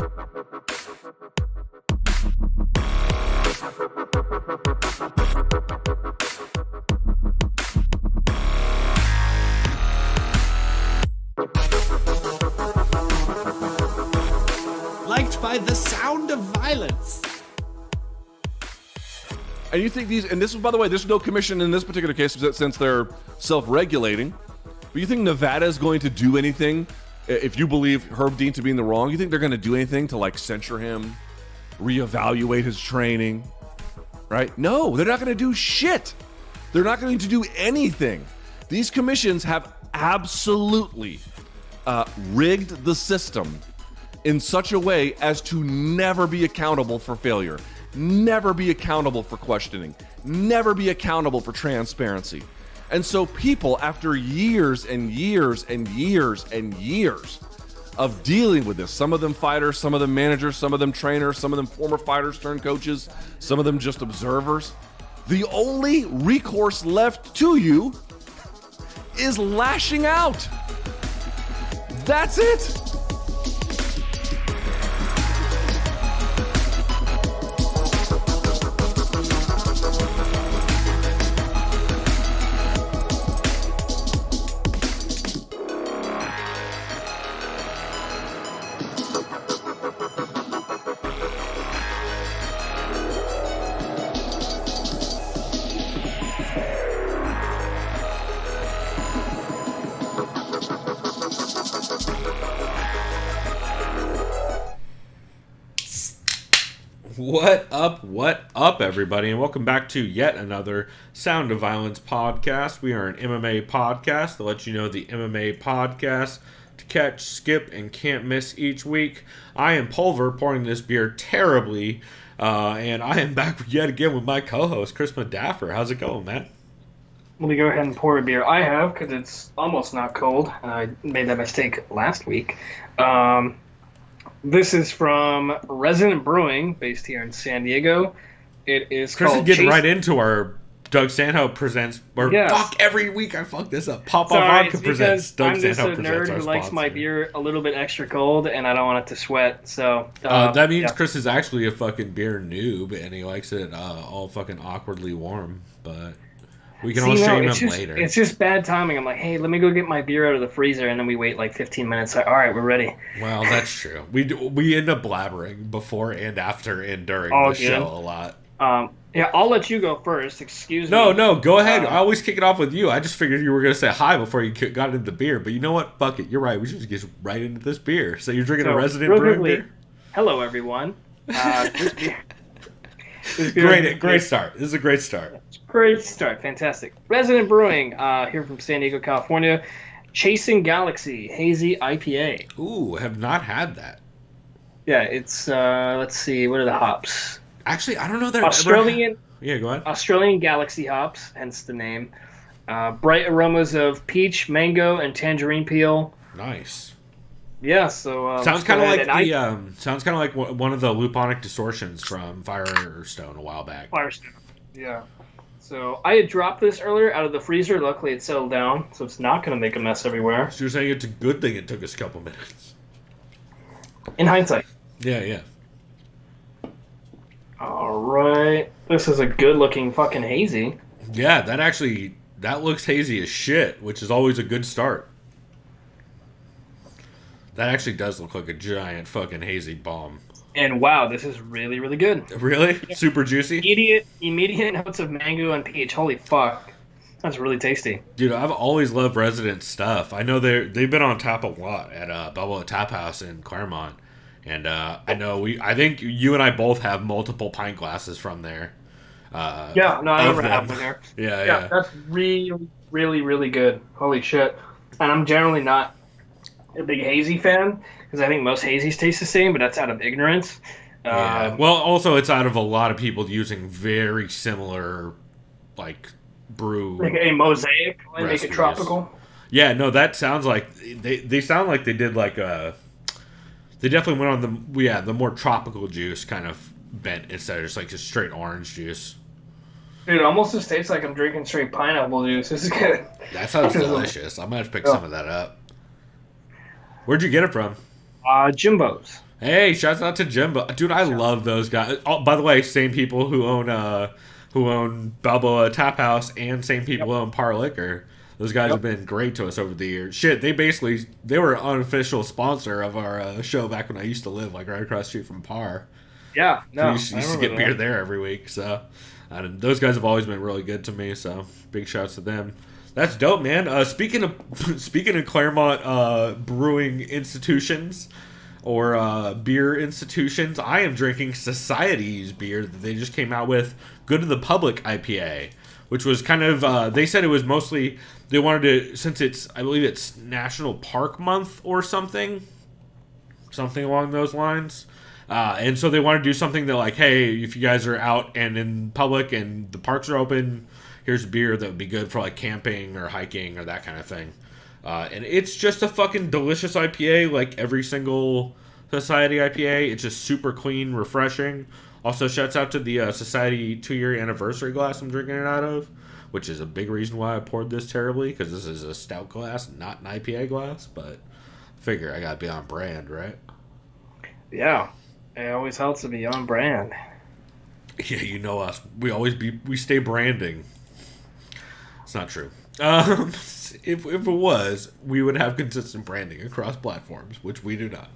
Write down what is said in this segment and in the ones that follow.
Liked by the sound of violence. And you think these, and this is, by the way, there's no commission in this particular case since they're self-regulating, but you think Nevada is going to do anything if you believe Herb Dean to be in the wrong? You think they're going to do anything to like censure him, reevaluate his training, right? No, they're not going to do shit. They're not going to do anything. These commissions have absolutely rigged the system in such a way as to never be accountable for failure, never be accountable for questioning, never be accountable for transparency. And so people, after years and years and years and years of dealing with this, some of them fighters, some of them managers, some of them trainers, some of them former fighters turned coaches, some of them just observers, the only recourse left to you is lashing out. That's it. What up, everybody, and welcome back to yet another Sound of Violence podcast. We are an MMA podcast that lets you know the MMA podcast to catch, skip, and can't miss each week. I am Pulver, pouring this beer terribly, and I am back yet again with my co-host, Chris Madaffer. How's it going, man? Let me go ahead and pour a beer. I have, because it's almost not cold. I made that mistake last week. This is from Resident Brewing, based here in San Diego. It is Chris called is getting right into our Doug Sanho presents. Or fuck, every week I fuck this up. Papa Vodka presents. Doug I'm just Sanho a presents. nerd who likes my beer a little bit extra cold, and I don't want it to sweat. So that means Chris is actually a fucking beer noob, and he likes it all fucking awkwardly warm. But we can all shame him later. It's just bad timing. I'm like, hey, let me go get my beer out of the freezer, and then we wait like 15 minutes. Like, all right, we're ready. Well, that's true. We end up blabbering before and after and during the show a lot. Yeah, I'll let you go first. Excuse me. No, go ahead. I always kick it off with you. I just figured you were going to say hi before you got into the beer. But you know what? Fuck it. You're right. We should just get right into this beer. So you're drinking a Resident Brewing beer? Hello, everyone. This beer great start. This is a great start. Great start. Fantastic. Resident Brewing, here from San Diego, California. Chasing Galaxy Hazy IPA. Ooh, have not had that. Yeah, it's, let's see, what are the hops? Actually, I don't know. Australian. Yeah, go ahead. Australian Galaxy hops, hence the name. Bright aromas of peach, mango, and tangerine peel. Nice. Yeah, so sounds kind of like one of the luponic distortions from Firestone a while back. Firestone, yeah. So I had dropped this earlier out of the freezer. Luckily, it settled down, so it's not going to make a mess everywhere. So you're saying it's a good thing it took us a couple minutes? In hindsight. Yeah. All right, this is a good-looking fucking hazy. Yeah, that looks hazy as shit, which is always a good start. That actually does look like a giant fucking hazy bomb. And wow, this is really, really good. Really? Yeah. Super juicy? Immediate notes of mango and peach. Holy fuck. That's really tasty. Dude, I've always loved Resident stuff. I know they've been on tap a lot at Bubble Tap House in Claremont. And I think you and I both have multiple pint glasses from there. I never have one there. Yeah. That's really, really, really good. Holy shit. And I'm generally not a big hazy fan, because I think most hazies taste the same, but that's out of ignorance. Well, also it's out of a lot of people using very similar, like, brew. Like a mosaic, and make it tropical. Yeah, no, that sounds like they sound like they did like a. They definitely went on the more tropical juice kind of bent instead of just like just straight orange juice. Dude, it almost just tastes like I'm drinking straight pineapple juice. This is good. That sounds delicious. I might have to pick some of that up. Where'd you get it from? Jimbo's. Hey, shouts out to Jimbo. Dude, I love those guys. Oh, by the way, same people who own Balboa Tap House and same people who own Par Liquor. Those guys have been great to us over the years. Shit, they were an unofficial sponsor of our show back when I used to live like right across the street from Par. Yeah, no, We used to get beer there every week. So those guys have always been really good to me. So big shouts to them. That's dope, man. Speaking of Claremont brewing institutions or beer institutions, I am drinking Society's beer that they just came out with, Good to the Public IPA, which was kind of they said it was mostly they wanted to, since I believe it's National Park Month or something along those lines. And so they want to do something that, like, hey, if you guys are out and in public and the parks are open, here's a beer that would be good for, like, camping or hiking or that kind of thing. And it's just a fucking delicious IPA, like every single Society IPA. It's just super clean, refreshing. Also, shouts out to the Society 2-year anniversary glass I'm drinking it out of, which is a big reason why I poured this terribly, because this is a stout glass, not an IPA glass. But figure I gotta be on brand, right? Yeah. It always helps to be on brand. Yeah, you know us. We stay branding. It's not true. If it was, we would have consistent branding across platforms, which we do not.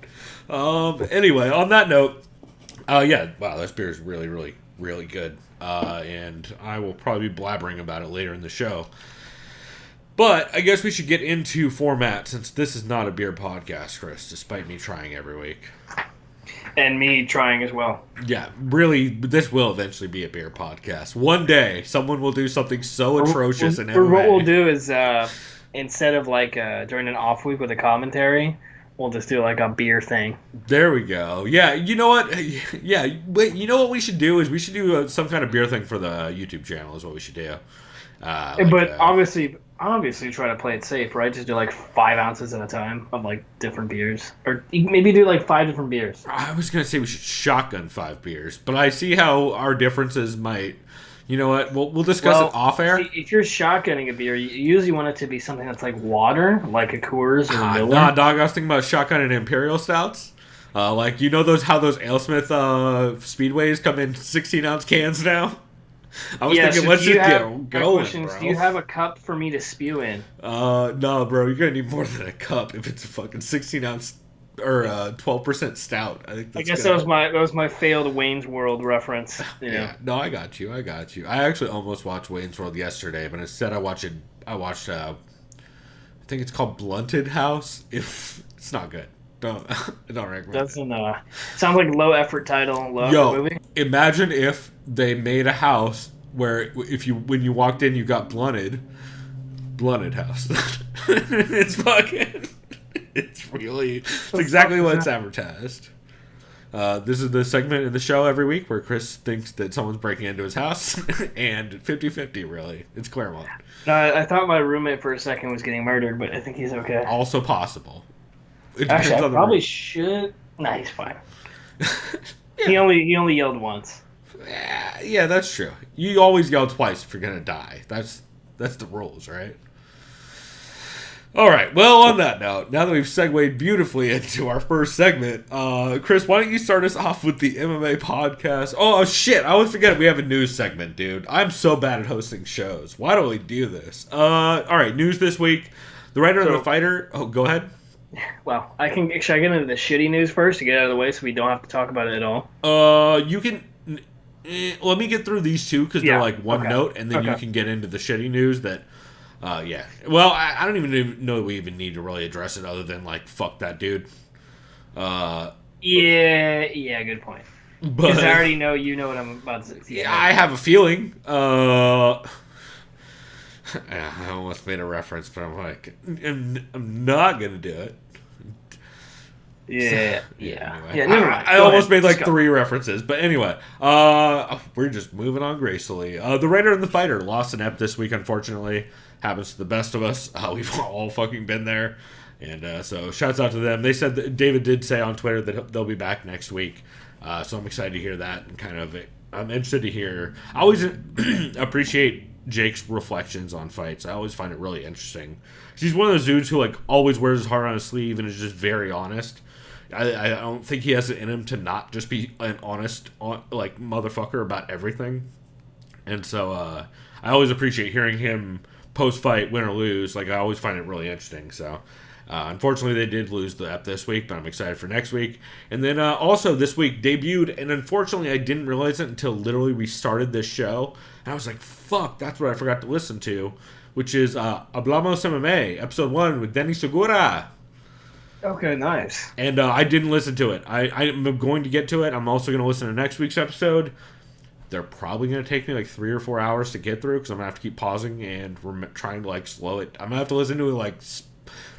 Anyway, on that note, yeah, wow, this beer is really, really, really good. And I will probably be blabbering about it later in the show. But I guess we should get into format, since this is not a beer podcast, Chris, despite me trying every week. And me trying as well. Yeah, really, this will eventually be a beer podcast. One day, someone will do something so atrocious in MMA. Or what we'll do is, instead of like during an off week with a commentary, we'll just do like a beer thing. There we go. Yeah, you know what? Yeah, but you know what we should do is we should do some kind of beer thing for the YouTube channel is what we should do. But obviously try to play it safe, right? Just do like 5 ounces at a time of like different beers, or maybe do like 5 different beers. I was gonna say we should shotgun 5 beers, but I see how our differences might. You know what? We'll discuss it off air. If you're shotgunning a beer, you usually want it to be something that's like water, like a Coors or Miller. Nah, dog. I was thinking about shotgunning Imperial Stouts. Like, you know how those AleSmith Speedways come in 16-ounce cans now? I was thinking, let's just get going, bro. Do you have a cup for me to spew in? No, bro. You're going to need more than a cup if it's a fucking 16-ounce or 12% stout. I think that's I guess that was my failed Wayne's World reference. You know? Yeah. No, I got you. I actually almost watched Wayne's World yesterday, but instead I watched I think it's called Blunted House. It's not good. Don't recommend. Doesn't sounds like low effort title, low effort movie. Imagine if they made a house where when you walked in you got blunted house. It's exactly what it's advertised. This is the segment in the show every week where Chris thinks that someone's breaking into his house, and 50-50 really. It's Claremont. No, I thought my roommate for a second was getting murdered, but I think he's okay. Also possible. Actually, I probably should. Nah, he's fine. Yeah. He only yelled once. Yeah, that's true. You always yell twice if you're gonna die. That's the rules, right? All right. Well, on that note, now that we've segued beautifully into our first segment, Chris, why don't you start us off with the MMA podcast? Oh shit! I always forget we have a news segment, dude. I'm so bad at hosting shows. Why don't we do this? All right. News this week: the writer and the fighter. Oh, go ahead. Well, should I get into the shitty news first to get out of the way so we don't have to talk about it at all? You can. Let me get through these two because they're like one note, and then you can get into the shitty news that. Yeah. Well, I don't even know that we even need to really address it other than, like, fuck that dude. Yeah, good point. Because I already know you know what I'm about to say. Yeah, I have a feeling. I almost made a reference, but I'm like, I'm not going to do it. Yeah. Anyway. Yeah, never mind. I almost made like 3 references, but anyway, we're just moving on gracefully. The writer and the fighter lost an ep this week, unfortunately. Happens to the best of us. We've all fucking been there, and so shouts out to them. They said that David did say on Twitter that they'll be back next week, so I'm excited to hear that, and kind of I'm interested to hear. I always appreciate Jake's reflections on fights. I always find it really interesting. He's one of those dudes who like always wears his heart on his sleeve and is just very honest. I don't think he has it in him to not just be an honest, like, motherfucker about everything. And so I always appreciate hearing him post-fight, win or lose. Like, I always find it really interesting. So unfortunately, they did lose the ep this week, but I'm excited for next week. And then also this week debuted, and unfortunately, I didn't realize it until literally we started this show. And I was like, fuck, that's what I forgot to listen to, which is Ablamos MMA, episode 1 with Denny Segura. Okay, nice. And I didn't listen to it. I'm going to get to it. I'm also going to listen to next week's episode. They're probably going to take me like 3 or 4 hours to get through because I'm going to have to keep pausing and trying to like slow it. I'm going to have to listen to it like,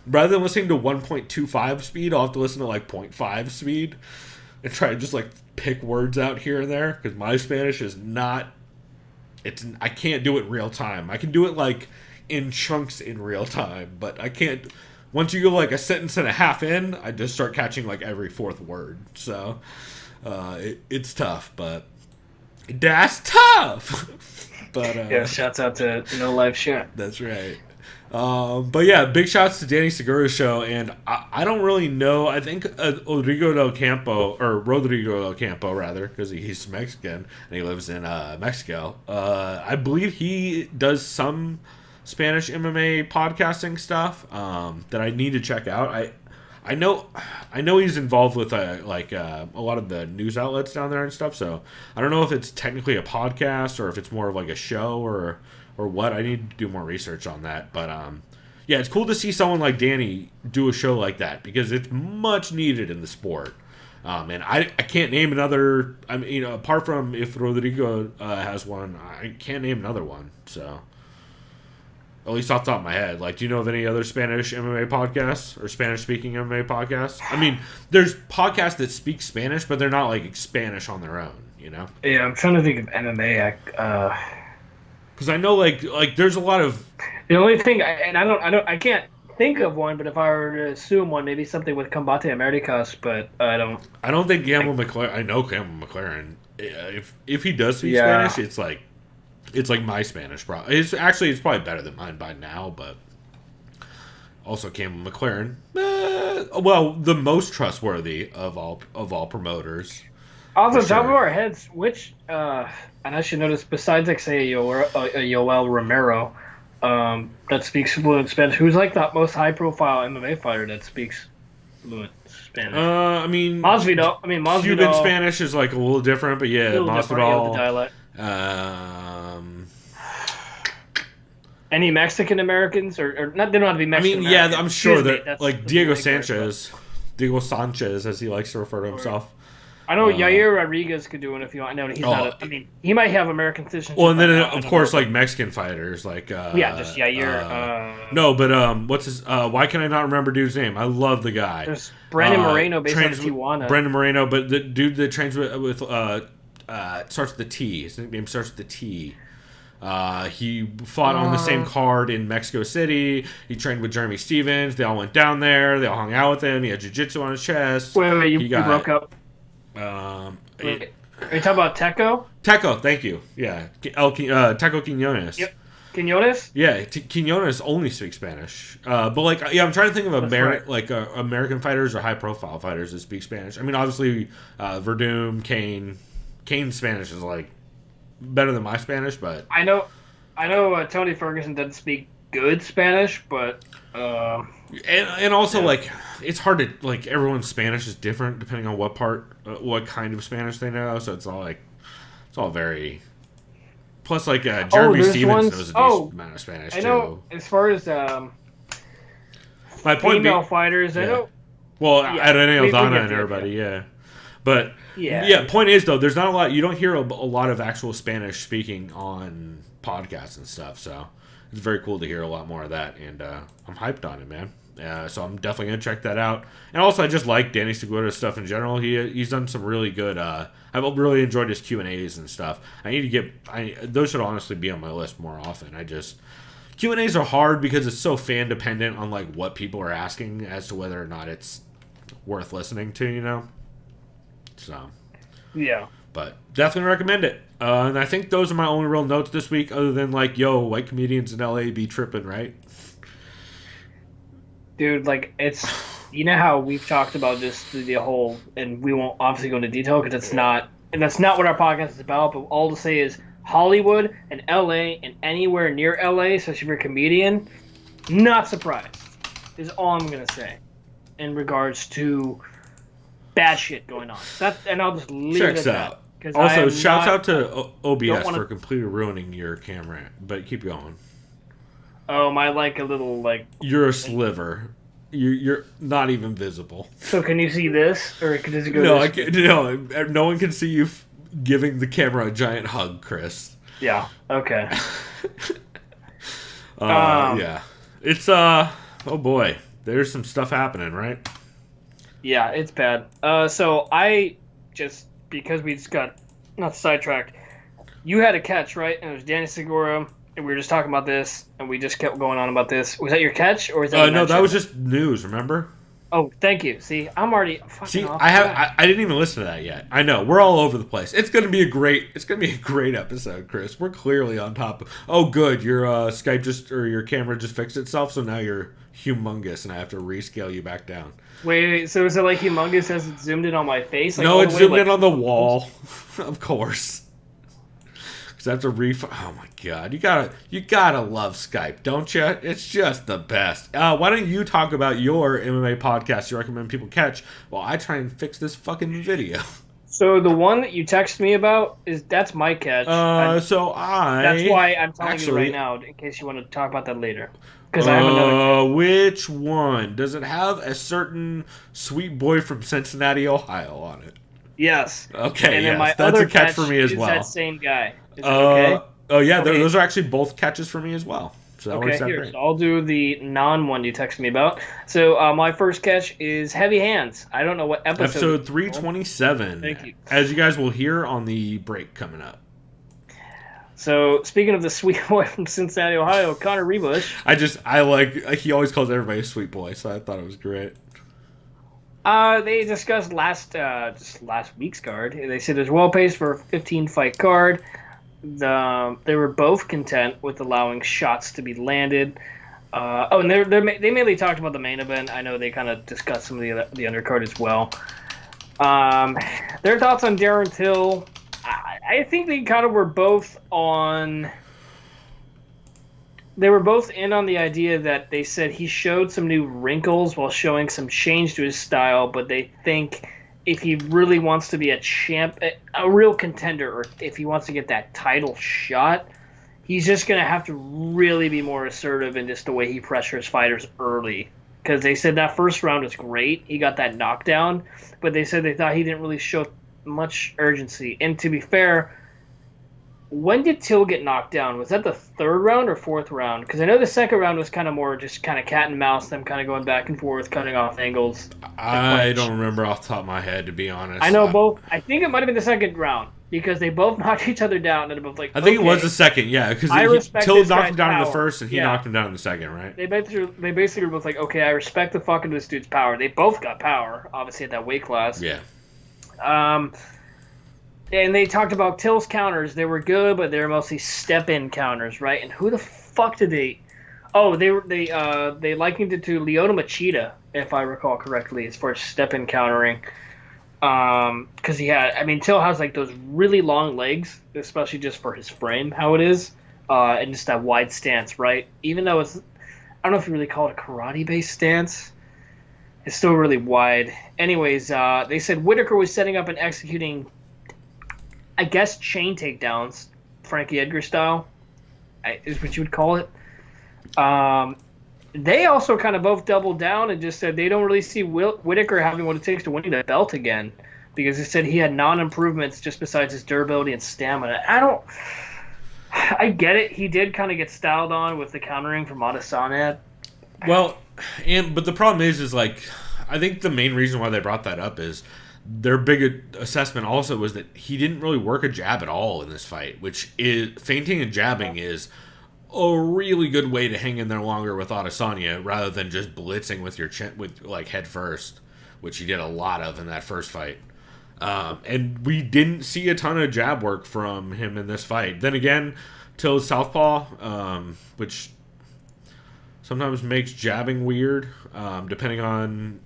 rather than listening to 1.25 speed, I'll have to listen to like 0.5 speed and try to just like pick words out here and there because my Spanish is not, I can't do it real time. I can do it like in chunks in real time, but I can't. Once you go like a sentence and a half in, I just start catching like every fourth word. So it's tough, but that's tough. But yeah, shouts out to No Life Chat. That's right. But yeah, big shouts to Danny Segura's show, and I don't really know. I think Rodrigo Del Campo, rather, because he's Mexican and he lives in Mexico. I believe he does some Spanish MMA podcasting stuff that I need to check out. I know he's involved with a lot of the news outlets down there and stuff. So I don't know if it's technically a podcast or if it's more of like a show or what. I need to do more research on that. But yeah, it's cool to see someone like Danny do a show like that because it's much needed in the sport. And I can't name another. I mean, apart from if Rodrigo has one, I can't name another one. So. At least off the top of my head. Like, do you know of any other Spanish MMA podcasts or Spanish-speaking MMA podcasts? I mean, there's podcasts that speak Spanish, but they're not, like, Spanish on their own, you know? Yeah, I'm trying to think of MMA. Because I know, like, there's a lot of... The only thing, I can't think of one, but if I were to assume one, maybe something with Combate Americas, but I don't... I don't think Campbell McLaren... I know Campbell McLaren. If he does speak Spanish, it's like my Spanish, probably. It's probably better than mine by now, but also Campbell McLaren, well, the most trustworthy of all promoters. Off the top of our heads, which and I should notice, besides like say Yoel Romero, that speaks fluent Spanish, who's like the most high-profile MMA fighter that speaks fluent Spanish? I mean, Masvidal. Cuban Spanish is like a little different, but yeah, Masvidal. Any Mexican Americans or not? They don't have to be Mexican. I mean, yeah, I'm sure that like Diego Sanchez, as he likes to refer to himself. I know Yair Rodriguez could do it if you want. I know he's not. I mean, he might have American citizenship. Well, and then of course, like Mexican fighters, like just Yair. No, but what's his? Why can I not remember dude's name? I love the guy. There's Brandon Moreno based out of Tijuana. Brandon Moreno, but the dude that trains with starts with the T. His nickname starts with the T. He fought on the same card in Mexico City. He trained with Jeremy Stevens. They all went down there. They all hung out with him. He had jiu-jitsu on his chest. Wait, you broke up. Are you talking about Techo? Techo, thank you. Yeah, Techo Quinones. Yep. Quinones? Yeah, Quinones only speaks Spanish. But like, yeah, I'm trying to think of American fighters or high-profile fighters that speak Spanish. I mean, obviously, Verdum, Kane. Kane's Spanish is like better than my Spanish, but I know Tony Ferguson doesn't speak good Spanish, but and also like it's hard to like everyone's Spanish is different depending on what kind of Spanish they know, so it's all very. Plus, like Jeremy Stevens knows a decent amount of Spanish too. I know as far as my point female fighters, I know. Well, Adriana Aldana and everybody, yeah. But yeah, point is though, there's not a lot. You don't hear a lot of actual Spanish speaking on podcasts and stuff. So it's very cool to hear a lot more of that, and I'm hyped on it, man. So I'm definitely gonna check that out. And also, I just like Danny Segura's stuff in general. He's done some really good. I've really enjoyed his Q&As and stuff. I need to get those should honestly be on my list more often. Q&As are hard because it's so fan dependent on like what people are asking as to whether or not it's worth listening to, you know. So yeah, but definitely recommend it. And I think those are my only real notes this week, other than like, yo, white comedians in LA be tripping, right? Dude, like it's you know how we've talked about just the whole, and we won't obviously go into detail because it's not, and that's not what our podcast is about. But all to say is Hollywood and LA and anywhere near LA, especially if you're a comedian, not surprised. Is all I'm gonna say in regards to bad shit going on. And I'll just leave it at that. Also, shouts out to OBS for completely ruining your camera, but keep going. Oh, my like a little like. You're a sliver. You're not even visible. So can you see this, or does it go? No, no one can see you giving the camera a giant hug, Chris. Yeah. Okay. Yeah. It's oh boy, there's some stuff happening, right? Yeah, it's bad. So I just, because we just got not sidetracked, you had a catch, right? And it was Danny Segura, and we were just talking about this, and we just kept going on about this. Was that your catch, or is that? No, that was just news. Remember? Oh, thank you. See, I'm already fucking. See, off I didn't even listen to that yet. I know we're all over the place. It's gonna be a great episode, Chris. We're clearly on top of. Oh, good. Your Skype your camera just fixed itself, so now you're humongous, and I have to rescale you back down. Wait. So is it like humongous as it zoomed in on my face? Like, no, it's zoomed in on the wall. Of course. Because I have to Oh my god, you gotta love Skype, don't you? It's just the best. Why don't you talk about your MMA podcast you recommend people catch while I try and fix this fucking video? So the one that you texted me about that's my catch. That's why I'm telling you right now, in case you want to talk about that later. Because I have another catch. Which one? Does it have a certain sweet boy from Cincinnati, Ohio on it? Yes. Okay, and then yes, that's a catch for me as well. That same guy. Is okay? Oh yeah, okay. Those are actually both catches for me as well. So that works out great. So I'll do the non-one you texted me about. So my first catch is Heavy Hands. I don't know what episode. Episode 327. Thank you. As you guys will hear on the break coming up. So speaking of the sweet boy from Cincinnati, Ohio, Connor Rebush. He always calls everybody a sweet boy, so I thought it was great. They discussed last week's card. They said it's well paced for a 15-fight card. They were both content with allowing shots to be landed. And they mainly talked about the main event. I know they kind of discussed some of the undercard as well. Their thoughts on Darren Till. I think they kind of were both on. They were both in on the idea that they said he showed some new wrinkles while showing some change to his style, but they think if he really wants to be a real contender, or if he wants to get that title shot, he's just going to have to really be more assertive in just the way he pressures fighters early. Because they said that first round was great. He got that knockdown, but they said they thought he didn't really show much urgency. And to be fair, when did Till get knocked down? Was that the third round or fourth round? Because I know the second round was kind of more just kind of cat and mouse, them kind of going back and forth, cutting off angles. I don't remember off the top of my head, to be honest. I know both. I think it might have been the second round because they both knocked each other down, and they're both like. I think it was the second, yeah, because Till knocked him down in the first, and he knocked him down in the second, right? They basically were both like, okay, I respect the fuck of this dude's power. They both got power, obviously at that weight class. Yeah. And they talked about Till's counters. They were good, but they were mostly step-in counters, right? And who the fuck did they? Oh, they likened it to Lyoto Machida, if I recall correctly, as far as step-in countering. Because Till has like those really long legs, especially just for his frame, how it is, and just that wide stance, right? Even though I don't know if you really call it a karate-based stance. It's still really wide. Anyways, they said Whitaker was setting up and executing, I guess, chain takedowns, Frankie Edgar style, is what you would call it. They also kind of both doubled down and just said they don't really see Whitaker having what it takes to winning the belt again, because they said he had non-improvements just besides his durability and stamina. I get it. He did kind of get styled on with the countering from Adesanya. Well, but the problem is like, I think the main reason why they brought that up is their big assessment also was that he didn't really work a jab at all in this fight, which is feinting and jabbing is a really good way to hang in there longer with Adesanya rather than just blitzing with your chin, with like head first, which he did a lot of in that first fight. And we didn't see a ton of jab work from him in this fight. Then again, Till's southpaw, which sometimes makes jabbing weird, depending on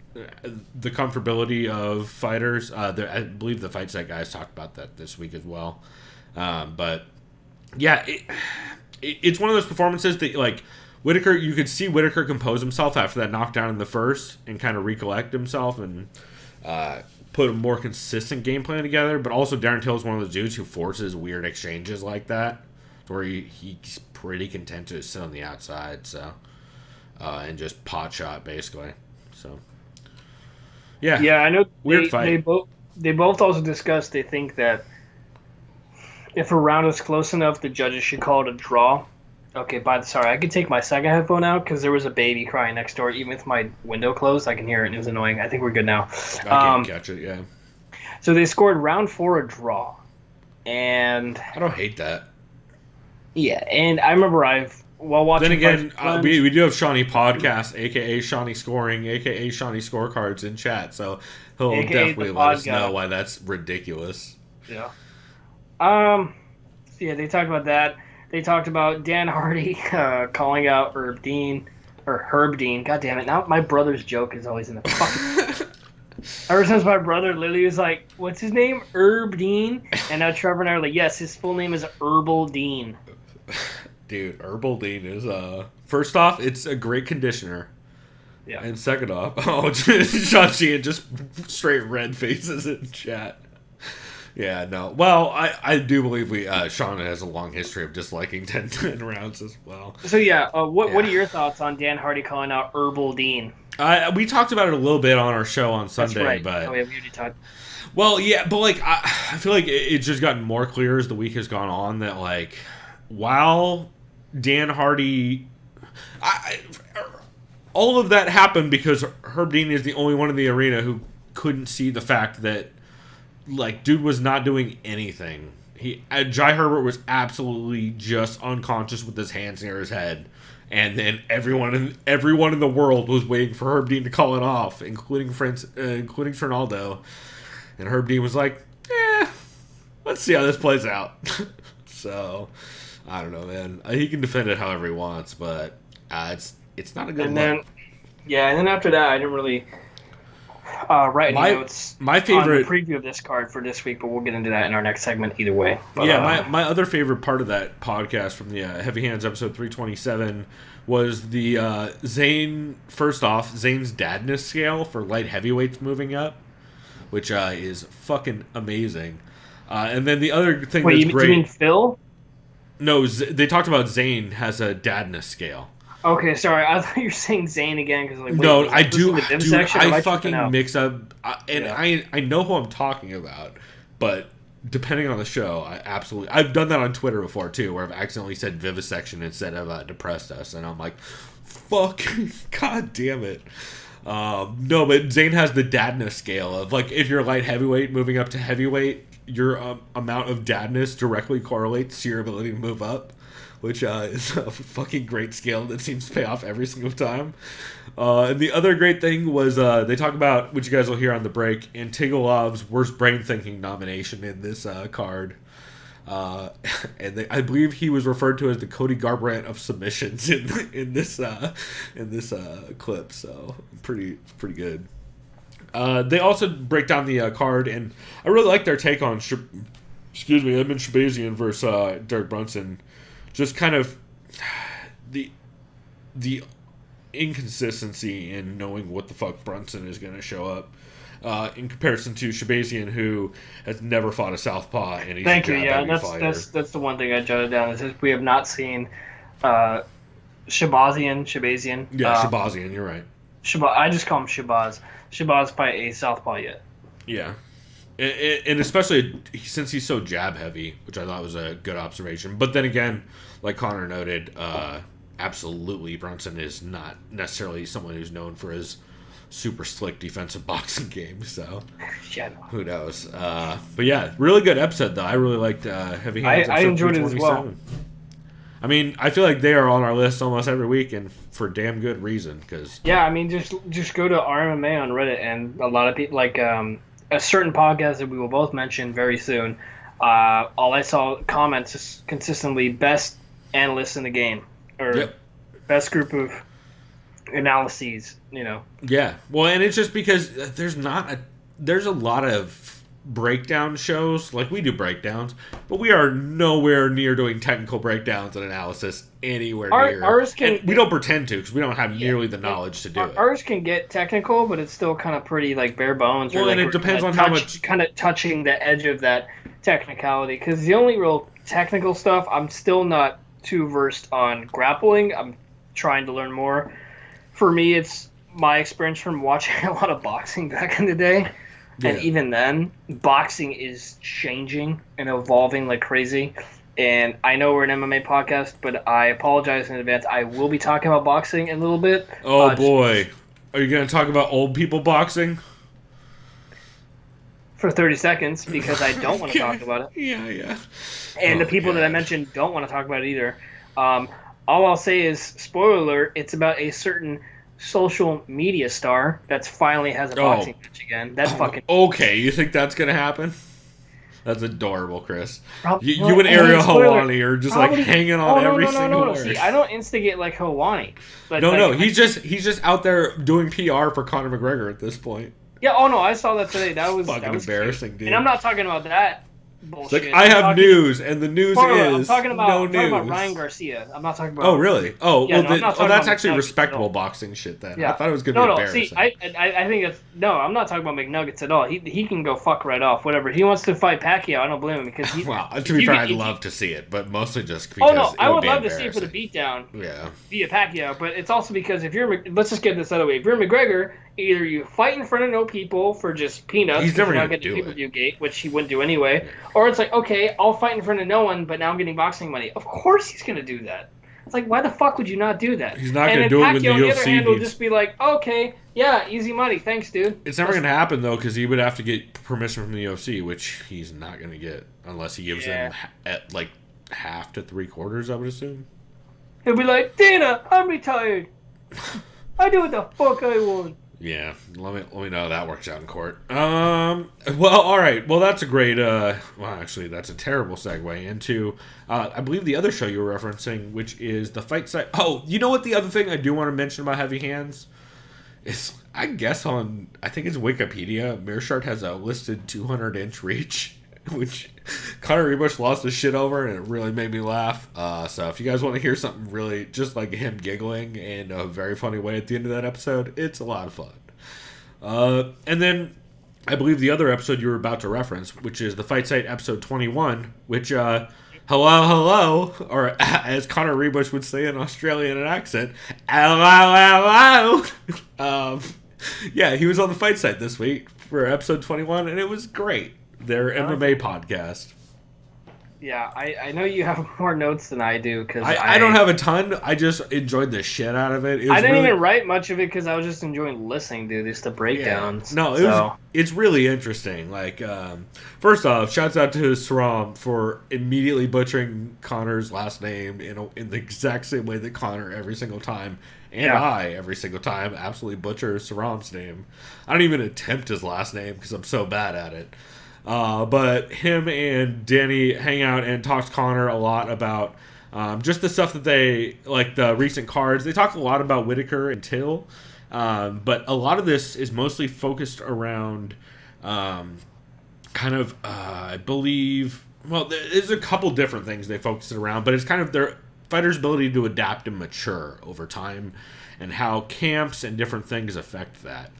the comfortability of fighters. I believe the Fight Site guys talked about that this week as well. But yeah, it's one of those performances that like Whitaker. You could see Whitaker compose himself after that knockdown in the first and kind of recollect himself and put a more consistent game plan together. But also Darren Till is one of those dudes who forces weird exchanges like that, where he's pretty content to just sit on the outside, so and just pot shot basically. So yeah, I know. Weird fight. They both also discussed they think that if a round is close enough, the judges should call it a draw. Okay, sorry, I could take my second headphone out because there was a baby crying next door. Even with my window closed, I can hear it, and it was annoying. I think we're good now. I can't catch it, yeah. So they scored round 4 a draw. And I don't hate that. Yeah, and I remember while watching... Then again, we do have Shawnee Podcast, a.k.a. Shawnee Scoring, a.k.a. Shawnee Scorecards in chat, so he'll definitely let us know why that's ridiculous. Yeah. Yeah, they talked about that. They talked about Dan Hardy calling out Herb Dean. God damn it. Now my brother's joke is always in the fucking... Ever since my brother literally was like, what's his name? Herb Dean? And now Trevor and I are like, yes, his full name is Herbal Dean. Dude, Herbal Dean is... First off, it's a great conditioner. Yeah. And second off... Oh, Sean Sheehan just straight red faces in chat. Yeah, no. Well, I do believe Sean has a long history of disliking 10 rounds as well. So, what are your thoughts on Dan Hardy calling out Herbal Dean? We talked about it a little bit on our show on Sunday. That's right. But... Oh, yeah, we already talked. Well, yeah, but, like, I feel like it's just gotten more clear as the week has gone on that, like, while Dan Hardy... all of that happened because Herb Dean is the only one in the arena who couldn't see the fact that like, dude was not doing anything. Jai Herbert was absolutely just unconscious with his hands near his head, and then everyone in the world was waiting for Herb Dean to call it off, including Fernaldo. And Herb Dean was like, let's see how this plays out. So, I don't know, man. He can defend it however he wants, but it's not a good look. And then after that, I didn't really write any notes my favorite on the preview of this card for this week, but we'll get into that in our next segment either way. But, my other favorite part of that podcast from the Heavy Hands episode 327 was the Zane's dadness scale for light heavyweights moving up, which is fucking amazing. And then the other thing that's great... you mean Phil? No, they talked about Zane has a dadness scale. Okay, sorry. I thought you were saying Zane again. Cause No, I do. Dude, I fucking mix up. I know who I'm talking about, but depending on the show, I've done that on Twitter before, too, where I've accidentally said vivisection instead of depressed us, and I'm like, fuck, god damn it. No, but Zane has the dadness scale of, like, if you're light heavyweight moving up to heavyweight, your amount of dadness directly correlates to your ability to move up, which is a fucking great scale that seems to pay off every single time. And the other great thing was they talk about, which you guys will hear on the break, Antigolov's worst brain thinking nomination in this card. And I believe he was referred to as the Cody Garbrandt of submissions in this clip. So pretty good. They also break down the card, and I really like their take on Edmund Shahbazyan versus Derek Brunson. Just kind of the inconsistency in knowing what the fuck Brunson is going to show up in comparison to Shahbazyan, who has never fought a southpaw, and he's a jab-heavy fighter. That's the one thing I jotted down. Is we have not seen Shahbazyan. Yeah, Shahbazyan. You're right. I just call him Shabazz. Shabazz fight a southpaw yet. Yeah. And especially since he's so jab heavy, which I thought was a good observation. But then again, like Connor noted, absolutely Brunson is not necessarily someone who's known for his super slick defensive boxing game. So who knows? But yeah, really good episode though. I really liked Heavy Hands. I enjoyed it as well. I mean, I feel like they are on our list almost every week, and for damn good reason. Cause just go to RMMA on Reddit, and a lot of people like. A certain podcast that we will both mention very soon, all I saw comments is consistently best analysts in the game, or best group of analyses, you know. Yeah. Well, and it's just because there's a lot of breakdown shows. Like, we do breakdowns, but we are nowhere near doing technical breakdowns and analysis anywhere near. Ours can. And we don't pretend to because we don't have nearly the knowledge to do it. Ours can get technical, but it's still kind of pretty like bare bones. Well, and it depends on how much kind of touching the edge of that technicality. Because the only real technical stuff, I'm still not too versed on grappling. I'm trying to learn more. For me, it's my experience from watching a lot of boxing back in the day. Yeah. And even then, boxing is changing and evolving like crazy. And I know we're an MMA podcast, but I apologize in advance. I will be talking about boxing in a little bit. Oh, boy. Are you going to talk about old people boxing? For 30 seconds, because I don't want to talk about it. Yeah. And the people that I mentioned don't want to talk about it either. All I'll say is, spoiler alert, it's about a certain social media star that's finally has a boxing match again. That's fucking... Okay, you think that's going to happen? That's adorable, Chris. You and Ariel Helwani are just like hanging on every single word. See, I don't instigate like Helwani. No, he's just out there doing PR for Conor McGregor at this point. Yeah, I saw that today. That was fucking embarrassing, cute. dude. And I'm not talking about that bullshit. Like, I have news, and the news is I'm talking about Ryan Garcia. I'm not talking about... Oh, really? Oh, yeah, well, that's actually respectable boxing shit, then. Yeah. I thought it was going to be embarrassing. See, I think it's... No, I'm not talking about McNuggets at all. He can go fuck right off, whatever. He wants to fight Pacquiao, I don't blame him, because he... Well, to be fair, I'd love to see it, but mostly just because I would love to see it for the beatdown via Pacquiao, but it's also because if you're... Let's just get this out of the way. If you're McGregor... Either you fight in front of no people for just peanuts, he's never going to do pay-per-view gate, which he wouldn't do anyway, or it's like, okay, I'll fight in front of no one, but now I'm getting boxing money. Of course he's going to do that. It's like, why the fuck would you not do that? He's not going to do it when the UFC on the other hand, will just be like, okay, yeah, easy money, thanks, dude. It's never going to happen, though, because he would have to get permission from the UFC, which he's not going to get unless he gives them at like half to 3/4, I would assume. He'll be like, Dana, I'm retired. I do what the fuck I want. Yeah, let me know how that works out in court. Well, all right. Well, that's a great. Well, actually, that's a terrible segue into. I believe the other show you were referencing, which is the fight site. Oh, you know what? The other thing I do want to mention about Heavy Hands is, I guess I think it's Wikipedia. Meerschaert has a listed 200-inch reach, which Conor Rebush lost his shit over, and it really made me laugh. So if you guys want to hear something really just like him giggling in a very funny way at the end of that episode, it's a lot of fun. And then I believe the other episode you were about to reference, which is the Fight Site episode 21, which, hello, or as Conor Rebush would say in Australian accent, hello. Yeah, he was on the Fight Site this week for episode 21, and it was great. Their MMA podcast. Yeah, I know you have more notes than I do because I don't have a ton. I just enjoyed the shit out of it. I didn't even write much of it because I was just enjoying listening to just the breakdowns. Yeah. No, it's really interesting. Like, first off, shouts out to Saram for immediately butchering Conor's last name in the exact same way that Conor every single time, and I every single time absolutely butcher Saram's name. I don't even attempt his last name because I'm so bad at it. But him and Danny hang out and talk to Conor a lot about just the stuff that they, like the recent cards. They talk a lot about Whitaker and Till, but a lot of this is mostly focused around I believe, well, there's a couple different things they focus it around, but it's kind of their fighters' ability to adapt and mature over time and how camps and different things affect that.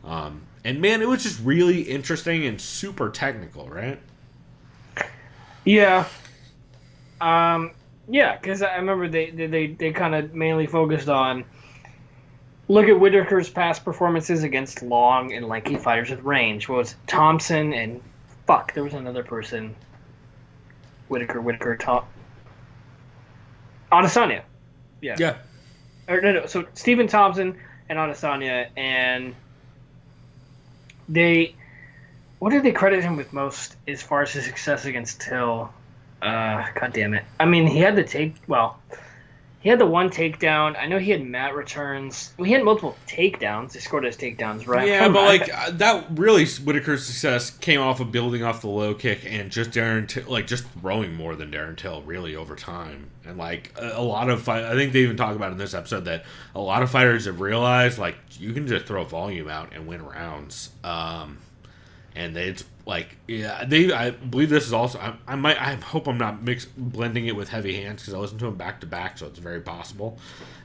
And man, it was just really interesting and super technical, right? Yeah. Yeah, because I remember they kind of mainly focused on look at Whitaker's past performances against long and lanky fighters with range. What was it? Thompson and there was another person. Whitaker, Adesanya. Yeah. Yeah. Or no. So Stephen Thompson and Adesanya, and what did they credit him with most as far as his success against Till? God damn it. I mean, he had the He had the one takedown. I know he had mat returns. Well, he had multiple takedowns. He scored his takedowns, right? Yeah, but like that really, Whitaker's success came off of building off the low kick and just just throwing more than Darren Till really over time. And like a lot of I think they even talk about in this episode that a lot of fighters have realized like you can just throw volume out and win rounds. And it's like, yeah, I believe this is also. I hope I'm not blending it with heavy hands because I listen to them back to back, so it's very possible.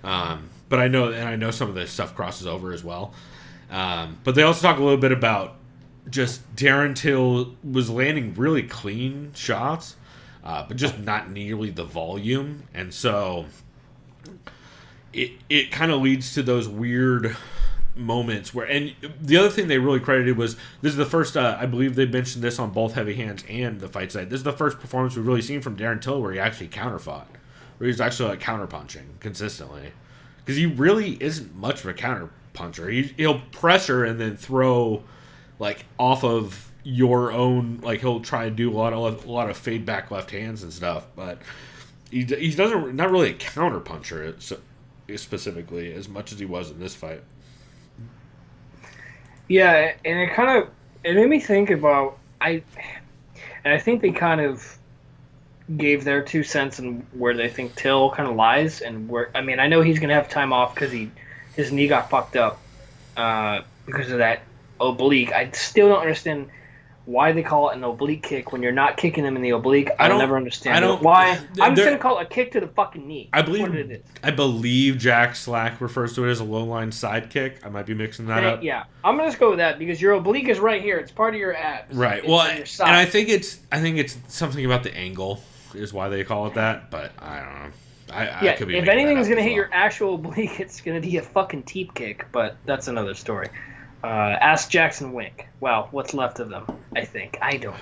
But I know some of this stuff crosses over as well. But they also talk a little bit about just Darren Till was landing really clean shots, but just not nearly the volume, and so it kind of leads to those weird moments where, and the other thing they really credited was this is the first I believe they mentioned this on both heavy hands and the fight side. This is the first performance we've really seen from Darren Till where he actually counterfought, where he's actually like counterpunching consistently, because he really isn't much of a counter puncher. He'll pressure and then throw like off of your own, like he'll try and do a lot of fade back left hands and stuff, but he doesn't, not really a counter puncher specifically as much as he was in this fight. Yeah, and it made me think about I think they kind of gave their 2 cents on where they think Till kind of lies, and where, I mean, I know he's gonna have time off because his knee got fucked up because of that oblique. I still don't understand why they call it an oblique kick when you're not kicking them in the oblique. I'll never understand why. I'm just gonna call it a kick to the fucking knee. I believe Jack Slack refers to it as a low line side kick. I might be mixing that up. Yeah, I'm gonna just go with that because your oblique is right here. It's part of your abs. Right. Well, and I think it's something about the angle is why they call it that, but I don't know. I could be. If anything's gonna hit your actual oblique, it's gonna be a fucking teep kick, but that's another story. Ask Jackson Wink. Well, what's left of them, I think. I don't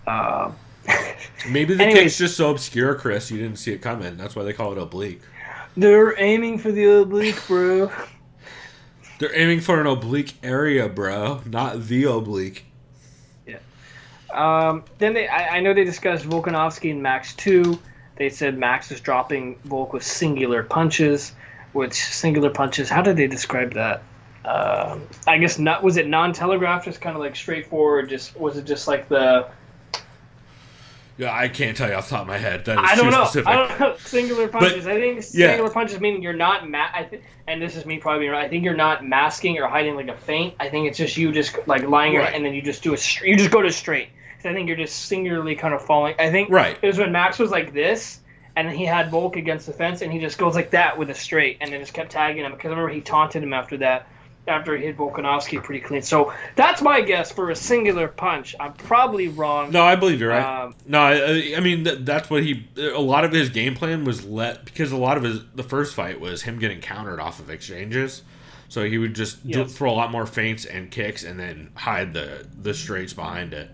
know. Maybe the kick's just so obscure, Chris, you didn't see it coming. That's why they call it oblique. They're aiming for the oblique, bro. They're aiming for an oblique area, bro, not the oblique. Yeah. Then I know they discussed Volkanovski and Max 2. They said Max was dropping Volk with singular punches, how did they describe that? I guess not. Was it non-telegraphed, just kind of like straightforward? Was it just like the? Yeah, I can't tell you off the top of my head. That is I don't know. Specific. I don't know. Singular punches. I think singular punches mean you're not and this is me probably being right. I think you're not masking or hiding like a feint. I think it's just you just like lying your and then you just do you just go to straight. I think you're just singularly kind of falling. I think it was when Max was like this, and then he had Volk against the fence, and he just goes like that with a straight, and then just kept tagging him because I remember he taunted him after that. After he hit Volkanovski pretty clean. So that's my guess for a singular punch. I'm probably wrong. No, I believe you're right. I mean, that's what a lot of his game plan was because a lot of the first fight was him getting countered off of exchanges. So he would just throw a lot more feints and kicks and then hide the straights behind it.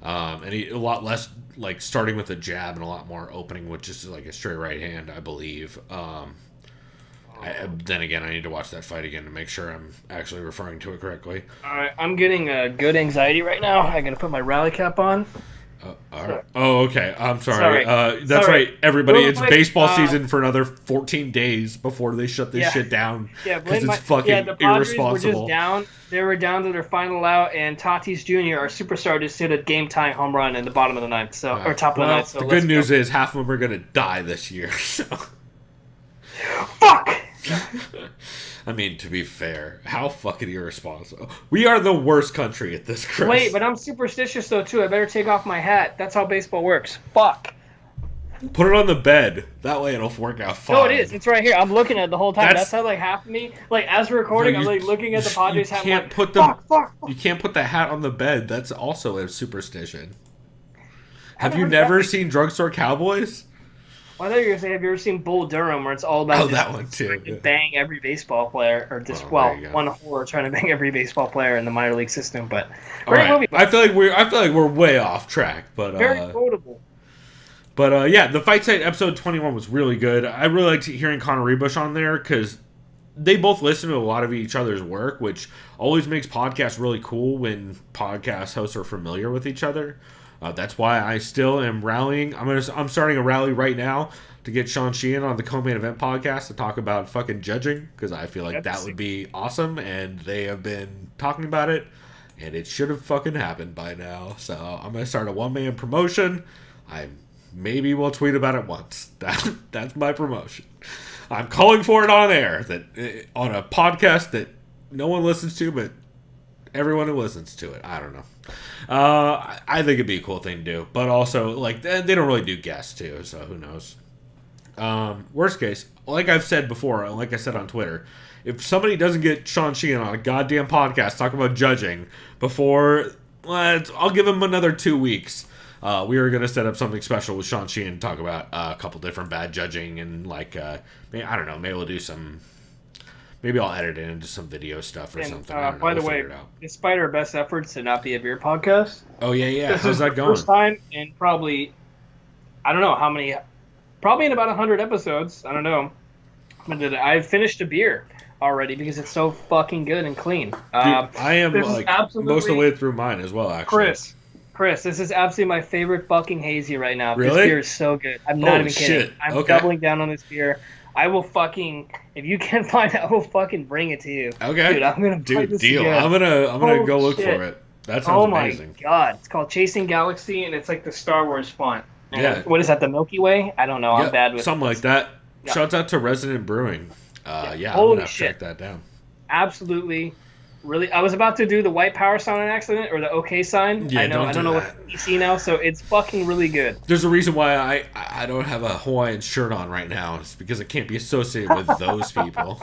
And a lot less like starting with a jab and a lot more opening with just like a straight right hand, I believe. Then again, I need to watch that fight again to make sure I'm actually referring to it correctly. All right, I'm getting a good anxiety right now. I gotta put my rally cap on. All right. Oh, okay. I'm sorry. That's right, everybody. It's baseball season for another 14 days before they shut this shit down. Yeah, because it's fucking the Padres irresponsible. were just down. They were down to their final out, and Tatis Jr., our superstar, just hit a game-tying home run in the bottom of the ninth, or top of the ninth. So the good news is half of them are gonna die this year. So. Fuck. I mean, to be fair, how fucking irresponsible. We are the worst country at this, Chris. Wait, but I'm superstitious, though, too. I better take off my hat. That's how baseball works. Fuck. Put it on the bed. That way it'll work out fine. No, it is. It's right here. I'm looking at it the whole time. That's how, like, half of me, like, as we're recording, I'm, like, looking at the Padres hat. You can't put the hat on the bed. That's also a superstition. Have you never seen Drugstore Cowboys? Well, I thought you were going to say, have you ever seen Bull Durham, where it's all about that one too. Bang every baseball player, or just one whore trying to bang every baseball player in the minor league system. But movie. I feel like we're way off track, but very quotable. But yeah, the Fight Site episode 21 was really good. I really liked hearing Connor Rebush on there because they both listen to a lot of each other's work, which always makes podcasts really cool when podcast hosts are familiar with each other. That's why I still am rallying. I'm starting a rally right now to get Sean Sheehan on the co-main event podcast to talk about fucking judging, because I feel like that would be awesome, and they have been talking about it, and it should have fucking happened by now. So I'm going to start a one-man promotion. I maybe will tweet about it once. That's my promotion. I'm calling for it on air, on a podcast that no one listens to, but everyone who listens to it. I don't know. I think it'd be a cool thing to do, but also like they don't really do guests too, so who knows. Worst case, like I've said before, like I said on Twitter, if somebody doesn't get Sean Sheehan on a goddamn podcast talking about judging before, I'll give him another 2 weeks. We are going to set up something special with Sean Sheehan to talk about a couple different bad judging, and like I don't know, maybe we'll do some. Maybe I'll edit it into some video stuff or something. I don't know. By the way, despite our best efforts to not be a beer podcast, how's that going? First time in probably, I don't know how many, probably in about 100 episodes. I don't know. I've finished a beer already because it's so fucking good and clean. Dude, I am like most of the way through mine as well, actually. Chris, this is absolutely my favorite fucking hazy right now. Really? This beer is so good. I'm not even kidding. Shit. I'm doubling down on this beer. I will fucking, if you can find it, I will fucking bring it to you. Okay. Dude, I'm gonna buy this deal. again. I'm gonna go look for it. That sounds amazing. Oh my god. It's called Chasing Galaxy, and it's like the Star Wars font. And yeah. What is that, the Milky Way? I don't know. I'm bad with something like that. Yeah. Shouts out to Resident Brewing. I'm Holy gonna have to shit. check that down. Absolutely. Really, I was about to do the white power sign on accident, or the OK sign. Yeah, I don't know what's PC now, so it's fucking really good. There's a reason why I don't have a Hawaiian shirt on right now. It's because it can't be associated with those people.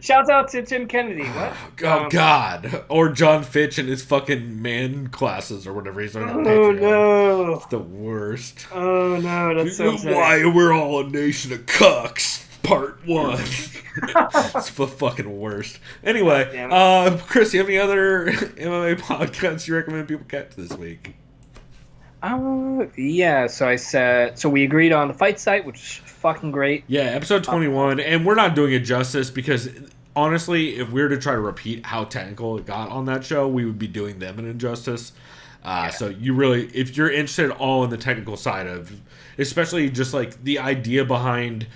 Shouts out to Tim Kennedy. What? Oh, God. Or John Fitch and his fucking man classes or whatever he's on. Oh, no. It's the worst. Oh, no. That's so sad. Why we're all a nation of cucks. Part 1. It's the fucking worst. Anyway, Chris, do you have any other MMA podcasts you recommend people catch this week? Yeah, so we agreed on the Fight Site, which is fucking great. Yeah, episode 21, and we're not doing it justice because, honestly, if we were to try to repeat how technical it got on that show, we would be doing them an injustice. So you really, if you're interested at all in the technical side of, especially just like the idea behind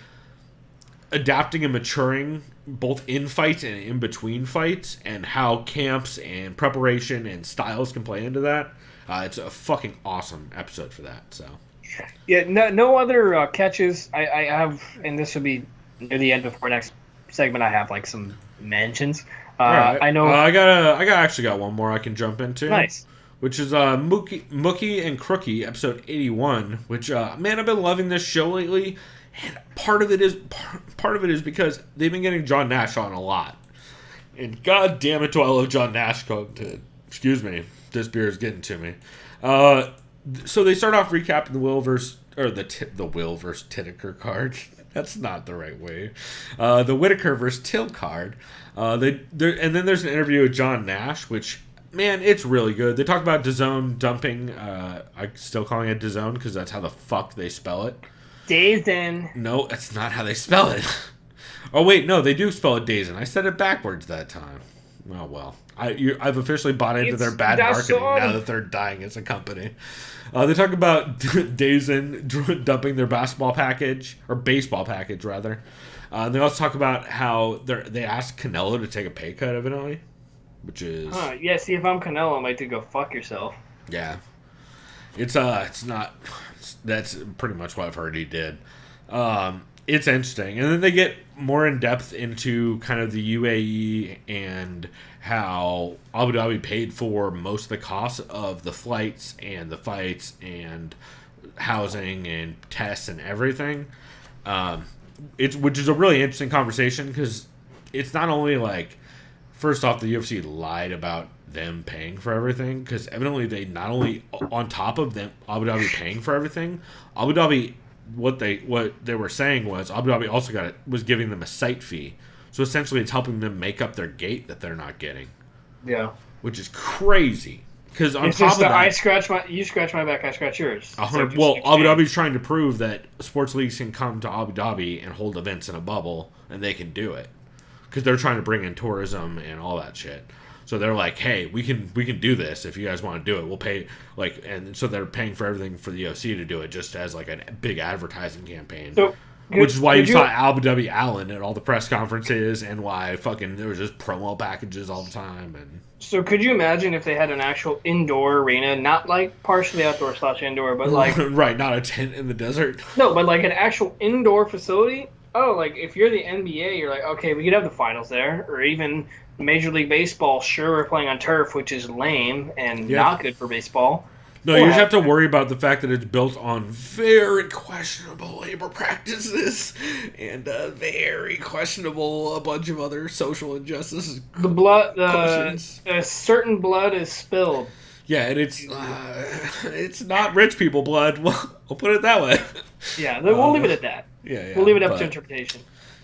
adapting and maturing both in fights and in between fights, and how camps and preparation and styles can play into that, it's a fucking awesome episode for that. So yeah, no other catches. I have, and this will be near the end of our next segment. I have like some mentions. Right. I know I actually got one more I can jump into. Nice. Which is Mookie and Crookie, episode 81. Which man, I've been loving this show lately. And part of it is because they've been getting John Nash on a lot. And god damn it, do I love John Nash content. Excuse me. This beer is getting to me. So they start off recapping the Will versus Titaker card. That's not the right way. The Whitaker versus Till card. And then there's an interview with John Nash, which, man, it's really good. They talk about DAZN dumping. I'm still calling it DAZN because that's how the fuck they spell it. Dazen. No, that's not how they spell it. Oh, wait, no, they do spell it Dazen. I said it backwards that time. Oh, well. I've officially bought into their bad marketing now that they're dying as a company. They talk about Dazen dumping their basketball package, or baseball package, rather. They also talk about how they asked Canelo to take a pay cut, evidently, which is... yeah, see, if I'm Canelo, I might go fuck yourself. Yeah. It's not... That's pretty much what I've heard he did. It's interesting. And then they get more in depth into kind of the UAE and how Abu Dhabi paid for most of the costs of the flights and the fights and housing and tests and everything. Which is a really interesting conversation because it's not only like, first off, the UFC lied about them paying for everything, because evidently they not only, on top of them Abu Dhabi paying for everything, Abu Dhabi, what they were saying was Abu Dhabi also was giving them a site fee, so essentially it's helping them make up their gate that they're not getting. Yeah, which is crazy, because on it's top just of that, you scratch my back, I scratch yours. Abu Dhabi's trying to prove that sports leagues can come to Abu Dhabi and hold events in a bubble, and they can do it because they're trying to bring in tourism and all that shit. So they're like, hey, we can do this if you guys want to do it. We'll pay and so they're paying for everything for the UFC to do it just as like a big advertising campaign. So, which is why you saw Abu Dhabi Allen at all the press conferences and why there was just promo packages all the time. And so could you imagine if they had an actual indoor arena, not like partially outdoor / indoor, but like right, not a tent in the desert. No, but like an actual indoor facility. Oh, like if you're the NBA, you're like, okay, we could have the finals there, or even Major League Baseball. Sure, we're playing on turf, which is lame and not good for baseball. No, you just have to worry about the fact that it's built on very questionable labor practices and very questionable a bunch of other social injustices. The blood, a certain blood is spilled. Yeah, and it's not rich people blood. Well, we'll put it that way. Yeah, we'll leave it at that. Yeah, we'll leave it up to interpretation.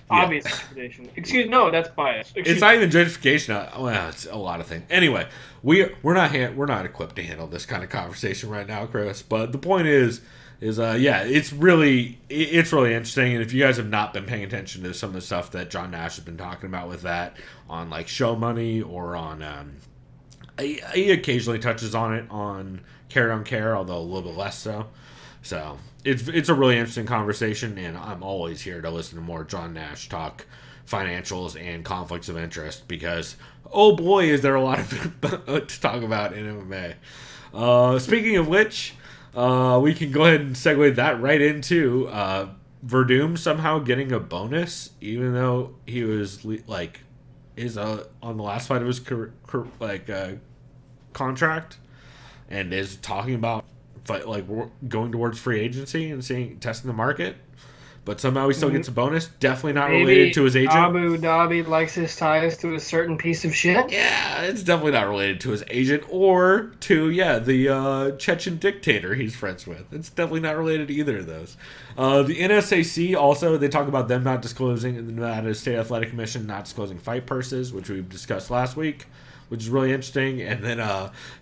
Obvious interpretation. No, that's bias. It's not even gentrification. Well, it's a lot of things. Anyway, we're not equipped to handle this kind of conversation right now, Chris. But the point is it's really interesting. And if you guys have not been paying attention to some of the stuff that John Nash has been talking about with that on like Show Money or on he occasionally touches on it on Care Don't Care, although a little bit less so. So it's a really interesting conversation, and I'm always here to listen to more John Nash talk financials and conflicts of interest because, oh boy, is there a lot of to talk about in MMA. Speaking of which, we can go ahead and segue that right into Verdum somehow getting a bonus, even though he was on the last fight of his contract, and is talking about going towards free agency and testing the market, but somehow he still gets a bonus. Definitely not related to his agent. Abu Dhabi likes his ties to a certain piece of shit. Yeah, it's definitely not related to his agent or to the Chechen dictator he's friends with. It's definitely not related to either of those. The NSAC also, they talk about them not disclosing, and the Nevada State Athletic Commission not disclosing fight purses, which we've discussed last week, which is really interesting. And then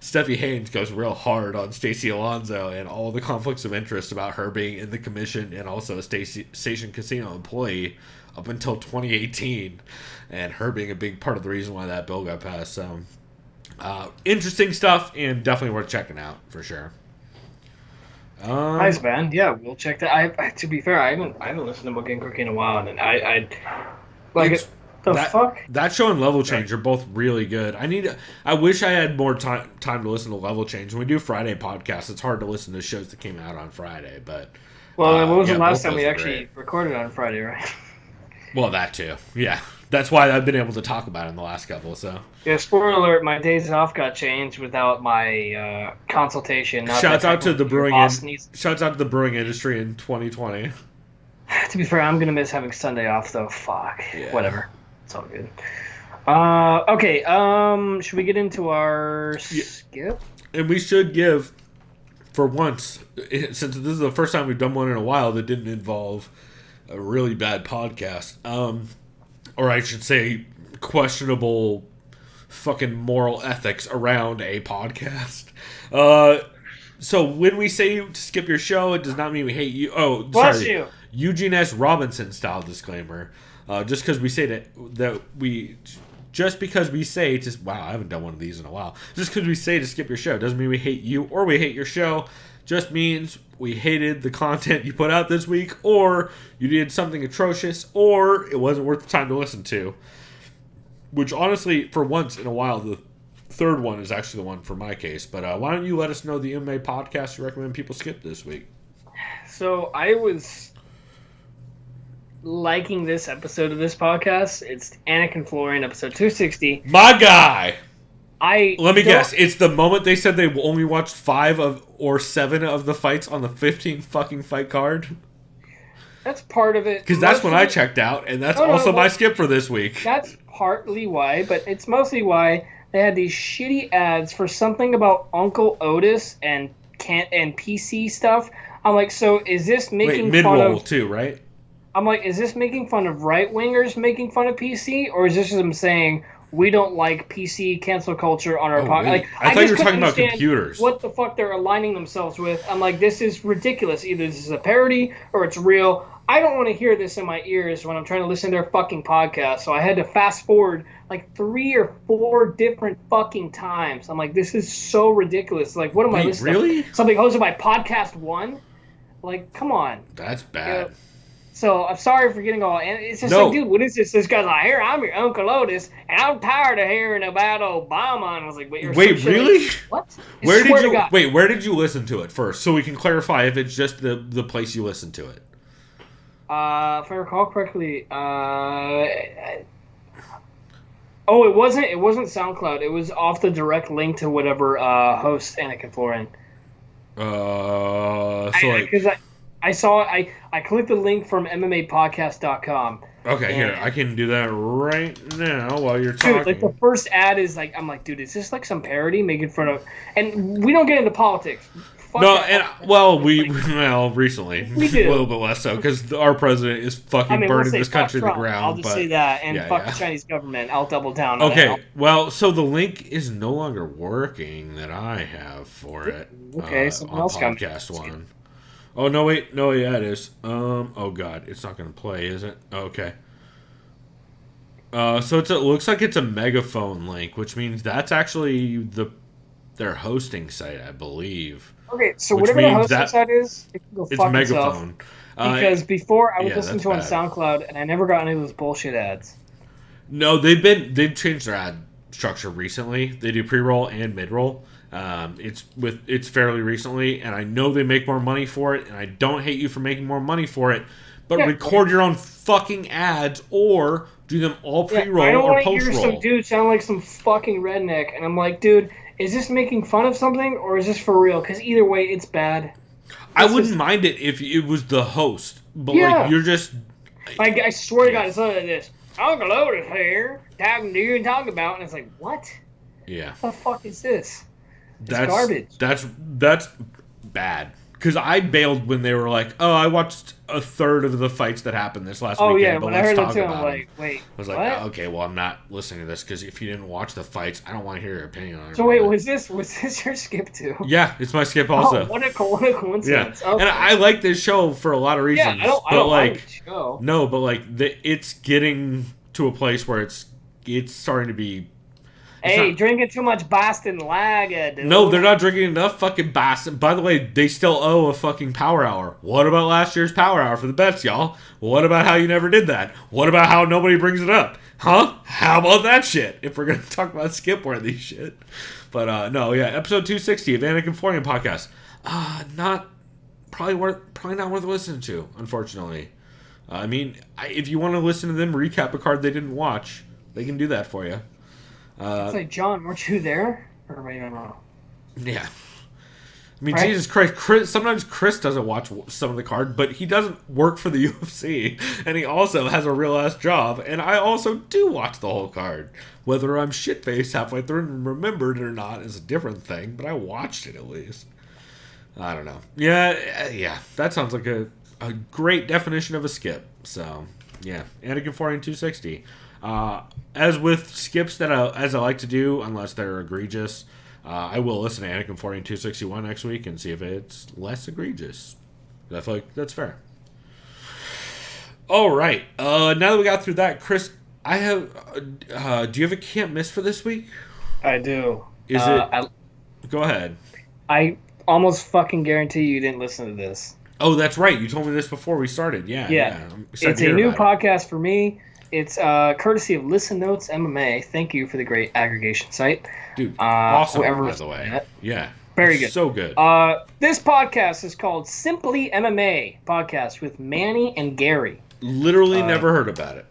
Steffi Haynes goes real hard on Stacey Alonso and all the conflicts of interest about her being in the commission and also a Station Casino employee up until 2018, and her being a big part of the reason why that bill got passed. So interesting stuff, and definitely worth checking out for sure. Nice, man. Yeah, we'll check that. I to be fair, I haven't listened to Book and Crook in a while, and I like it. Fuck? That show and Level Change are both really good. I wish I had more time to listen to Level Change. When we do Friday podcasts, it's hard to listen to shows that came out on Friday. But when was the last time we actually recorded on Friday, right? Well, that too. Yeah, that's why I've been able to talk about it in the last couple. So yeah, spoiler alert: my days off got changed without my consultation. Shouts out to the brewing. Shouts out to the brewing industry in 2020. To be fair, I'm gonna miss having Sunday off though. Fuck. Yeah. Whatever. It's all good. Okay. Should we get into our skip? And we should give, for once, since this is the first time we've done one in a while that didn't involve a really bad podcast, or I should say, questionable fucking moral ethics around a podcast. So when we say to skip your show, it does not mean we hate you. Oh, Bless sorry. you. Eugene S. Robinson style disclaimer. Just because we say wow, I haven't done one of these in a while. Just because we say to skip your show doesn't mean we hate you or we hate your show. Just means we hated the content you put out this week, or you did something atrocious, or it wasn't worth the time to listen to. Which honestly, for once in a while, the third one is actually the one for my case. But why don't you let us know the MMA podcast you recommend people skip this week? So I was liking this episode of this podcast. It's Anakin Florian, episode 260. My guy! Let me guess. It's the moment they said they only watched 5 or 7 of the fights on the 15 fucking fight card? That's part of it. Because that's when I checked out, and that's also my skip for this week. That's partly why, but it's mostly why they had these shitty ads for something about Uncle Otis and PC stuff. I'm like, so is this making fun of... too, right? I'm like, is this making fun of right-wingers making fun of PC? Or is this them saying, we don't like PC cancel culture on our podcast? Like, I thought you were talking about computers. What the fuck they're aligning themselves with. I'm like, this is ridiculous. Either this is a parody or it's real. I don't want to hear this in my ears when I'm trying to listen to their fucking podcast. So I had to fast forward like 3 or 4 different fucking times. I'm like, this is so ridiculous. Like, what am I listening really? to? Something hosted by Podcast One? Like, come on. That's bad. So I'm sorry for getting all. And it's just like, dude, what is this? This guy's like, here, I'm your Uncle Otis, and I'm tired of hearing about Obama. And I was like, wait, really? What? Where did you listen to it first, so we can clarify if it's just the place you listened to it? If I recall correctly, it wasn't SoundCloud. It was off the direct link to whatever host Anakin Florin. I clicked the link from MMApodcast.com. Okay, here, I can do that right now while you're talking. Dude, like the first ad is like, I'm like, dude, is this like some parody making fun of? And we don't get into politics. Recently we do. A little bit less so because our president is fucking burning this country to the ground. I'll just say that, and fuck the Chinese government. I'll double down. Okay, well, so the link is no longer working that I have for it. Okay, someone else got podcast one. Oh no, wait, yeah, it is. Oh god, it's not gonna play, is it? Okay. So it looks like it's a megaphone link, which means that's actually their hosting site, I believe. Okay, so whatever the hosting site is, it can go fuck itself. Megaphone. Because before I was listening to it on SoundCloud, and I never got any of those bullshit ads. No, they've changed their ad structure recently. They do pre-roll and mid-roll. It's fairly recently, and I know they make more money for it, and I don't hate you for making more money for it, but record your own fucking ads or do them all pre-roll or post-roll. I don't want to hear some dude sound like some fucking redneck, and I'm like, dude, is this making fun of something or is this for real? Because either way, it's bad. I wouldn't mind it if it was the host, but like you're just. I swear to God, it's like this. Uncle Otis here, talking to you and talking about, and it's like, what? Yeah. What the fuck is this? It's garbage. That's bad. Because I bailed when they were like, "Oh, I watched a third of the fights that happened this last weekend." Yeah, but when I heard that too, I'm like, wait. I was like, what? okay, well, I'm not listening to this because if you didn't watch the fights, I don't want to hear your opinion on it. So wait, was this your skip too? Yeah, it's my skip also. Oh, what a coincidence! Yeah, okay. and I like this show for a lot of reasons. Yeah, I don't like the show. No, but like it's getting to a place where it's starting to be. Hey, drinking too much Boston Lager, dude. No, they're not drinking enough fucking Boston. By the way, they still owe a fucking Power Hour. What about last year's Power Hour for the bets, y'all? What about how you never did that? What about how nobody brings it up? Huh? How about that shit? If we're going to talk about skip-worthy shit. But, episode 260 of Anakin Florian Podcast. Probably not worth listening to, unfortunately. I mean, if you want to listen to them recap a card they didn't watch, they can do that for you. It's like, John, weren't you there? Or maybe I'm wrong. Yeah. I mean, right? Jesus Christ, sometimes Chris doesn't watch some of the card, but he doesn't work for the UFC, and he also has a real-ass job, and I also do watch the whole card. Whether I'm shit-faced halfway through and remembered it or not is a different thing, but I watched it at least. I don't know. Yeah, that sounds like a great definition of a skip. So, yeah, Anakin Florian 260. As with skips as I like to do, unless they're egregious, I will listen to Anakin Florian 261 next week and see if it's less egregious. I feel like that's fair. All right. Now that we got through that, Chris, I have. Do you have a can't miss for this week? I do. Is it? Go ahead. I almost fucking guarantee you didn't listen to this. Oh, that's right. You told me this before we started. Yeah. It's a new podcast for me. It's courtesy of Listen Notes MMA. Thank you for the great aggregation site. Dude, awesome, by the way. Yeah. Very good. So good. This podcast is called Simply MMA Podcast with Manny and Gary. Literally never heard about it.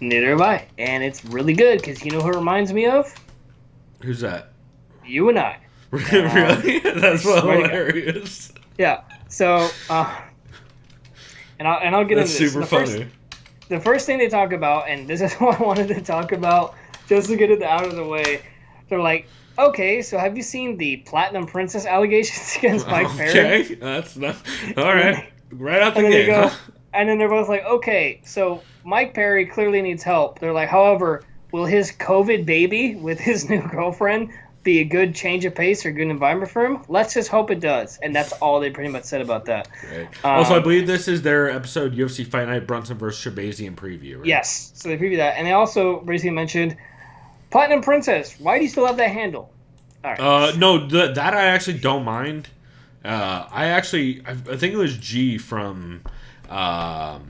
Neither have I. And it's really good because you know who it reminds me of? Who's that? You and I. Really? That's hilarious. Yeah. So, and I'll get That's into this. Super funny. The first thing they talk about, and this is what I wanted to talk about, just to get it out of the way, they're like, okay, so have you seen the Platinum Princess allegations against Mike Perry? Okay, that's not... All right, right out the gate. And then they're both like, okay, so Mike Perry clearly needs help. They're like, however, will his COVID baby with his new girlfriend be a good change of pace or good environment for him. Let's just hope it does. And that's all they pretty much said about that. Right. Also, I believe this is their episode UFC Fight Night Brunson versus Shahbazyan preview, right? Yes. So they previewed that. And they also basically mentioned Platinum Princess. Why do you still have that handle? All right. No, that I actually don't mind. I think it was G from the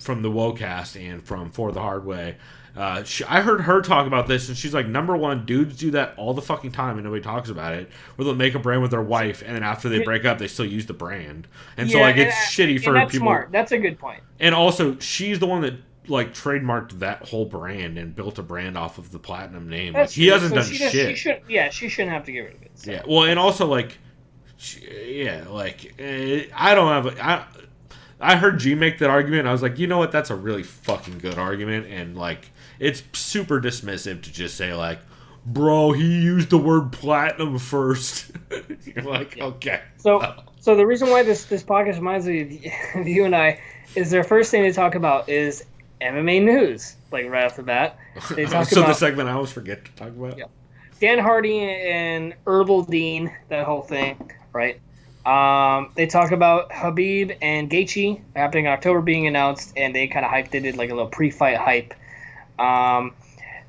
WoCast and from For the Hard Way. I heard her talk about this, and she's like, number one, dudes do that all the fucking time, and nobody talks about it. Where they'll make a brand with their wife, and then after they break up, they still use the brand, and so like it's shitty for that's people. Smart. That's a good point. And also, she's the one that like trademarked that whole brand and built a brand off of the Platinum name. Like, he hasn't done shit. She shouldn't have to get rid of it. So. Yeah. Well, and also like, I don't have. I heard G make that argument, and I was like, you know what? That's a really fucking good argument, and like, it's super dismissive to just say like, bro, he used the word platinum first. You're like, okay. So the reason why this podcast reminds me of you and I is their first thing they talk about is MMA news, like right off the bat. They talk about the segment I always forget to talk about. Yeah. Dan Hardy and Herbal Dean, that whole thing, right? They talk about Khabib and Gaethje happening in October being announced, and they kind of hyped it, did like a little pre-fight hype.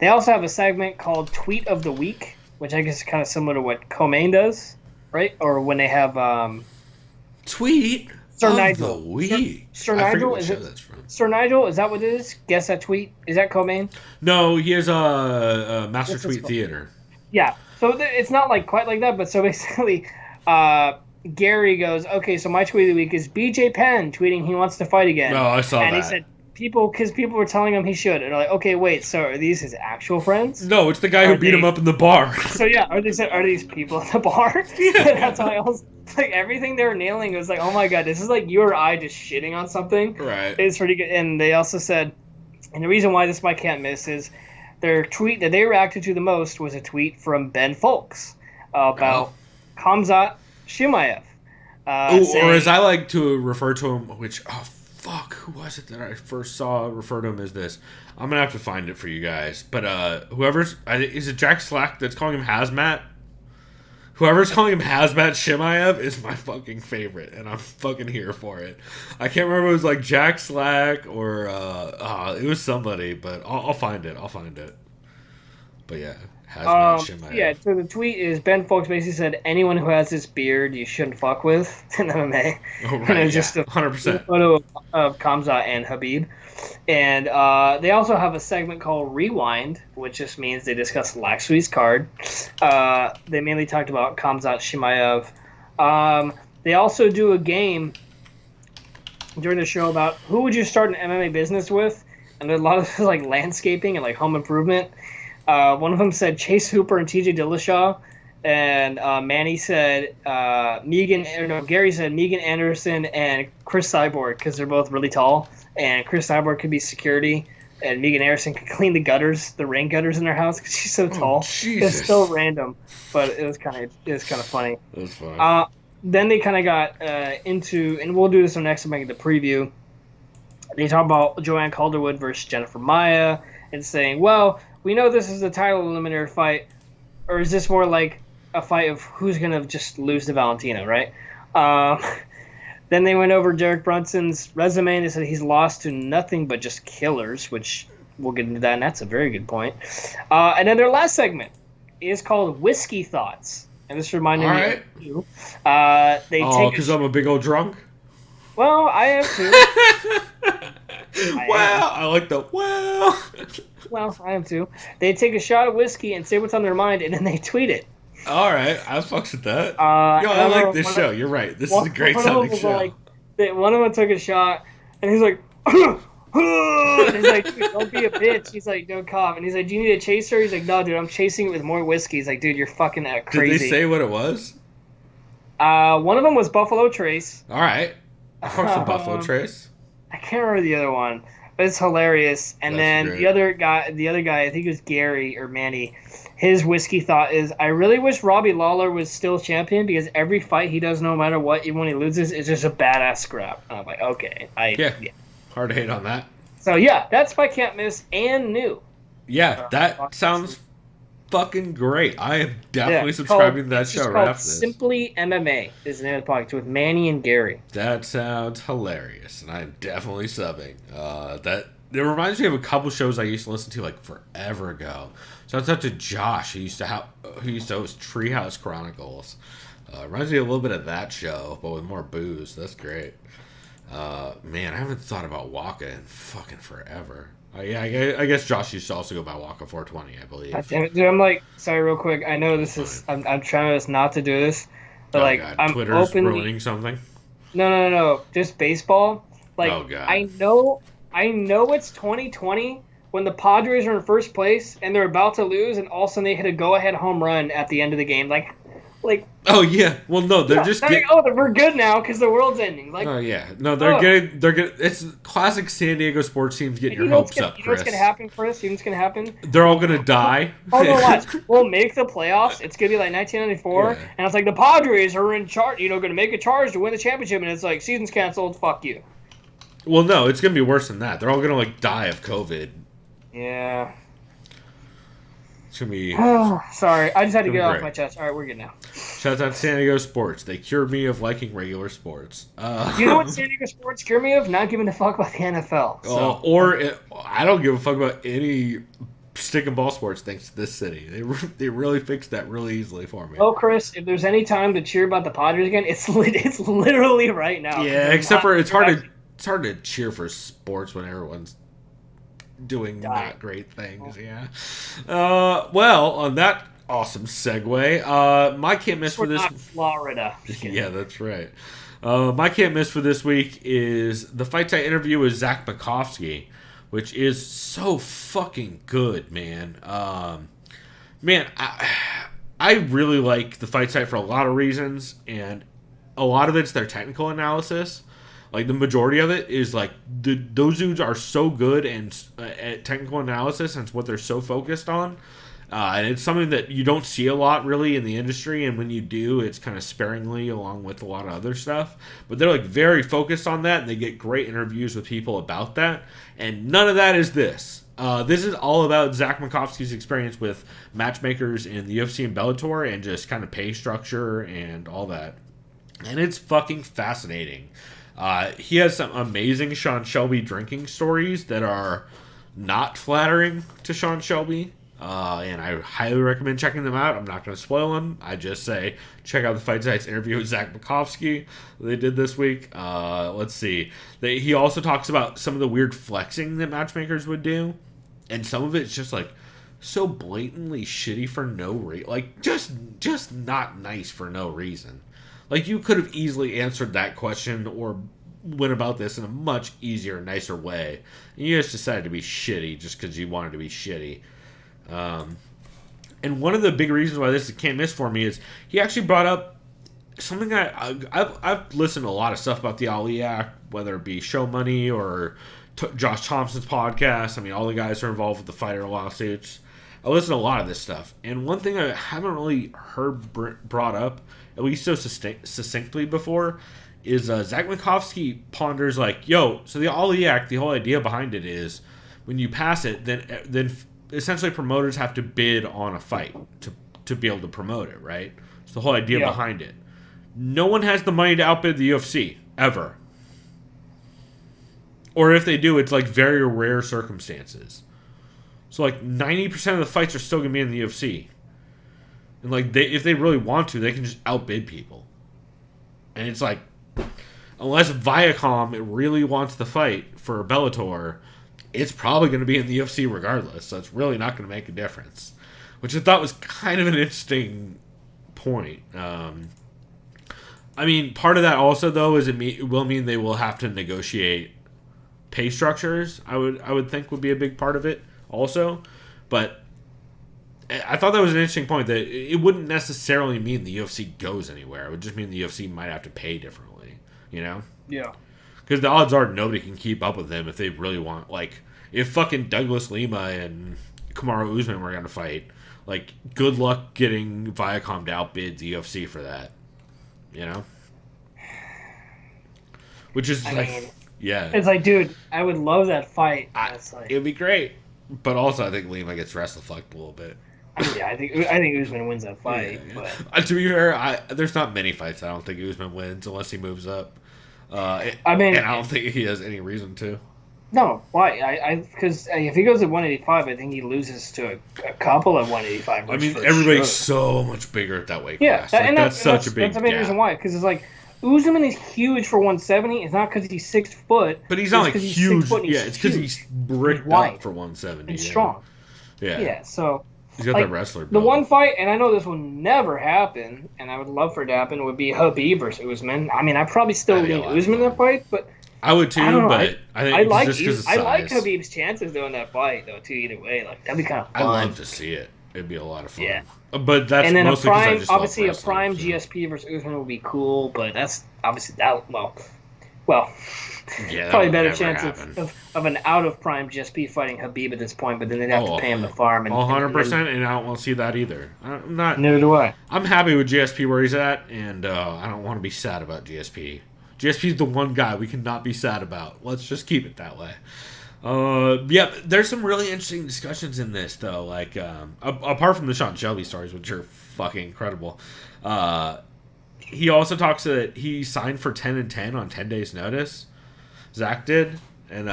They also have a segment called Tweet of the Week, which I guess is kind of similar to what Co-Main does, right? Or when they have Tweet Sir of Nigel. the Week. Sir I forget Nigel, what is show it? That's from. Sir Nigel, is that what it is? Guess that tweet. Is that Co-Main? No, he has a Master This is Tweet cool. Theater. Yeah. So it's not like quite like that, but so basically, Gary goes, okay, so my tweet of the week is BJ Penn tweeting he wants to fight again. No, I saw and that. he said because people were telling him he should, and they're like, okay, wait, so are these his actual friends? No, it's the guy who beat him up in the bar. So yeah, are these people at the bar? Yeah. That's why I was like, everything they were nailing was like, oh my god, this is like you or I just shitting on something. Right. It's pretty good. And they also said, and the reason why this might can't miss is their tweet that they reacted to the most was a tweet from Ben Folks about Khamzat Chimaev. Or as I like to refer to him, who was it that I first saw refer to him as this? I'm gonna have to find it for you guys. But is it Jack Slack that's calling him Hazmat? Whoever's calling him Hazmat Chimaev is my fucking favorite, and I'm fucking here for it. I can't remember if it was like Jack Slack or it was somebody, but I'll find it. But yeah, Hazmat Chimaev. Yeah, so the tweet is Ben Folks basically said anyone who has this beard you shouldn't fuck with in MMA. Oh, right, and it's just a 100%. photo of Khamzat and Khabib. And they also have a segment called Rewind, which just means they discuss last week's card. They mainly talked about Khamzat Chimaev. They also do a game during the show about who would you start an MMA business with, and there's a lot of like landscaping and like home improvement. One of them said Chase Hooper and TJ Dillashaw, and Manny said Gary said Megan Anderson and Chris Cyborg because they're both really tall, and Chris Cyborg could be security, and Megan Anderson could clean the rain gutters in their house because she's so tall. Jesus. It's so random, but it was kind of funny. It was fun. Then they kind of got into, and we'll do this on next time, the preview. They talk about Joanne Calderwood versus Jennifer Maia, and saying, well, we know this is a title eliminator fight, or is this more like a fight of who's going to just lose to Valentina, right? Then they went over Derek Brunson's resume, and they said he's lost to nothing but just killers, which we'll get into that, and that's a very good point. And then their last segment is called Whiskey Thoughts, and this reminded me of you. Because I'm a big old drunk? Well, I am too. I like the well. Well, I am too. They take a shot of whiskey and say what's on their mind, and then they tweet it. All right, I fucks with that. I like this show. You're right. This is a great sounding show. One of them took a shot, and he's like, and he's like, dude, don't be a bitch. He's like, don't cough. And he's like, do you need a chaser? He's like, no, dude, I'm chasing it with more whiskey. He's like, dude, you're fucking crazy. Did they say what it was? One of them was Buffalo Trace. All right. I fucks with Buffalo Trace. I can't remember the other one, but it's hilarious. And then great. the other guy, I think it was Gary or Manny, his whiskey thought is, I really wish Robbie Lawler was still champion because every fight he does, no matter what, even when he loses, is just a badass scrap. And I'm like, okay. Yeah. Hard to hate on that. So, yeah, that's my can't miss and new. Yeah, that sounds fucking great. I am definitely it's subscribing to that it's show just right called after this. Simply MMA is the name of the podcast with Manny and Gary. That sounds hilarious, and I'm definitely subbing. It reminds me of a couple shows I used to listen to like forever ago. So I talked to Josh, who used to host Treehouse Chronicles. Reminds me a little bit of that show, but with more booze. That's great. Man, I haven't thought about Waka in fucking forever. I guess Josh used to also go by Waka 420, I believe. God damn it, dude, I'm like, sorry, real quick. I know this is. I'm trying not to do this, but like, God. I'm Twitter's openly ruining something. No. Just baseball. Like, Oh, God. I know it's 2020 when the Padres are in first place and they're about to lose, and all of a sudden they hit a go-ahead home run at the end of the game. Like. Oh yeah. Well, no, they're just getting. We're good now because the world's ending. Like. Oh yeah. No, they're getting. It's classic San Diego sports teams getting your hopes up, You know what's gonna happen, Chris? You know what's gonna happen? They're all gonna die. Oh no, watch. We'll make the playoffs. It's gonna be like 1994, Yeah. and it's like the Padres are in charge. Gonna make a charge to win the championship, and it's like season's canceled. Fuck you. Well, no, it's gonna be worse than that. They're all gonna like die of COVID. Yeah. It's gonna be. Oh, sorry. I just had to get it off Great. my chest. All right, we're good now. Shout out to San Diego sports. They cured me of liking regular sports. You know what San Diego sports cure me of? Not giving a fuck about the NFL. So. I don't give a fuck about any stick and ball sports thanks to this city. They really fixed that really easily for me. Oh, Chris, if there's any time to cheer about the Padres again, it's literally right now. Yeah, except for it's hard to cheer for sports when everyone's doing not great things. Yeah. Well, on that awesome segue, my can't miss for this. Not Florida. Yeah, that's right. My can't miss for this week is the Fight Night interview with Zak Makovsky, which is so fucking good, man. Man, I really like the Fight Night for a lot of reasons, and a lot of it's their technical analysis. Like, the majority of it is, like, those dudes are so good at technical analysis, and it's what they're so focused on. And it's something that you don't see a lot, really, in the industry, and when you do, it's kind of sparingly along with a lot of other stuff. But they're, like, very focused on that, and they get great interviews with people about that. And none of that is this. This is all about Zak Makovsky's experience with matchmakers in the UFC and Bellator, and just kind of pay structure and all that. And it's fucking fascinating. He has some amazing Sean Shelby drinking stories that are not flattering to Sean Shelby. And I highly recommend checking them out. I'm not going to spoil them. I just say check out the Fight Nights interview with Zak Makovsky they did this week. Let's see. He also talks about some of the weird flexing that matchmakers would do. And some of it's just like so blatantly shitty for no reason. Like just not nice for no reason. Like, you could have easily answered that question or went about this in a much easier, nicer way. And you just decided to be shitty just because you wanted to be shitty. And one of the big reasons why this can't miss for me is he actually brought up something that I've listened to a lot of stuff about the Ali Act, whether it be Show Money or Josh Thompson's podcast. I mean, all the guys are involved with the fighter lawsuits. I listen to a lot of this stuff. And one thing I haven't really heard brought up, at least so succinctly before, is Zak Makovsky ponders like, yo, so the Ali Act, the whole idea behind it is when you pass it, then essentially promoters have to bid on a fight to be able to promote it, right? It's the whole idea behind it. No one has the money to outbid the UFC, ever. Or if they do, it's like very rare circumstances. So like 90% of the fights are still going to be in the UFC. And like if they really want to, they can just outbid people. And it's like, unless Viacom really wants the fight for Bellator, it's probably going to be in the UFC regardless. So it's really not going to make a difference. Which I thought was kind of an interesting point. I mean, part of that also, though, is it will mean they will have to negotiate pay structures. I would think would be a big part of it also. But I thought that was an interesting point, that it wouldn't necessarily mean the UFC goes anywhere. It would just mean the UFC might have to pay differently, you know? Yeah. Because the odds are nobody can keep up with them if they really want. Like, if fucking Douglas Lima and Kamaru Usman were going to fight, like, good luck getting Viacom to outbid the UFC for that. You know? Which is yeah. It's like, dude, I would love that fight. It would be great. But also, I think Lima gets wrestle fucked a little bit. Yeah, I think Usman wins that fight. Yeah. But To be fair, there's not many fights I don't think Usman wins unless he moves up. And I don't think he has any reason to. No, why? Because if he goes at 185, I think he loses to a couple at 185. I mean, everybody's so much bigger at that weight class. That's such a big That's the main gap. reason why. Because it's like Usman is huge for 170. It's not because he's 6 foot. But he's not like huge. It's because he's bricked up for 170. And strong. Yeah. Yeah. So he's got that wrestler build. The one fight, and I know this will never happen, and I would love for it to happen, would be Khabib versus Usman. I mean, I probably still lean Usman in that fight, but. I would too, but I think just because of size. I like Khabib's chances though in that fight though too. Either way, like that'd be kind of fun. I'd love to see it. It'd be a lot of fun. Yeah, but that's and then mostly because I just obviously love a prime GSP versus Usman would be cool, but that's obviously that well. Yeah, probably better chance of an out of prime GSP fighting Khabib at this point, but then they'd have to pay him the farm. 100%, and I don't want to see that either. I'm not. Neither do I. I'm happy with GSP where he's at, and I don't want to be sad about GSP. GSP is the one guy we cannot be sad about. Let's just keep it that way. Yeah, there's some really interesting discussions in this, though. Like, apart from the Sean Shelby stories, which are fucking incredible, he also talks that he signed for 10-10 on 10 days' notice. Zach did, and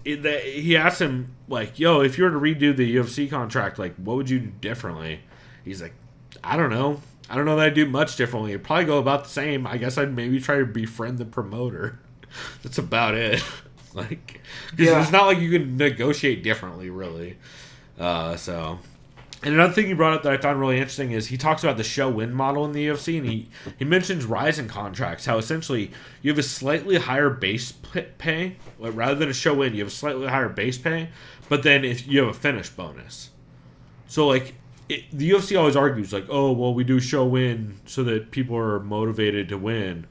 he asked him, like, yo, if you were to redo the UFC contract, like, what would you do differently? He's like, I don't know. I don't know that I'd do much differently. It'd probably go about the same. I guess I'd maybe try to befriend the promoter. That's about it. Like, because it's not like you can negotiate differently, really. And another thing he brought up that I found really interesting is he talks about the show-win model in the UFC, and he mentions rising contracts, how essentially you have a slightly higher base pay. Rather than a show-win, you have a slightly higher base pay, but then if you have a finish bonus. So, like, the UFC always argues, like, oh, well, we do show-win so that people are motivated to win.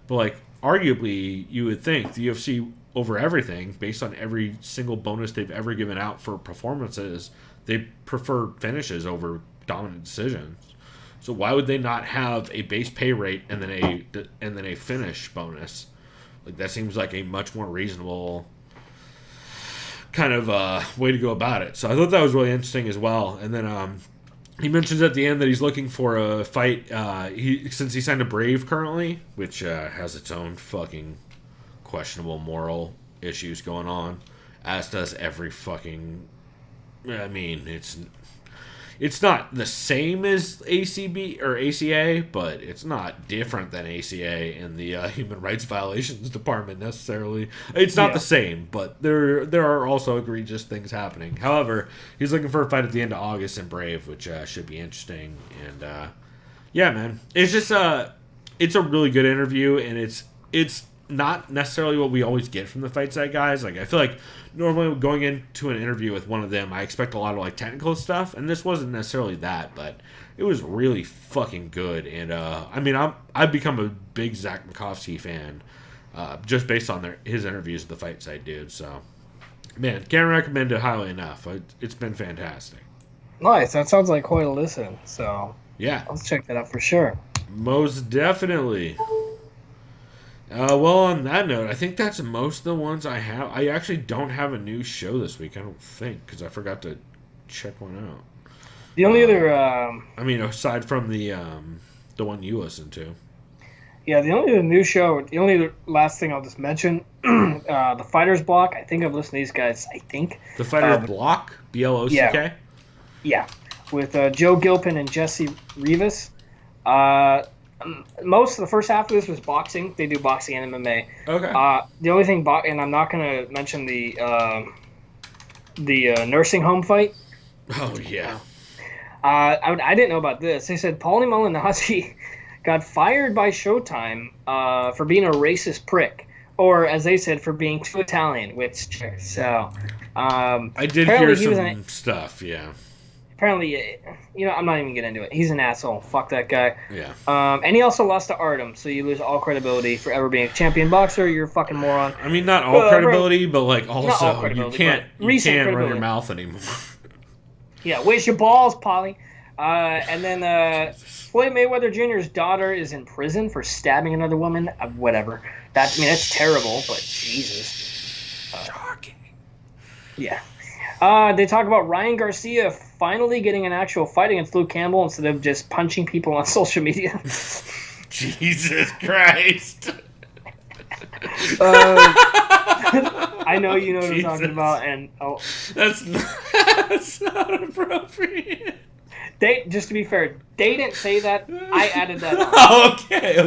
But, like, arguably, you would think the UFC, over everything, based on every single bonus they've ever given out for performances, they prefer finishes over dominant decisions. So why would they not have a base pay rate and then a finish bonus? Like, that seems like a much more reasonable kind of way to go about it. So I thought that was really interesting as well. And then he mentions at the end that he's looking for a fight. Since he signed a Brave currently, which has its own fucking questionable moral issues going on, as does every fucking. I mean, it's not the same as ACB or ACA, but it's not different than ACA in the Human Rights Violations Department necessarily. It's not the same, but there are also egregious things happening. However, he's looking for a fight at the end of August in Brave, which should be interesting. And yeah, man, it's just it's a really good interview, and it's not necessarily what we always get from the Fight Side guys. Like, I feel like normally going into an interview with one of them, I expect a lot of like technical stuff, and this wasn't necessarily that, but it was really fucking good. And I mean, I've become a big Zak Makovsky fan just based on his interviews with the Fight Side dudes. So, man, can't recommend it highly enough. It's been fantastic. Nice. That sounds like quite a listen. So yeah, let's check that out for sure. Most definitely. Well, on that note, I think that's most of the ones I have. I actually don't have a new show this week, I don't think, because I forgot to check one out. The only other... I mean, aside from the one you listened to. Yeah, the only new show, the only last thing I'll just mention, the Fighters Block. I think I've listened to these guys, I think. The Fighters Block? BLOCK? Yeah, with Joe Gilpin and Jesse Rivas. Most of the first half of this was boxing. They do boxing and MMA. Okay. The only thing, and I'm not going to mention the nursing home fight. Oh, yeah. I didn't know about this. They said Paulie Malignaggi got fired by Showtime for being a racist prick. Or, as they said, for being too Italian. So, I did hear some stuff, yeah. Apparently, I'm not even getting into it. He's an asshole. Fuck that guy. Yeah. And he also lost to Artem, so you lose all credibility for ever being a champion boxer. You're a fucking moron. I mean, not all credibility, but like also you can't run your mouth anymore. Yeah, where's your balls, Polly? And then Floyd Mayweather Jr.'s daughter is in prison for stabbing another woman. Whatever. That's terrible, but Jesus. Shocking. Yeah. They talk about Ryan Garcia finally getting an actual fight against Luke Campbell instead of just punching people on social media. Jesus Christ. I know you know what I'm talking about, and that's not appropriate. Just to be fair, they didn't say that. I added that on. Oh,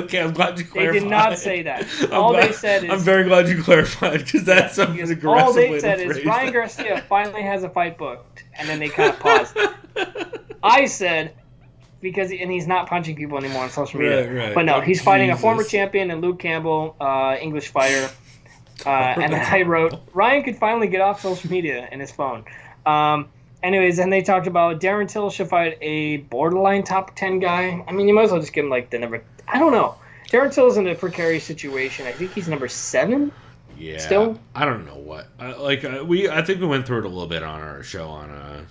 okay. I'm glad you clarified. They did not say that. They said is... I'm very glad you clarified, because that's something aggressive. All they said is Ryan Garcia finally has a fight booked, and then they kind of paused. I said, and he's not punching people anymore on social media. Right. But no, he's fighting a former champion and Luke Campbell, English fighter. And then I wrote, Ryan could finally get off social media and his phone. Anyways, and they talked about Darren Till should fight a borderline top 10 guy. I mean, you might as well just give him like the number. I don't know. Darren Till's in a precarious situation. I think he's number 7. Yeah. Still? I don't know what. I think we went through it a little bit on our show on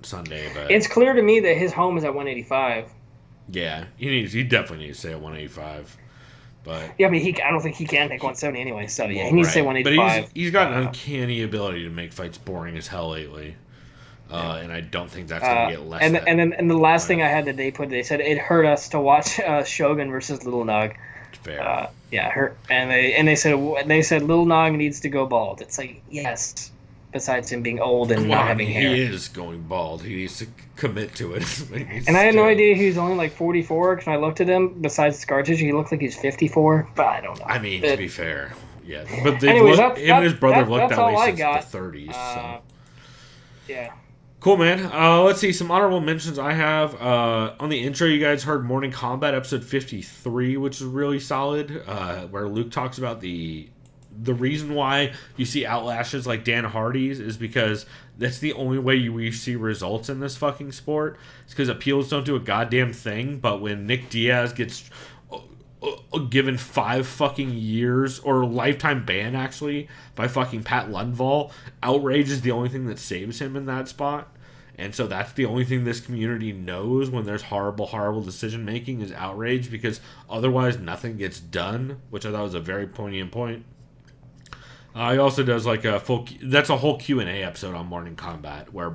Sunday, but it's clear to me that his home is at 185. Yeah, he definitely needs to stay at 185. But yeah, I mean, I don't think he can make 170 anyway. So yeah, he needs to stay 185. But he's got an uncanny ability to make fights boring as hell lately. And I don't think that's going to get less. And the last thing I had that they said it hurt us to watch Shogun versus Little Nog. Fair. Hurt. And they said Little Nog needs to go bald. It's like, yes. Besides him being old and not having hair, he is going bald. He needs to commit to it. And I had no idea he was only like 44 because when I looked at him, besides scar tissue, he looked like he's 54. But I don't know. I mean, to be fair, yeah. But anyways, him and his brother have looked that way since the 30s. So. Yeah. Cool, man. Let's see. Some honorable mentions I have. On the intro, you guys heard Morning Combat episode 53, which is really solid, where Luke talks about the reason why you see outlashes like Dan Hardy's is because that's the only way we see results in this fucking sport. It's because appeals don't do a goddamn thing, but when Nick Diaz gets given 5 fucking years or lifetime ban actually by fucking Pat Lundvall, outrage is the only thing that saves him in that spot. And so that's the only thing this community knows when there's horrible decision making is outrage, because otherwise nothing gets done, which I thought was a very poignant point. He also does like that's a whole Q&A episode on Morning Combat where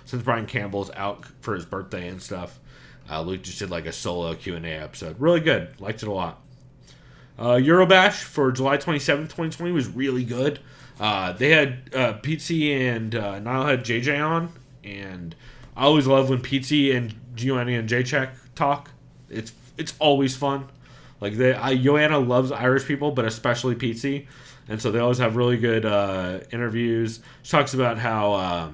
since Brian Campbell's out for his birthday and stuff, Luke just did like a solo Q&A episode. Really good. Liked it a lot. Eurobash for July 27th, 2020 was really good. They had Pete and Niall had JJ on, and I always love when Pete and Joanna and Jacek talk. It's always fun. Like Joanna loves Irish people, but especially Pete. And so they always have really good interviews. She talks about how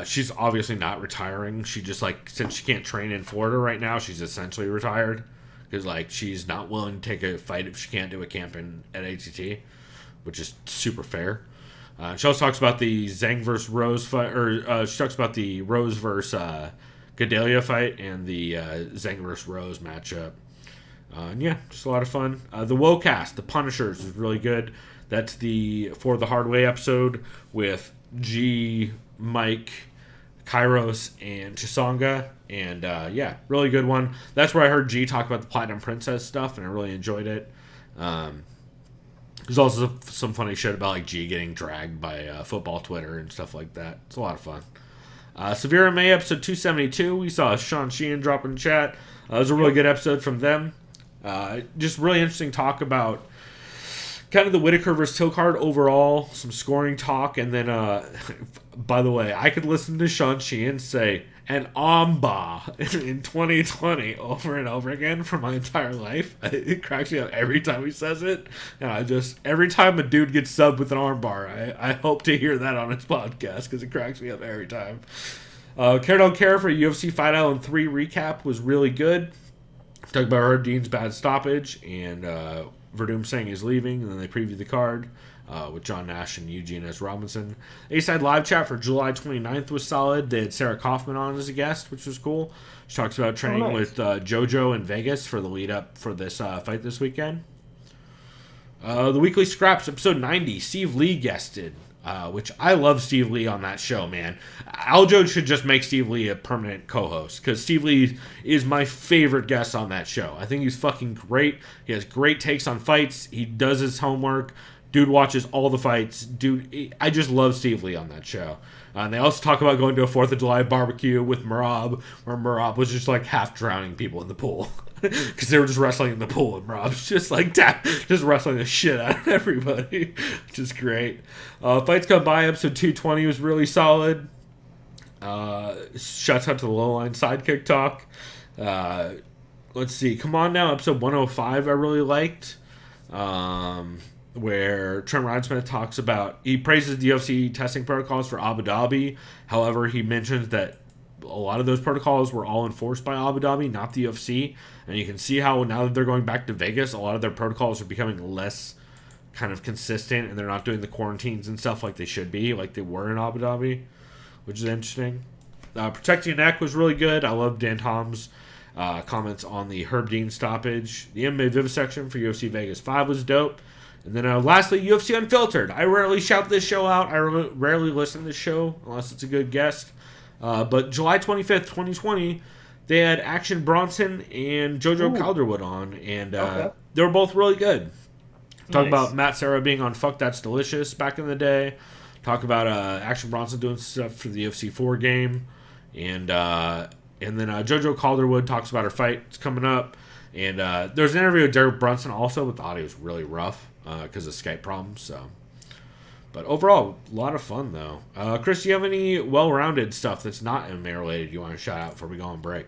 she's obviously not retiring. She just since she can't train in Florida right now, she's essentially retired because she's not willing to take a fight if she can't do a camp at ATT, which is super fair. She also talks about the Zhang versus Rose fight, or she talks about the Rose versus Gedalia fight and the Zhang versus Rose matchup. Yeah, just a lot of fun. The Wocast, The Punishers, is really good. That's the For the Hard Way episode with G, Mike, Kairos, and Chisanga. And yeah, really good one. That's where I heard G talk about the Platinum Princess stuff, and I really enjoyed it. There's also some funny shit about G getting dragged by football Twitter and stuff like that. It's a lot of fun. Severe MMA episode 272, we saw Sean Sheehan drop in chat. It was a really good episode from them. Just really interesting talk about kind of the Whitaker versus Till card overall, some scoring talk, and then, by the way, I could listen to Sean Sheehan say, an Amba in 2020 over and over again for my entire life. It cracks me up every time he says it. And every time a dude gets subbed with an armbar, I hope to hear that on his podcast because it cracks me up every time. Care Don't Care for UFC Fight Island 3 recap was really good. Talk about Herb Dean's bad stoppage and Verdum saying he's leaving, and then they preview the card with John Nash and Eugene S. Robinson. A-Side live chat for July 29th was solid. They had Sarah Kaufman on as a guest, which was cool. She talks about training with JoJo in Vegas for the lead up for this fight this weekend. The Weekly Scraps, episode 90, Steve Lee guested. Which I love Steve Lee on that show, man. Aljo should just make Steve Lee a permanent co-host because Steve Lee is my favorite guest on that show. I think he's fucking great. He has great takes on fights. He does his homework. Dude watches all the fights. Dude, I just love Steve Lee on that show. And they also talk about going to a 4th of July barbecue with Marab, where Marab was just like half drowning people in the pool. Because they were just wrestling in the pool, and Marab's just like just wrestling the shit out of everybody. Which is great. Fights Come By, episode 220 was really solid. Shouts out to the Low Line Sidekick Talk. Let's see. Come On Now, episode 105 I really liked. Where Trent Rinesmith talks about, he praises the UFC testing protocols for Abu Dhabi. However, he mentions that a lot of those protocols were all enforced by Abu Dhabi, not the UFC. And you can see how now that they're going back to Vegas, a lot of their protocols are becoming less kind of consistent, and they're not doing the quarantines and stuff like they should be, like they were in Abu Dhabi, which is interesting. Protect Your Neck was really good. I love Dan Tom's comments on the Herb Dean stoppage. The MMA Vivisection for UFC Vegas 5 was dope. And then lastly, UFC Unfiltered. I rarely shout this show out. I rarely listen to this show unless it's a good guest. But July 25th, 2020, they had Action Bronson and JoJo Calderwood on. And they were both really good. Talk about Matt Serra being on Fuck That's Delicious back in the day. Talk about Action Bronson doing stuff for the UFC 4 game. And then JoJo Calderwood talks about her fight. It's coming up. And there's an interview with Derek Brunson also, but the audio was really rough because of Skype problems. So, but overall, a lot of fun though. Chris, do you have any well-rounded stuff that's not MMA related you want to shout out before we go on break?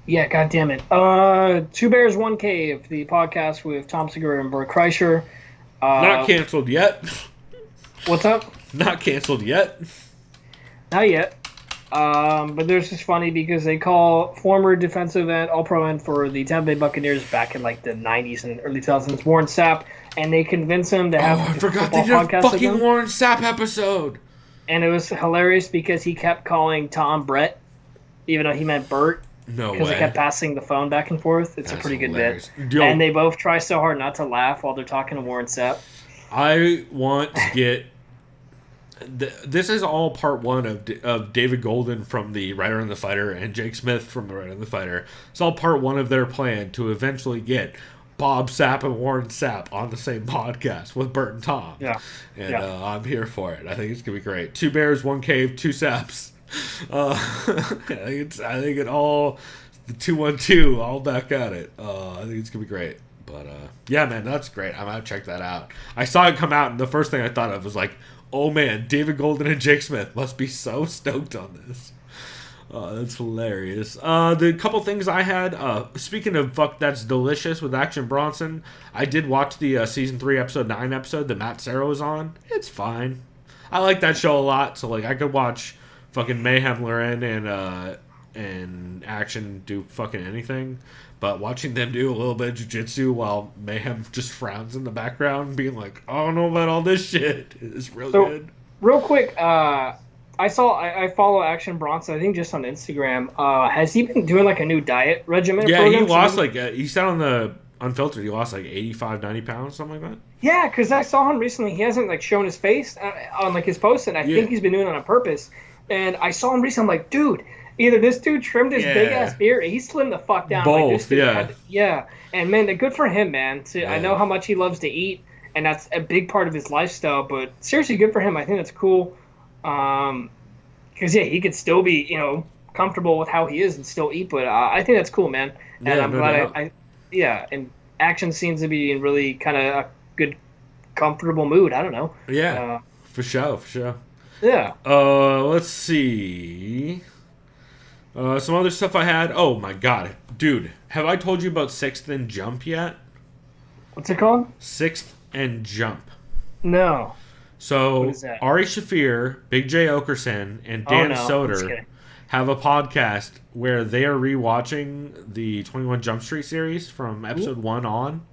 Yeah, God damn it. Two Bears, One Cave, the podcast with Tom Segura and Bert Kreischer. Not canceled yet. What's up? Not canceled yet. Not yet. But there's just funny because they call former defensive end, all-pro end for the Tampa Bay Buccaneers back in like the 90s and early 2000s, Warren Sapp, and they convince him to have I forgot they did a fucking Warren Sapp episode. And it was hilarious because he kept calling Tom Brett, even though he meant Bert. No way. Because they kept passing the phone back and forth. It's a pretty hilarious. good bit. And they both try so hard not to laugh while they're talking to Warren Sapp. I want to get... This is all part one of David Golden from the Writer and the Fighter and Jake Smith from the Writer and the Fighter. It's all part one of their plan to eventually get Bob Sapp and Warren Sapp on the same podcast with Bert and Tom. Yeah. And I'm here for it. I think it's going to be great. Two Bears, One Cave, Two Sapps. I think it all, the 2-1-2, all back at it. I think it's going to be great. But yeah, man, that's great. I'm going to check that out. I saw it come out, and the first thing I thought of was like, oh man, David Golden and Jake Smith must be so stoked on this. That's hilarious. The couple things I had, speaking of Fuck That's Delicious with Action Bronson, I did watch the Season 3, Episode 9 episode that Matt Serra was on. It's fine. I like that show a lot, so like I could watch fucking Mayhem Loren and Action do fucking anything. But watching them do a little bit of jiu-jitsu while Mayhem just frowns in the background, being like, I don't know about all this shit, is real good. Real quick, I follow Action Bronson, I think just on Instagram. Has he been doing like a new diet regimen? Yeah, he lost he said on the Unfiltered, he lost like 85, 90 pounds, something like that. Yeah, because I saw him recently. He hasn't like shown his face on like his post, and I think he's been doing it on purpose. And I saw him recently, I'm like, dude, either this dude trimmed his big-ass beard, he slimmed the fuck down. Both, like, this dude yeah. And, man, good for him, man. I know how much he loves to eat, and that's a big part of his lifestyle. But seriously, good for him. I think that's cool. Because, he could still be, comfortable with how he is and still eat. But I think that's cool, man. And I'm glad and Action seems to be in really kind of a good, comfortable mood. I don't know. Yeah, for sure. Yeah. Let's see. Some other stuff I had. Oh my god, dude! Have I told you about Sixth and Jump yet? What's it called? Sixth and Jump. No. So what is that? Ari Shaffir, Big J Okerson, and Dan Soder have a podcast where they are rewatching the 21 Jump Street series from episode 1 on.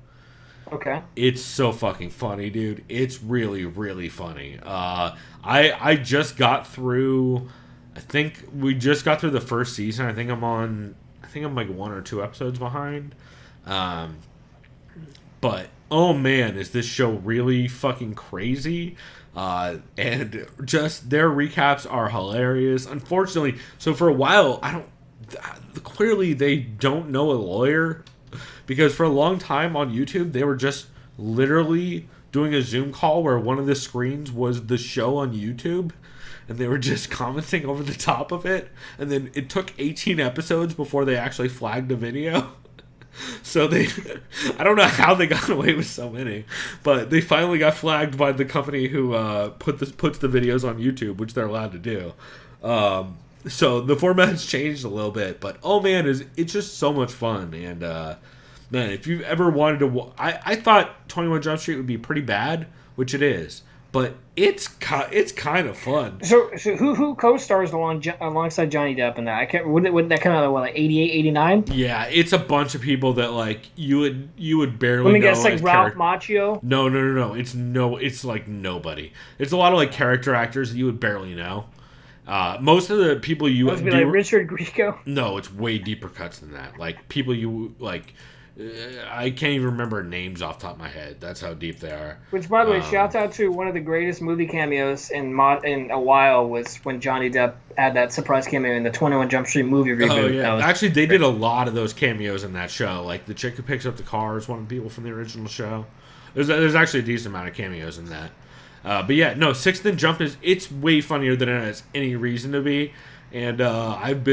Okay. It's so fucking funny, dude. It's really, really funny. I just got through. I think we just got through the first season. I think I'm like 1 or 2 episodes behind. But oh man, is this show really fucking crazy? And just their recaps are hilarious. Unfortunately, so for a while clearly they don't know a lawyer, because for a long time on YouTube they were just literally doing a Zoom call where one of the screens was the show on YouTube, and they were just commenting over the top of it, and then it took 18 episodes before they actually flagged a video. So I don't know how they got away with so many, but they finally got flagged by the company who puts the videos on YouTube, which they're allowed to do. So the format's changed a little bit, but oh man, it's just so much fun. And man, if you've ever wanted to, I thought 21 Jump Street would be pretty bad, which it is. But it's kind of fun. So who co-stars alongside Johnny Depp in that? I can't. Would that come out of like 88, 89? Yeah, it's a bunch of people that like you would barely. Let me know guess, like Ralph Macchio. No. It's like nobody. It's a lot of like character actors that you would barely know. Most of the people you would be like Richard Grieco. No, it's way deeper cuts than that. Like people you like. I can't even remember names off the top of my head. That's how deep they are. Which, by the way, shout out to one of the greatest movie cameos in a while was when Johnny Depp had that surprise cameo in the 21 Jump Street movie reboot. Oh, yeah. Actually, they did a lot of those cameos in that show. Like, the chick who picks up the car is one of the people from the original show. There's actually a decent amount of cameos in that. But yeah, no, Sixth and Jump it's way funnier than it has any reason to be. And I've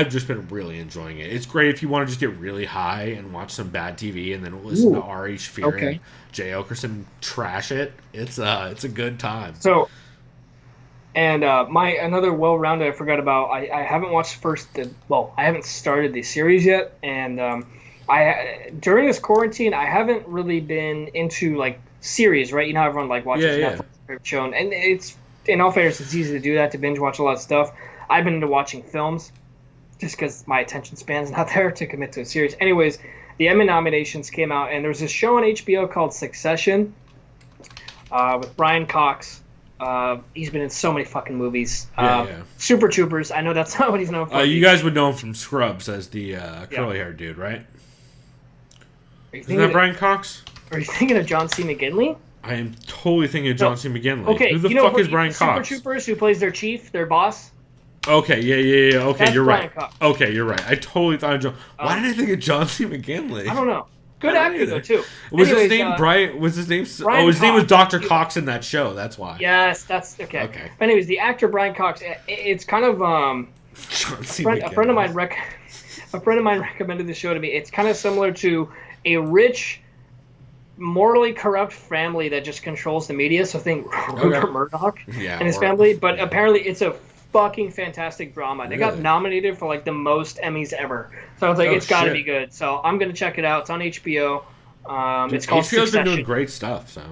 just been really enjoying it. It's great if you want to just get really high and watch some bad TV and then listen to R.H. Fear and Jay Oakerson trash it. It's a good time. So, and another well-rounded I forgot about. I haven't watched I haven't started the series yet, and during this quarantine I haven't really been into like series. Right, you know how everyone like watches Netflix show, and it's in all fairness it's easy to do that, to binge watch a lot of stuff. I've been into watching films just because my attention span's not there to commit to a series. Anyways, the Emmy nominations came out, and there was this show on HBO called Succession with Brian Cox. He's been in so many fucking movies. Super Troopers. I know that's not what he's known for. You guys would know him from Scrubs as the curly-haired dude, right? Isn't that Brian Cox? Are you thinking of John C. McGinley? I am totally thinking of John C. McGinley. Okay, who the fuck is Brian Cox? Super Troopers, who plays their chief, their boss. Okay, yeah. Okay, that's you're Brian right. Cox. Okay, you're right. I totally thought of John. Why did I think of John C. McGinley? I don't know. Good actor though too. Was his name Brian? Was his name? His name was Dr. Cox in that show. That's why. Yes, that's okay. Okay. But anyways, the actor Brian Cox. It's kind of John C. a friend of mine recommended the show to me. It's kind of similar to a rich, morally corrupt family that just controls the media. So think Rupert Murdoch and his family. But apparently, it's a fucking fantastic drama. They got nominated for like the most Emmys ever. So I was like, it's got to be good. So I'm gonna check it out. It's on HBO. It's called HBO's Succession. been doing great stuff. So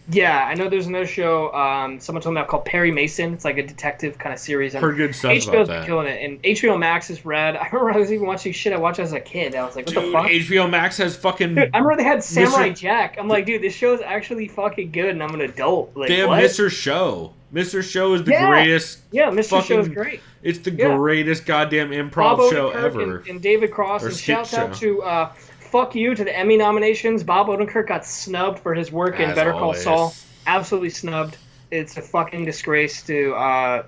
yeah, I know there's another show. Someone told me about called Perry Mason. It's like a detective kind of series. Heard good stuff HBO's about been that. killing it, and HBO Max is rad. I remember I was even watching shit I watched as a kid. I was like, what the fuck? HBO Max has fucking. Dude, I remember they had Samurai Jack. I'm like, dude, this show's actually fucking good, and I'm an adult. Like, they have what? Mr. Show. Mr. Show is the greatest. Yeah, Mr. Show is great. It's the greatest goddamn improv Bob show Odenkirk ever. And David Cross. And shouts out to fuck you to the Emmy nominations. Bob Odenkirk got snubbed for his work in Better Call Saul. Absolutely snubbed. It's a fucking disgrace to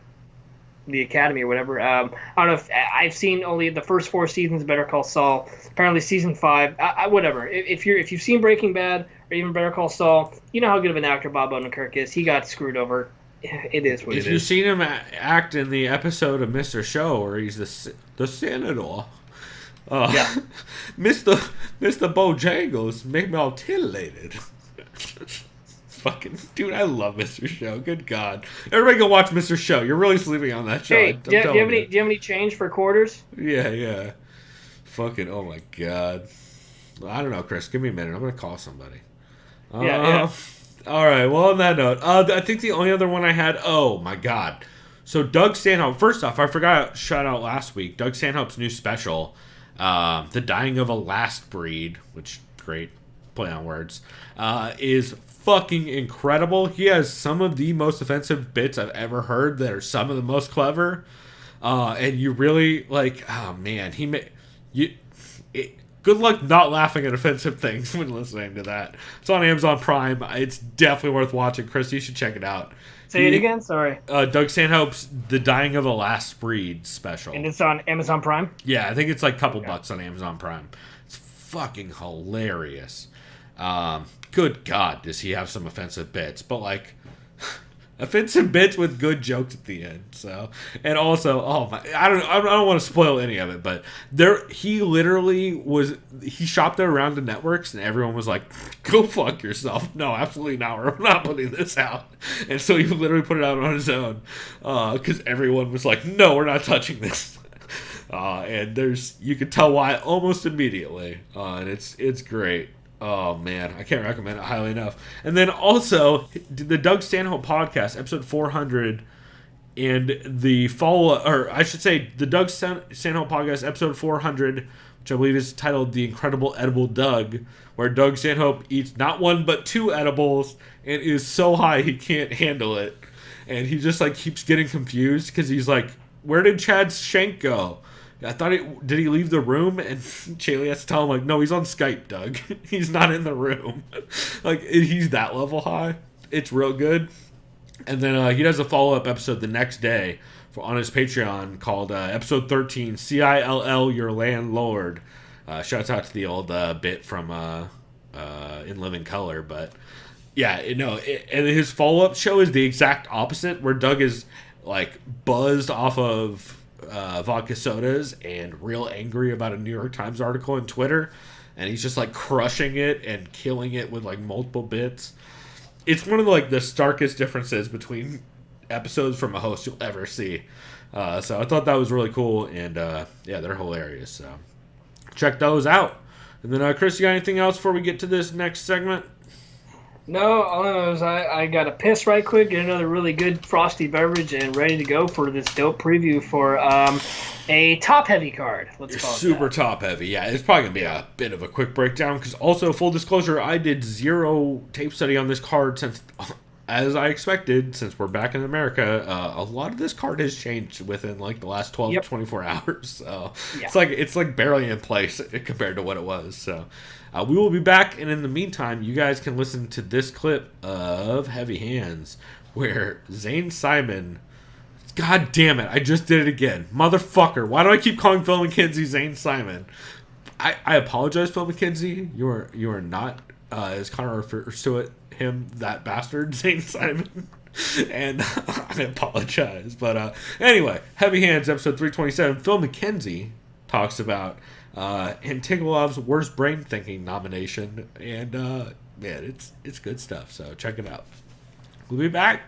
the Academy or whatever. I don't know if I've seen only the first 4 seasons of Better Call Saul. Apparently season 5. Whatever. If you've seen Breaking Bad or even Better Call Saul, you know how good of an actor Bob Odenkirk is. He got screwed over. It is what it is. If you've seen him act in the episode of Mr. Show where he's the senator, Mr. Bojangles make me all titillated. Fucking dude, I love Mr. Show. Good God, everybody go watch Mr. Show. You're really sleeping on that show. Hey, do you have any change for quarters? Yeah. Fucking oh my God. I don't know, Chris. Give me a minute. I'm gonna call somebody. Yeah. All right. Well, on that note, I think the only other one I had. Oh my God. So Doug Stanhope. First off, I forgot to shout out last week. Doug Stanhope's new special, "The Dying of a Last Breed," which great play on words, is fucking incredible. He has some of the most offensive bits I've ever heard that are some of the most clever, and you really like. Oh man, good luck not laughing at offensive things when listening to that. It's on Amazon Prime. It's definitely worth watching. Chris, you should check it out. Say it again? Sorry. Doug Stanhope's The Dying of the Last Breed special. And it's on Amazon Prime? Yeah, I think it's like a couple bucks on Amazon Prime. It's fucking hilarious. Good God, does he have some offensive bits? But like, offensive bits with good jokes at the end. So, and also, oh my, I don't want to spoil any of it, but he shopped it around to networks, and everyone was like, "Go fuck yourself." No, absolutely not. We're not putting this out. And so he literally put it out on his own because everyone was like, "No, we're not touching this." And you can tell why almost immediately, and it's great. Oh man, I can't recommend it highly enough. And then also the Doug Stanhope podcast, episode 400, and the follow, or I should say, the Doug Stanhope podcast, episode 400, which I believe is titled "The Incredible Edible Doug," where Doug Stanhope eats not one but two edibles and is so high he can't handle it, and he just like keeps getting confused because he's like, "Where did Chad's shank go? I thought did he leave the room?" And Chaley has to tell him, like, "No, he's on Skype, Doug. He's not in the room." Like, he's that level high. It's real good. And then he does a follow-up episode the next day on his Patreon called episode 13, CILL Your Landlord. Shouts out to the old bit from In Living Color. But, yeah, and his follow-up show is the exact opposite, where Doug is, like, buzzed off of vodka sodas and real angry about a New York Times article on Twitter, and he's just like crushing it and killing it with like multiple bits. It's one of the starkest differences between episodes from a host you'll ever see. So I thought that was really cool, and yeah, they're hilarious. So check those out. And then Chris, you got anything else before we get to this next segment? No, all I know is I got to piss right quick, get another really good frosty beverage, and ready to go for this dope preview for a top-heavy card. Let's call it super top-heavy. Yeah, it's probably going to be a bit of a quick breakdown, because also, full disclosure, I did zero tape study on this card since, as I expected, since we're back in America. A lot of this card has changed within like the last 12 to 24 hours. So it's like barely in place compared to what it was. So we will be back, and in the meantime, you guys can listen to this clip of Heavy Hands, where Zane Simon, God damn it, I just did it again. Motherfucker, why do I keep calling Phil McKenzie Zane Simon? I apologize, Phil McKenzie. You are not, as Connor refers to him, that bastard, Zane Simon. And I apologize. But anyway, Heavy Hands, episode 327. Phil McKenzie talks about Antigolov's worst brain thinking nomination, and man, it's good stuff. So check it out. We'll be back.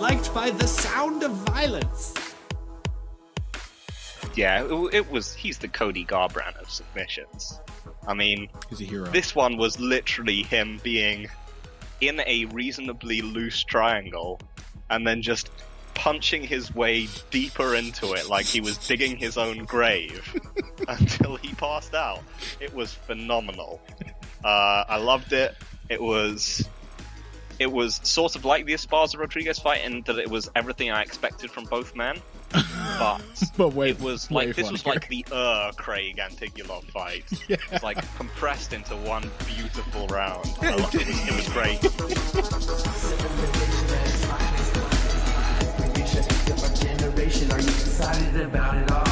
Liked by the sound of violence. Yeah, he's the Cody Garbrandt of submissions. I mean, He's a hero. this one was literally him being in a reasonably loose triangle and then just punching his way deeper into it like he was digging his own grave until he passed out. It was phenomenal. I loved it. It was sort of like the Esparza Rodriguez fight in that it was everything I expected from both men. But wait, it was like this was like the Craig Antigulov fight. Yeah. It's like compressed into one beautiful round. It was great. Are you excited about it all?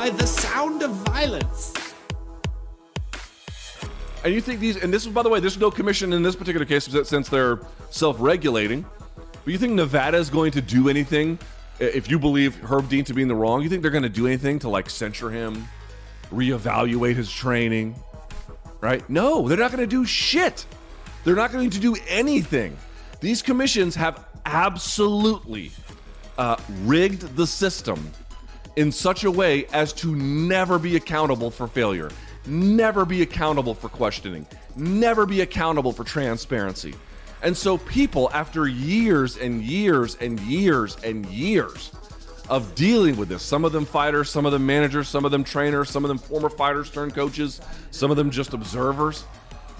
by the sound of violence. And you think these, and this is, by the way, there's no commission in this particular case since they're self-regulating, but you think Nevada is going to do anything if you believe Herb Dean to be in the wrong? You think they're going to do anything to like censure him, reevaluate his training, right? No, they're not going to do shit. They're not going to do anything. These commissions have absolutely rigged the system in such a way as to never be accountable for failure, never be accountable for questioning, never be accountable for transparency. And so people, after years and years and years and years of dealing with this, some of them fighters, some of them managers, some of them trainers, some of them former fighters turned coaches, some of them just observers,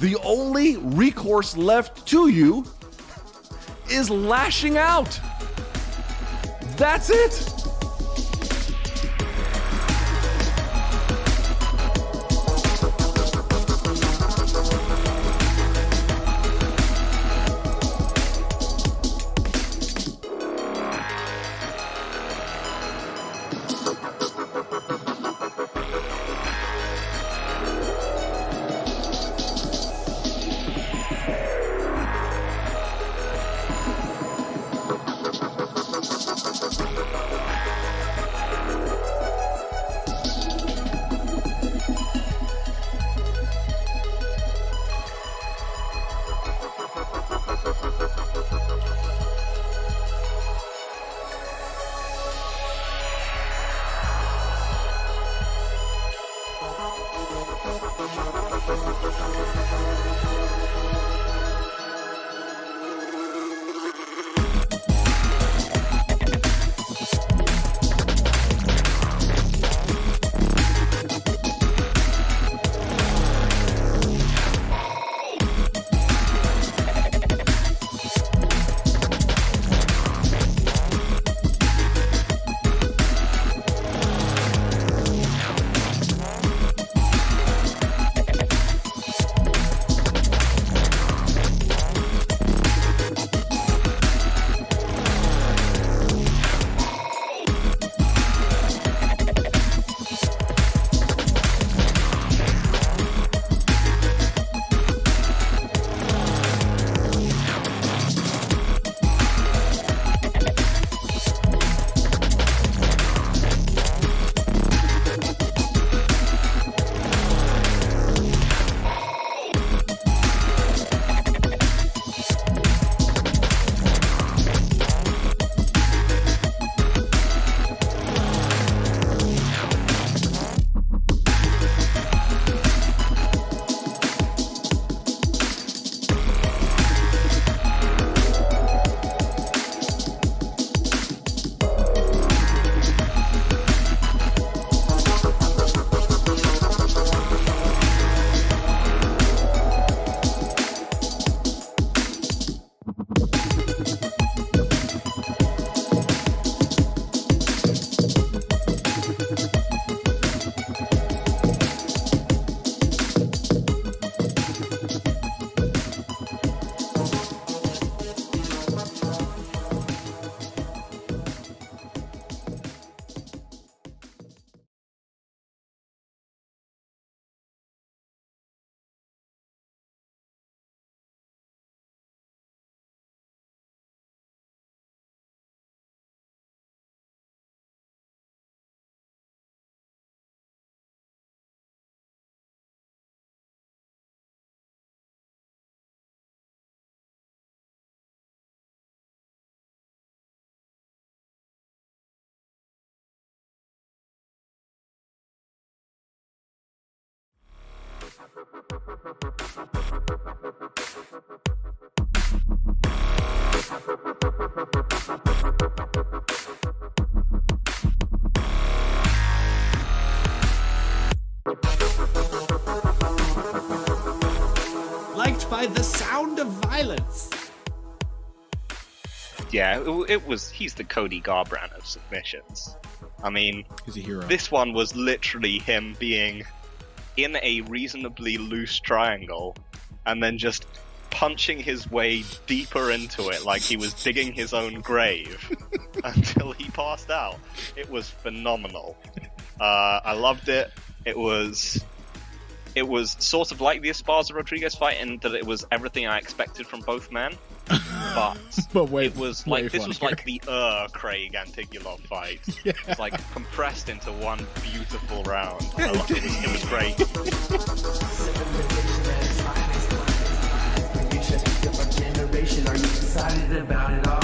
the only recourse left to you is lashing out. That's it. Liked by the sound of violence. Yeah, he's the Cody Garbrandt of submissions. I mean, he's a hero. This one was literally him being in a reasonably loose triangle and then just punching his way deeper into it like he was digging his own grave until he passed out. It was phenomenal. I loved it. It was sort of like the Esparza Rodriguez fight in that it was everything I expected from both men. But wait, it was way like this was funnier. like the Craig Antigulov fight. Yeah. It's like compressed into one beautiful round. It was great. Different generation, are you excited about it all?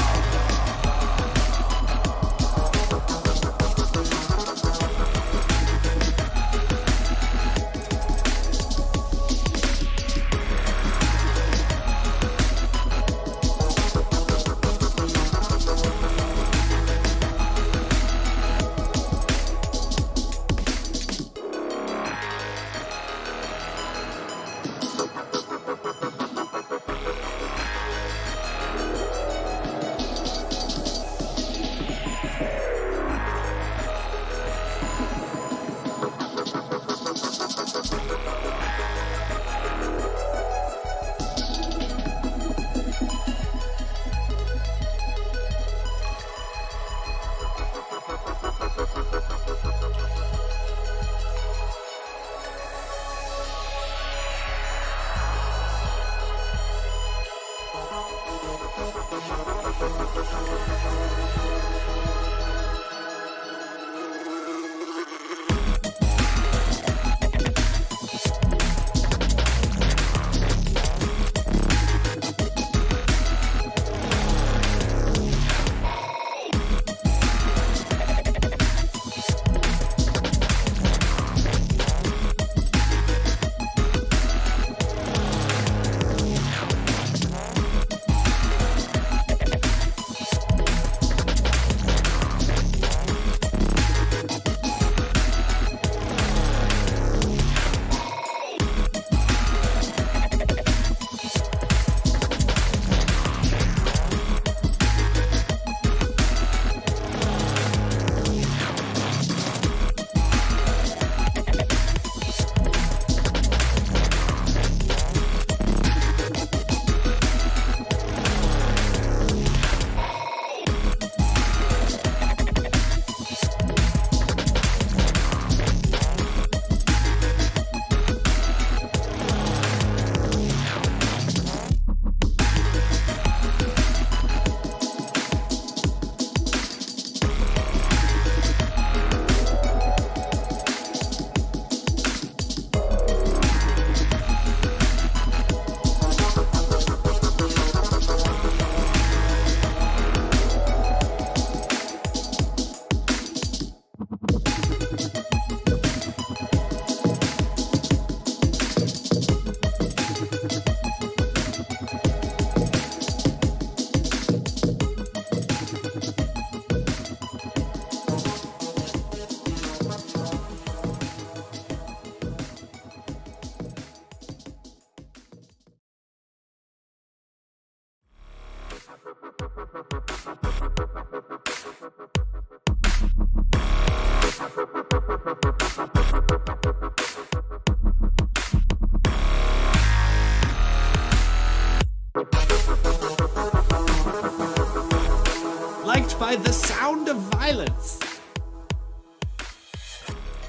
By the sound of violence.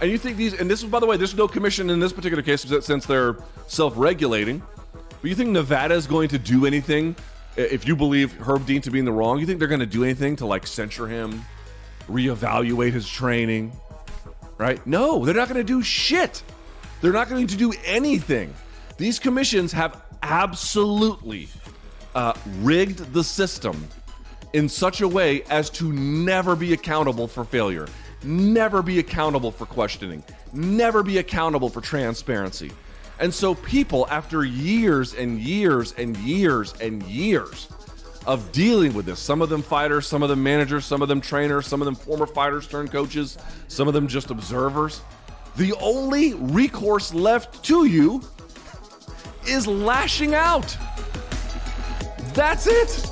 And you think these, and this is, by the way, there's no commission in this particular case since they're self-regulating, but you think Nevada is going to do anything, if you believe Herb Dean to be in the wrong, you think they're going to do anything to like censure him, reevaluate his training, right? No, they're not going to do shit. They're not going to do anything. These commissions have absolutely rigged the system in such a way as to never be accountable for failure, never be accountable for questioning, never be accountable for transparency. And so people, after years and years and years and years of dealing with this, some of them fighters, some of them managers, some of them trainers, some of them former fighters turned coaches, some of them just observers, the only recourse left to you is lashing out. That's it.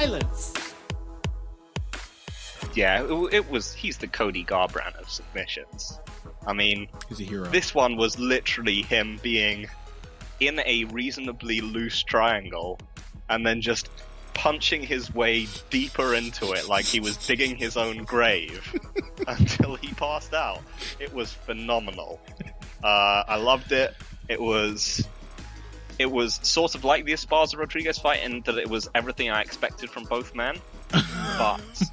silence. Yeah, it was. He's the Cody Garbrandt of submissions. I mean, He's a hero. this one was literally him being in a reasonably loose triangle and then just punching his way deeper into it like he was digging his own grave until he passed out. It was phenomenal. I loved it. It was sort of like the Esparza Rodriguez fight in that it was everything I expected from both men.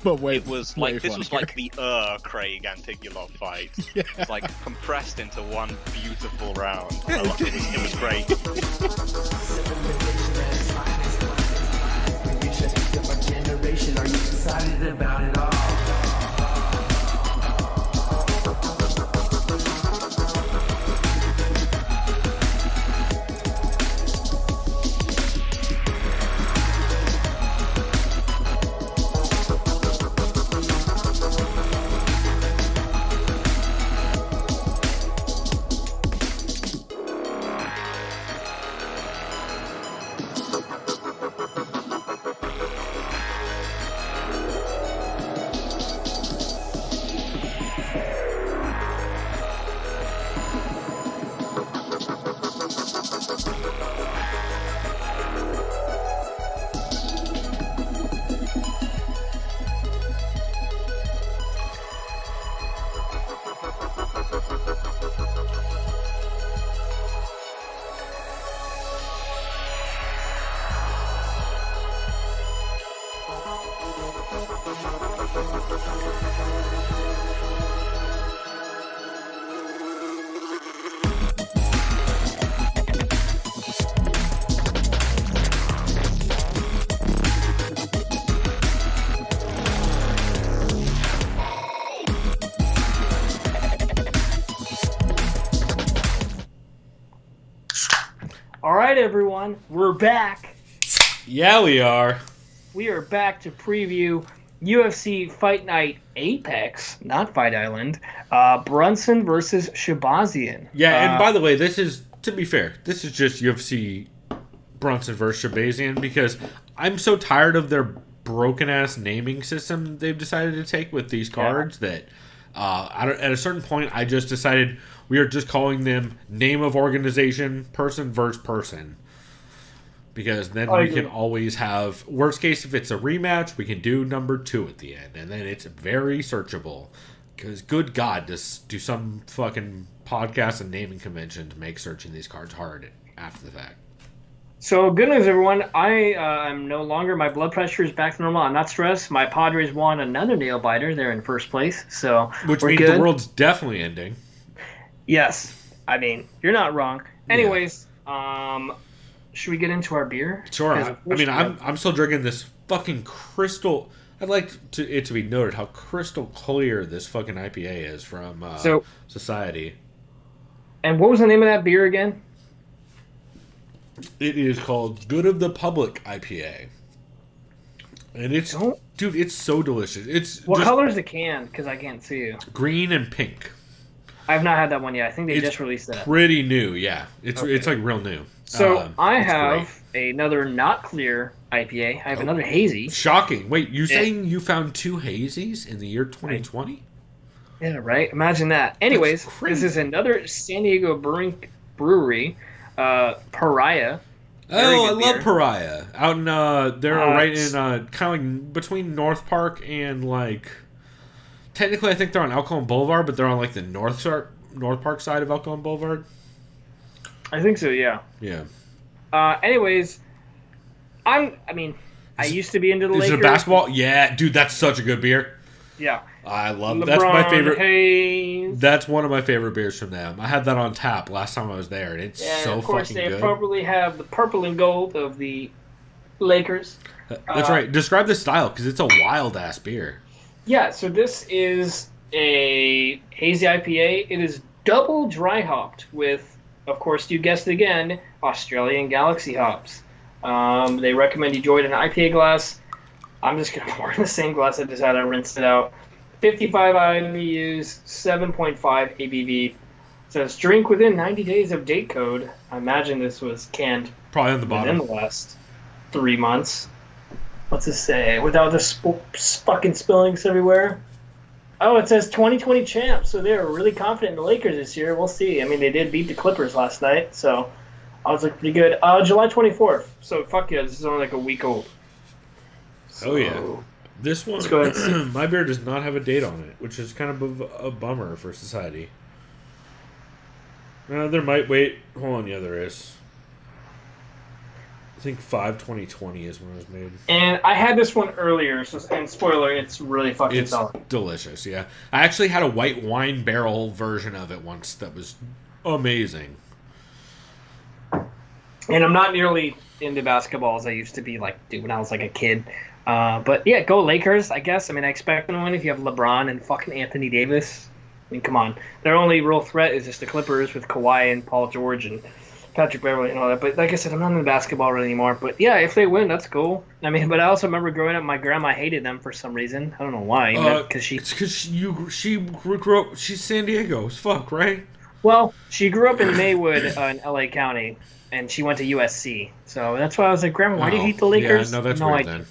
But way, it was way like this was funnier. like the Craig Antigulov fight. It was like compressed into one beautiful round. It was great. Different generation, are you excited about it all? All right, everyone, we're back. Yeah, we are. We are back to preview UFC Fight Night Apex, not Fight Island. Brunson versus Shahbazyan. Yeah, and by the way, this is, to be fair, this is just UFC Brunson versus Shahbazyan because I'm so tired of their broken-ass naming system they've decided to take with these cards that at a certain point I just decided we are just calling them name of organization, person versus person. Because then we can always have, worst case, if it's a rematch, we can do number 2 at the end. And then it's very searchable. Because, good God, do some fucking podcasts and naming conventions make searching these cards hard after the fact. So, good news, everyone. I am no longer, my blood pressure is back to normal. I'm not stressed. My Padres won another nail biter. They're in first place. So, which we're means good. The world's definitely ending. Yes. I mean, you're not wrong. Anyways, should we get into our beer? Sure. I'm still drinking this fucking crystal. I'd like it to be noted how crystal clear this fucking IPA is from Society. And what was the name of that beer again? It is called Good of the Public IPA. And it's so delicious. What color is the can? Because I can't see it. Green and pink. I've not had that one yet. I think they just released that. Pretty new, yeah. It's like real new. So I have another not clear IPA. I have another hazy. Shocking. Wait, you saying you found 2 hazies in the year 2020? Yeah, right? Imagine that. Anyways, this is another San Diego brewery, Pariah. Oh, I love Pariah. Out in, they're right in, kind of like between North Park and like, technically I think they're on Elkhorn Boulevard, but they're on like the North Park side of Elkhorn Boulevard. I think so, yeah. Yeah. Anyways, I used to be into the Lakers. Is it basketball? Yeah, dude, that's such a good beer. Yeah. I love LeBron, that's my favorite. Hayes. That's one of my favorite beers from them. I had that on tap last time I was there, and it's so fucking good. Of course, they appropriately have the purple and gold of the Lakers. That's right. Describe the style, because it's a wild-ass beer. Yeah, so this is a hazy IPA. It is double dry hopped with, of course, you guessed it again, Australian Galaxy hops. They recommend you join an IPA glass. I'm just going to pour in the same glass I just had. I rinsed it out. 55 IBUs, 7.5 ABV. It says drink within 90 days of date code. I imagine this was canned probably on the bottom within the last 3 months. What's it say? Without the fucking spillings everywhere. Oh, it says 2020 champs, so they're really confident in the Lakers this year. We'll see. I mean, they did beat the Clippers last night, so I was looking pretty good. July 24th. So fuck yeah, this is only like a week old. So, Oh yeah, this one. Let's go ahead. My beer does not have a date on it, which is kind of a bummer for society. There might wait. Hold on, yeah, there is. I think 5/20/20 is when it was made. And I had this one earlier, so and spoiler, it's really fucking It's solid. delicious, yeah. I actually had a white wine barrel version of it once that was amazing. And I'm not nearly into basketball as I used to be, when I was like a kid. But yeah, go Lakers, I guess. I mean, I expect them to win if you have LeBron and fucking Anthony Davis. I mean, come on. Their only real threat is just the Clippers with Kawhi and Paul George and Patrick Beverly and all that. But like I said, I'm not into basketball really anymore. But yeah, if they win, that's cool. I mean, but I also remember growing up, my grandma hated them for some reason. I don't know why. It's because she grew up. She's San Diego as fuck, right? Well, she grew up in Maywood in L.A. County, and she went to USC. So that's why I was like, Grandma, why do you hate the Lakers? Yeah, no, that's no weird idea. then.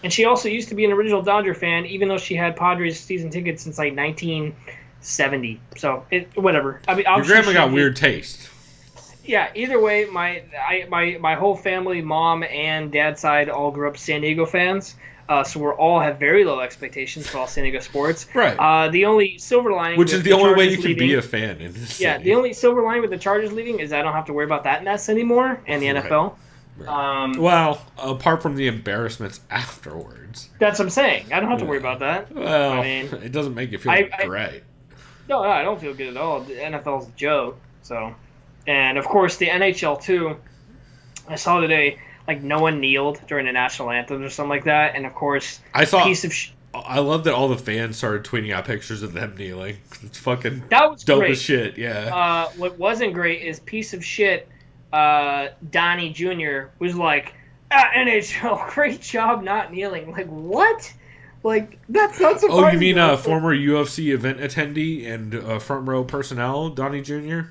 And she also used to be an original Dodger fan, even though she had Padres season tickets since like 1970. So whatever. I mean, Your grandma got weird taste. Yeah. Either way, my whole family, mom and dad side, all grew up San Diego fans. So we all have very low expectations for all San Diego sports. Right. The only silver lining, which is the only way you can leaving, be a fan in this city. the only silver lining with the Chargers leaving is I don't have to worry about that mess anymore and the NFL. Right. Well, apart from the embarrassments afterwards. That's what I'm saying. I don't have to worry about that. Well, I mean, it doesn't make you feel great. No, I don't feel good at all. The NFL's a joke. So, and of course the NHL too. I saw today, like no one kneeled during the national anthems or something like that, and of course I saw. Piece of I love that all the fans started tweeting out pictures of them kneeling. It's fucking that was dope great. as shit. Yeah. What wasn't great is piece of shit. Donnie Jr. was like, NHL, great job not kneeling. Like, what? Like, that's not surprising. Oh, you mean a former UFC event attendee and front row personnel, Donnie Jr.?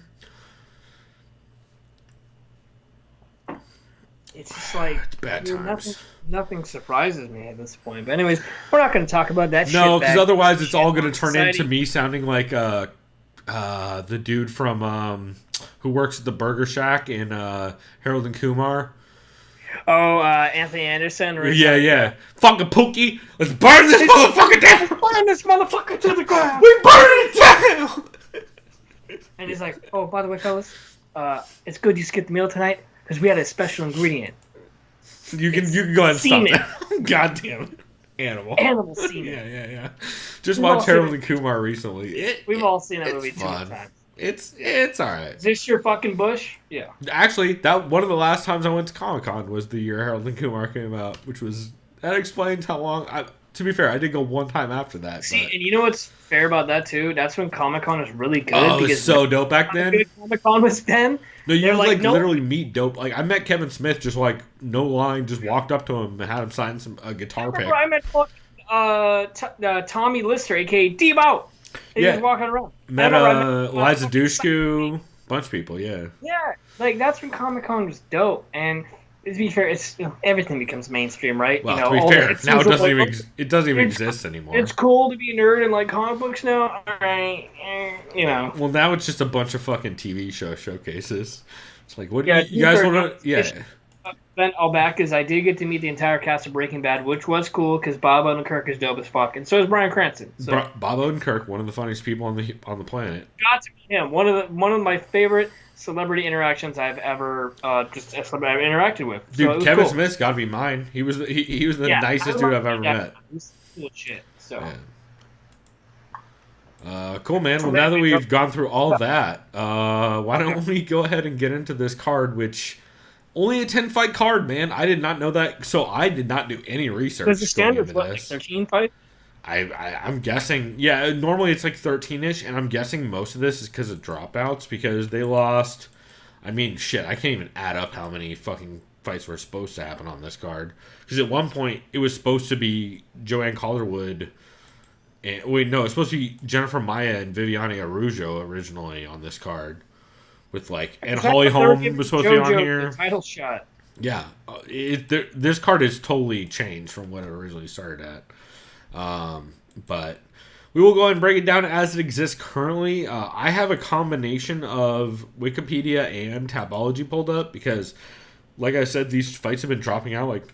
It's just like It's bad times. Nothing surprises me at this point. But anyways, we're not going to talk about that shit. No, because otherwise it's all going to turn society. into me sounding like the dude from who works at the Burger Shack in Harold and Kumar. Oh, Anthony Anderson. Yeah. Fucking Pookie, let's burn this motherfucker down. Burn this motherfucker to the ground. We burn it down. And he's like, oh, by the way, fellas, it's good you skipped the meal tonight because we had a special ingredient. You can go ahead and semen. stop that. God damn it. Animal semen. Yeah. Just We've all watched seen Harold it. and Kumar recently. We've all seen that it's movie too fun. many times. It's all right. Is this your fucking bush? Yeah. Actually, that one of the last times I went to Comic-Con was the year Harold and Kumar came out, which was that explains how long. To be fair, I did go one time after that. See, but, and you know what's fair about that too? That's when Comic-Con was really good. oh, it was because so dope back then. good Comic-Con was then. No, you They're like no- literally meet dope. Like I met Kevin Smith, just like no line, just walked up to him and had him sign a guitar pick. I met Tommy Lister, aka Debo. He Yeah. was walking around. Met I remember Eliza Dushku, bunch of people. Yeah. Yeah, like that's when Comic-Con was dope. And to be fair, it's everything becomes mainstream, right? Well, all to be the- fair, now it seems doesn't like, even it doesn't even it's- exist anymore. It's cool to be a nerd and like comic books now. All right, Well, now it's just a bunch of fucking TV show showcases. It's like, what Yeah, you guys these are- want to? Yeah. Then all back is I did get to meet the entire cast of Breaking Bad, which was cool because Bob Odenkirk is dope as fuck, and so is Bryan Cranston. So Bob Odenkirk, one of the funniest people on the planet. got to meet him. One of my favorite celebrity interactions I've ever interacted with. So it Dude, was Kevin cool. Smith's got to be mine. He was the Yeah, nicest I dude love I've ever that. met. He's cool as shit. So Cool, man. Well, now that we've gone through all that, why don't we go ahead and get into this card, which only a 10-fight card, man. I did not know that, so I did not do any research. Does the going standards into what, like this. 13 fight? I'm guessing, yeah, normally it's like 13-ish, and I'm guessing most of this is because of dropouts, because they lost, I mean, shit, I can't even add up how many fucking fights were supposed to happen on this card. Because at one point, it was supposed to be Joanne Calderwood, and, wait, no, it's supposed to be Jennifer Maya and Viviane Araujo originally on this card. With like, and Holly Holm was supposed to be on here. The title shot. Yeah, this card is totally changed from what it originally started at. But we will go ahead and break it down as it exists currently. I have a combination of Wikipedia and Tabology pulled up because, like I said, these fights have been dropping out like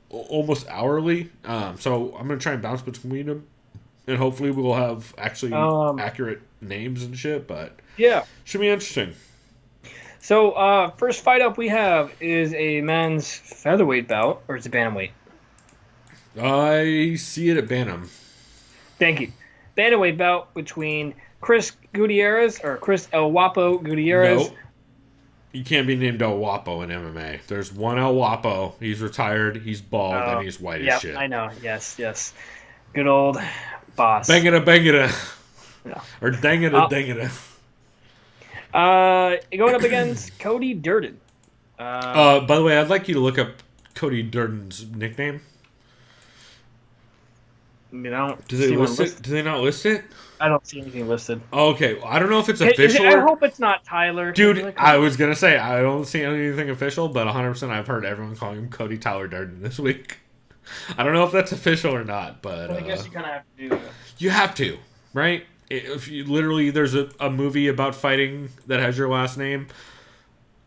almost hourly. So I'm going to try and bounce between them. And hopefully we'll have actually accurate names and shit. But yeah, should be interesting. So first fight up we have is a men's featherweight bout, or is it bantamweight? I see it at Bantam. Thank you. Bantamweight bout between Chris Gutierrez, or Chris El Guapo Gutierrez. Nope. You can't be named El Guapo in MMA. There's one El Guapo. He's retired. He's bald, and he's white as shit. I know. Yes. Good old boss. Bangita. No. Or dangita. Going up against Cody Durden. By the way, I'd like you to look up Cody Durden's nickname. You know, Do they list it? Do they not list it? I don't see anything listed. Okay, I don't know if it's official. I hope it's not Tyler. Dude, I was gonna say I don't see anything official, but 100% I've heard everyone calling him Cody Tyler Durden this week. I don't know if that's official or not, but I guess you kind of have to do that. You have to, right? If you literally, there's a movie about fighting that has your last name.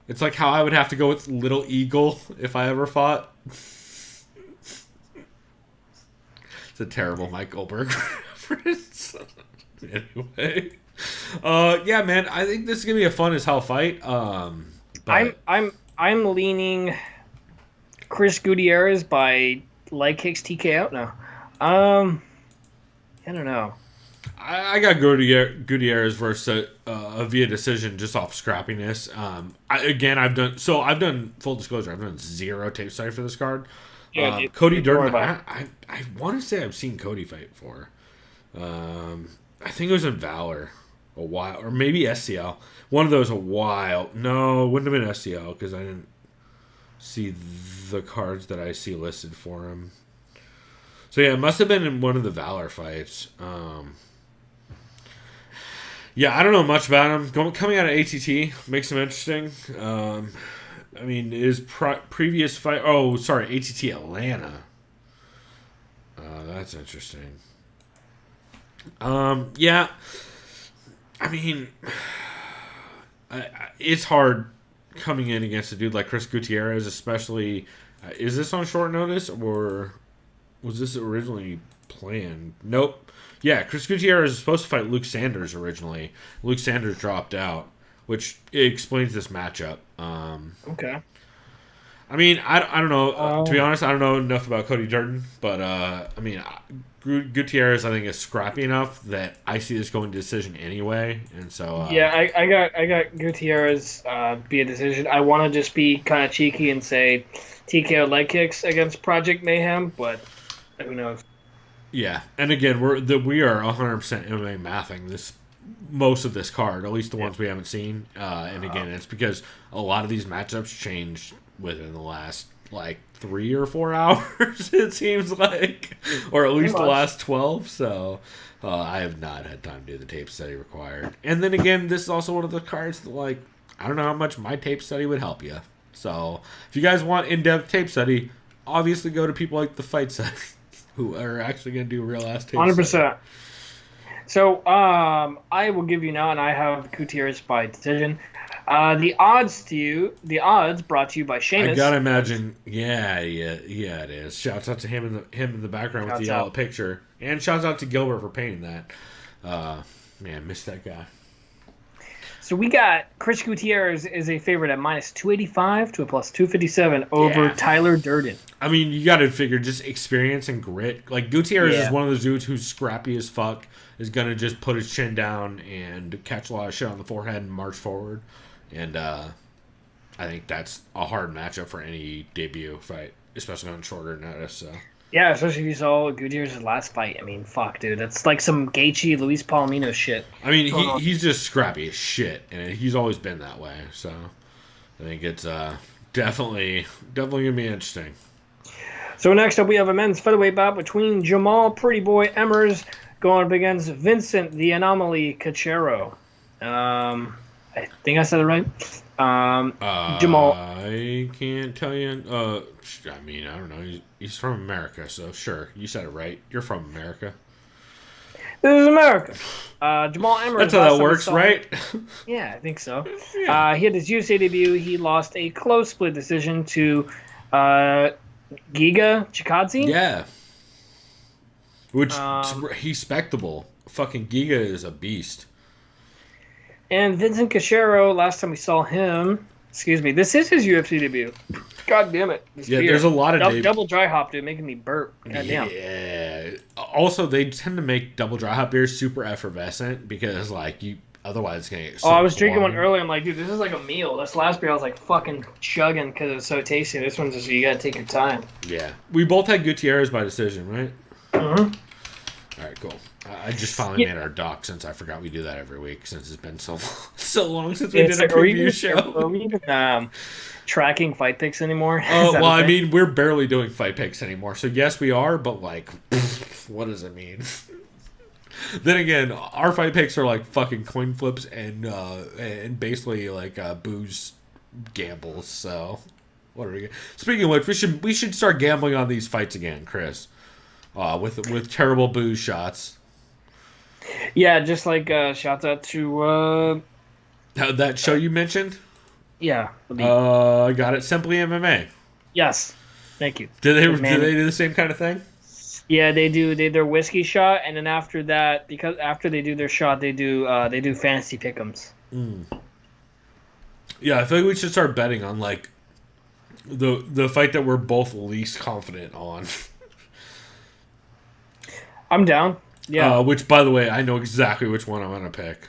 It's like how I would have to go with Little Eagle if I ever fought. It's a terrible Mike Goldberg reference. Anyway, yeah, man, I think this is gonna be a fun as hell fight. But I'm leaning Chris Gutierrez by leg kicks TKO now. I don't know. I got Gutierrez versus via decision just off scrappiness. I've done full disclosure. I've done zero tape study for this card. Yeah, Cody Durden. I want to say I've seen Cody fight before. I think it was in Valor a while, or maybe SCL. One of those a while. No, it wouldn't have been SCL because I didn't see the cards that I see listed for him. So yeah, it must have been in one of the Valor fights. Yeah, I don't know much about him. Coming out of ATT makes him interesting. I mean, his previous fight... Oh, sorry, ATT Atlanta. That's interesting. Yeah. I mean, it's hard coming in against a dude like Chris Gutierrez, especially... is this on short notice, or was this originally planned? Nope. Yeah, Chris Gutierrez is supposed to fight Luke Sanders originally. Luke Sanders dropped out, which explains this matchup. Okay. I mean, I don't know. To be honest, I don't know enough about Cody Durden, but I mean, Gutierrez I think is scrappy enough that I see this going to decision anyway, and so yeah, I got Gutierrez be a decision. I want to just be kind of cheeky and say TKO leg kicks against Project Mayhem, but who knows? Yeah, and again, we are 100% MMA mathing most of this card, at least the ones we haven't seen. And again, it's because a lot of these matchups changed within the last 3 or 4 hours. It seems like, or at least the last 12. So I have not had time to do the tape study required. And then again, this is also one of the cards that I don't know how much my tape study would help you. So if you guys want in-depth tape study, obviously go to people like the Fight Set, who are actually going to do real ass tape 100%. study. So I will give you now, and I have Gutierrez by decision. The odds brought to you by Sheamus. I gotta imagine, yeah, it is. Shouts out to him in the background with the yellow picture, and shouts out to Gilbert for painting that. Man, missed that guy. So we got Chris Gutierrez is a favorite at minus 285 to a plus 257 over Tyler Durden. I mean, you got to figure just experience and grit. Gutierrez is one of those dudes who's scrappy as fuck, is going to just put his chin down and catch a lot of shit on the forehead and march forward. And I think that's a hard matchup for any debut fight, especially on shorter notice. So. Yeah, especially if you saw Gutierrez's last fight. I mean, fuck, dude. That's like some Gaethje, Luis Palomino shit. I mean, he's just scrappy as shit, and he's always been that way. So I think it's definitely going to be interesting. So next up, we have a men's featherweight bout between Jamal Pretty Boy Emmers going up against Vincent the Anomaly Cachero. I think I said it right. Jamal. I can't tell you. I mean, I don't know. He's from America, so sure. You said it right. You're from America. This is America. Jamal Emmer. That's how that works, right? Yeah, I think so. Yeah. He had his UFC debut. He lost a close split decision to Giga Chikadze. Yeah. Which, he's spectable. Fucking Giga is a beast. And Vincent Cachero, last time we saw him, this is his UFC debut. God damn it. Yeah, there's a lot of double dry hop, dude, making me burp. God damn. Yeah. Also, they tend to make double dry hop beers super effervescent because, otherwise it's going to get so I was drinking warm. one earlier. I'm like, dude, this is like a meal. This last beer I was like fucking chugging because it was so tasty. This one's just, you gotta take your time. Yeah. We both had Gutierrez by decision, right? Mm-hmm. All right, cool. I just finally made our doc since I forgot we do that every week since it's been so long since we did a preview show. Are we even tracking fight picks anymore? Oh, well, I mean, we're barely doing fight picks anymore. So, yes, we are, but, what does it mean? Then again, our fight picks are like fucking coin flips and basically booze gambles. So, what are we? Speaking of which, we should start gambling on these fights again, Chris. With terrible booze shots. Yeah, just shouts out to That show you mentioned. Yeah. I got it. Simply MMA. Yes. Thank you. Do they do the same kind of thing? Yeah, they do. They their whiskey shot, and then after that, because after they do their shot, they do fantasy pick'ems. Yeah, I feel like we should start betting on the fight that we're both least confident on. I'm down. Yeah. Which, by the way, I know exactly which one I'm gonna pick.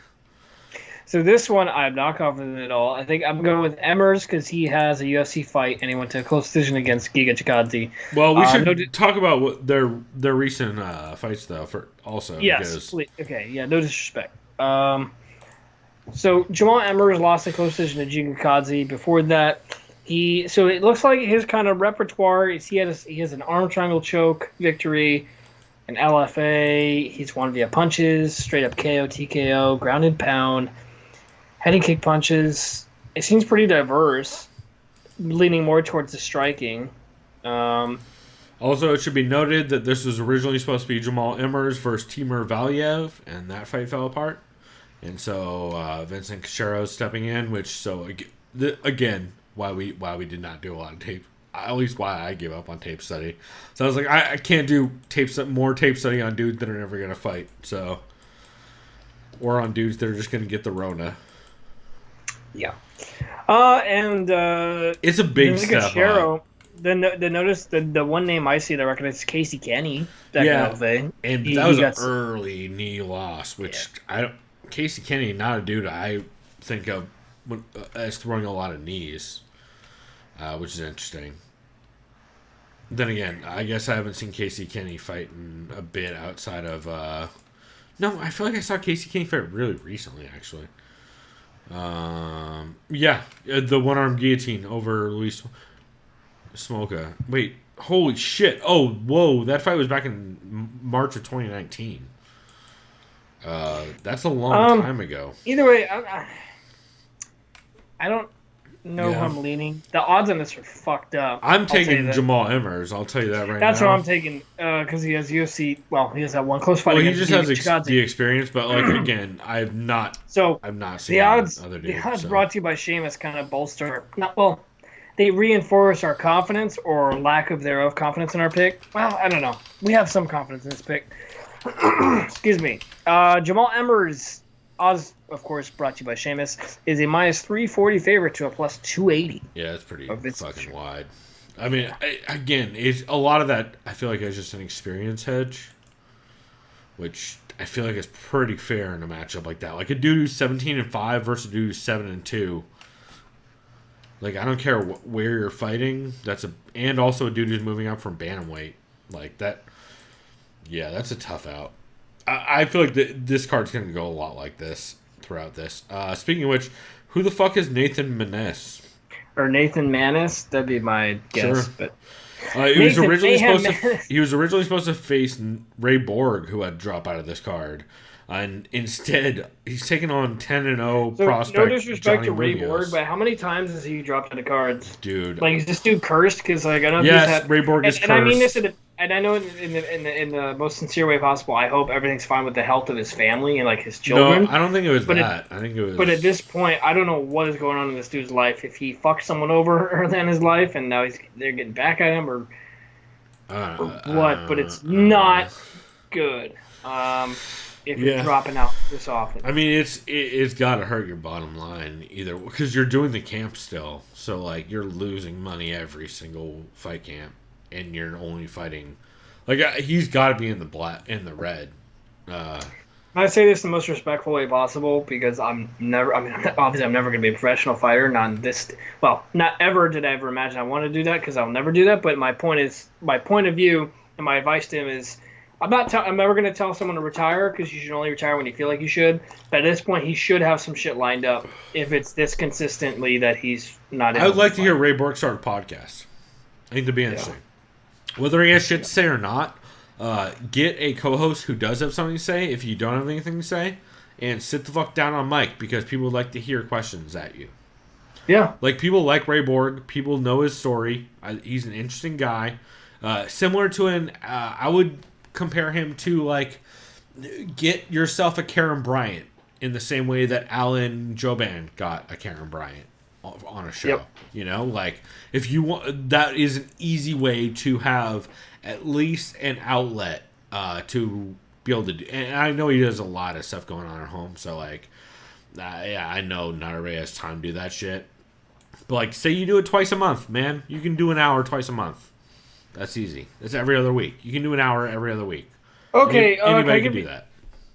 So this one, I'm not confident at all. I think I'm going with Emmers because he has a UFC fight and he went to a close decision against Giga Chikadze. Well, we should talk about what their recent fights though. For also, yes, please. Okay, yeah, no disrespect. So Jamal Emmers lost a close decision to Giga Chikadze. Before that, so it looks like his kind of repertoire is he has an arm triangle choke victory, an LFA. He's won via punches, straight up KO, TKO, grounded pound. Heading kick punches. It seems pretty diverse, leaning more towards the striking. Also, it should be noted that this was originally supposed to be Jamal Emmers versus Timur Valiev, and that fight fell apart. And so Vincent Cachero stepping in, again, why we did not do a lot of tape. At least why I gave up on tape study. So I was like, I can't do more tape study on dudes that are never going to fight. So, or on dudes that are just going to get the Rona. Yeah. And it's a big step up. The one name I see that I recognize is Casey Kenny. And that was an early knee loss, which Casey Kenny, not a dude I think of as throwing a lot of knees, which is interesting. Then again, I guess I haven't seen Casey Kenny fight in a bit outside of. No, I feel like I saw Casey Kenny fight really recently, actually. The one-arm guillotine over Luis Smolka. Wait, holy shit. Oh, whoa, that fight was back in March of 2019. That's a long time ago. Either way, I don't know how I'm leaning. The odds on this are fucked up. I'm taking Jamal Emmers. I'll tell you that right now. That's what I'm taking because he has UFC. Well, he has that one close fight. Well, he just has the experience, but again, I've not seen the odds. Other dudes, the odds brought to you by Seamus kind of bolster. They reinforce our confidence or lack of thereof confidence in our pick. Well, I don't know. We have some confidence in this pick. Excuse me. Jamal Emmers. Odds, of course, brought to you by Seamus, is a minus 340 favorite to a plus 280. Yeah, it's pretty fucking wide. I mean, again, it's a lot of that. I feel like it's just an experience hedge, which I feel like is pretty fair in a matchup like that. Like a dude who's 17-5 versus a dude who's 7-2. Like I don't care where you're fighting. And also a dude who's moving up from bantamweight. Like that. Yeah, that's a tough out. I feel like this card's going to go a lot like this throughout this. Speaking of which, who the fuck is Nathan Manis? Or Nathan Manis? That'd be my guess. Sure. But he was originally supposed to face Ray Borg, who had dropped out of this card. And instead, he's taking on 10-0 So, prospect no disrespect Johnny to Ray Munoz. Borg, but how many times has he dropped into cards? Dude. Like, is this dude cursed? Because like I know Yes, he's had, Ray Borg is and I mean cursed. this, and I know in the most sincere way possible. I hope everything's fine with the health of his family and like his children. No, I don't think it was But that. I think it was. But at this point, I don't know what is going on in this dude's life. If he fucked someone over early in his life, and now they're getting back at him, or what? But it's not good. If you're dropping out this often. I mean, it's got to hurt your bottom line either because you're doing the camp still, so like you're losing money every single fight camp, and you're only fighting. Like he's got to be in the red. I say this in the most respectful way possible because obviously I'm never going to be a professional fighter. Not ever did I ever imagine I want to do that because I'll never do that. But my point of view and my advice to him is I'm never going to tell someone to retire because you should only retire when you feel like you should. But at this point, he should have some shit lined up if it's this consistently that he's not. I would like to hear Ray Borg start a podcast. I think that'd be interesting. Whether he has shit to say or not, get a co-host who does have something to say if you don't have anything to say, and sit the fuck down on mic because people would like to hear questions at you. Yeah. Like, people like Ray Borg. People know his story. He's an interesting guy. Similar to I would compare him to, like, get yourself a Karen Bryant in the same way that Alan Joban got a Karen Bryant on a show. Yep. You know, like, if you want, that is an easy way to have at least an outlet to be able to do. And I know he has a lot of stuff going on at home, so, like, I know not everybody has time to do that shit. But, like, say you do it twice a month, man. You can do an hour twice a month. That's easy. That's every other week. You can do an hour every other week. Okay. Anybody can do that.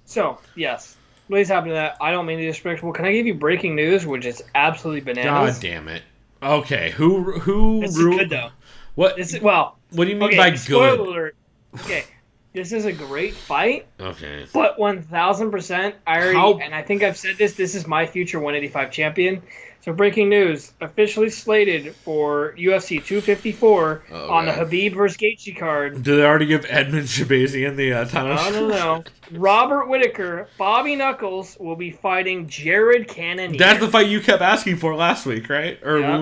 So, yes. Please happen to that. I don't mean to be disrespectful. Can I give you breaking news, which is absolutely bananas? God damn it. Okay, who This is good, though. What? What do you mean okay, by spoiler good? alert. Okay, this is a great fight. Okay. But 1,000%, and I think I've said this is my future 185 champion. So breaking news, officially slated for UFC 254 on the Khabib vs. Gaethje card. Did they already give Edmund Shahbazyan the title? No. Robert Whittaker, Bobby Knuckles will be fighting Jared Cannonier. That's the fight you kept asking for last week, right? Or Yep. when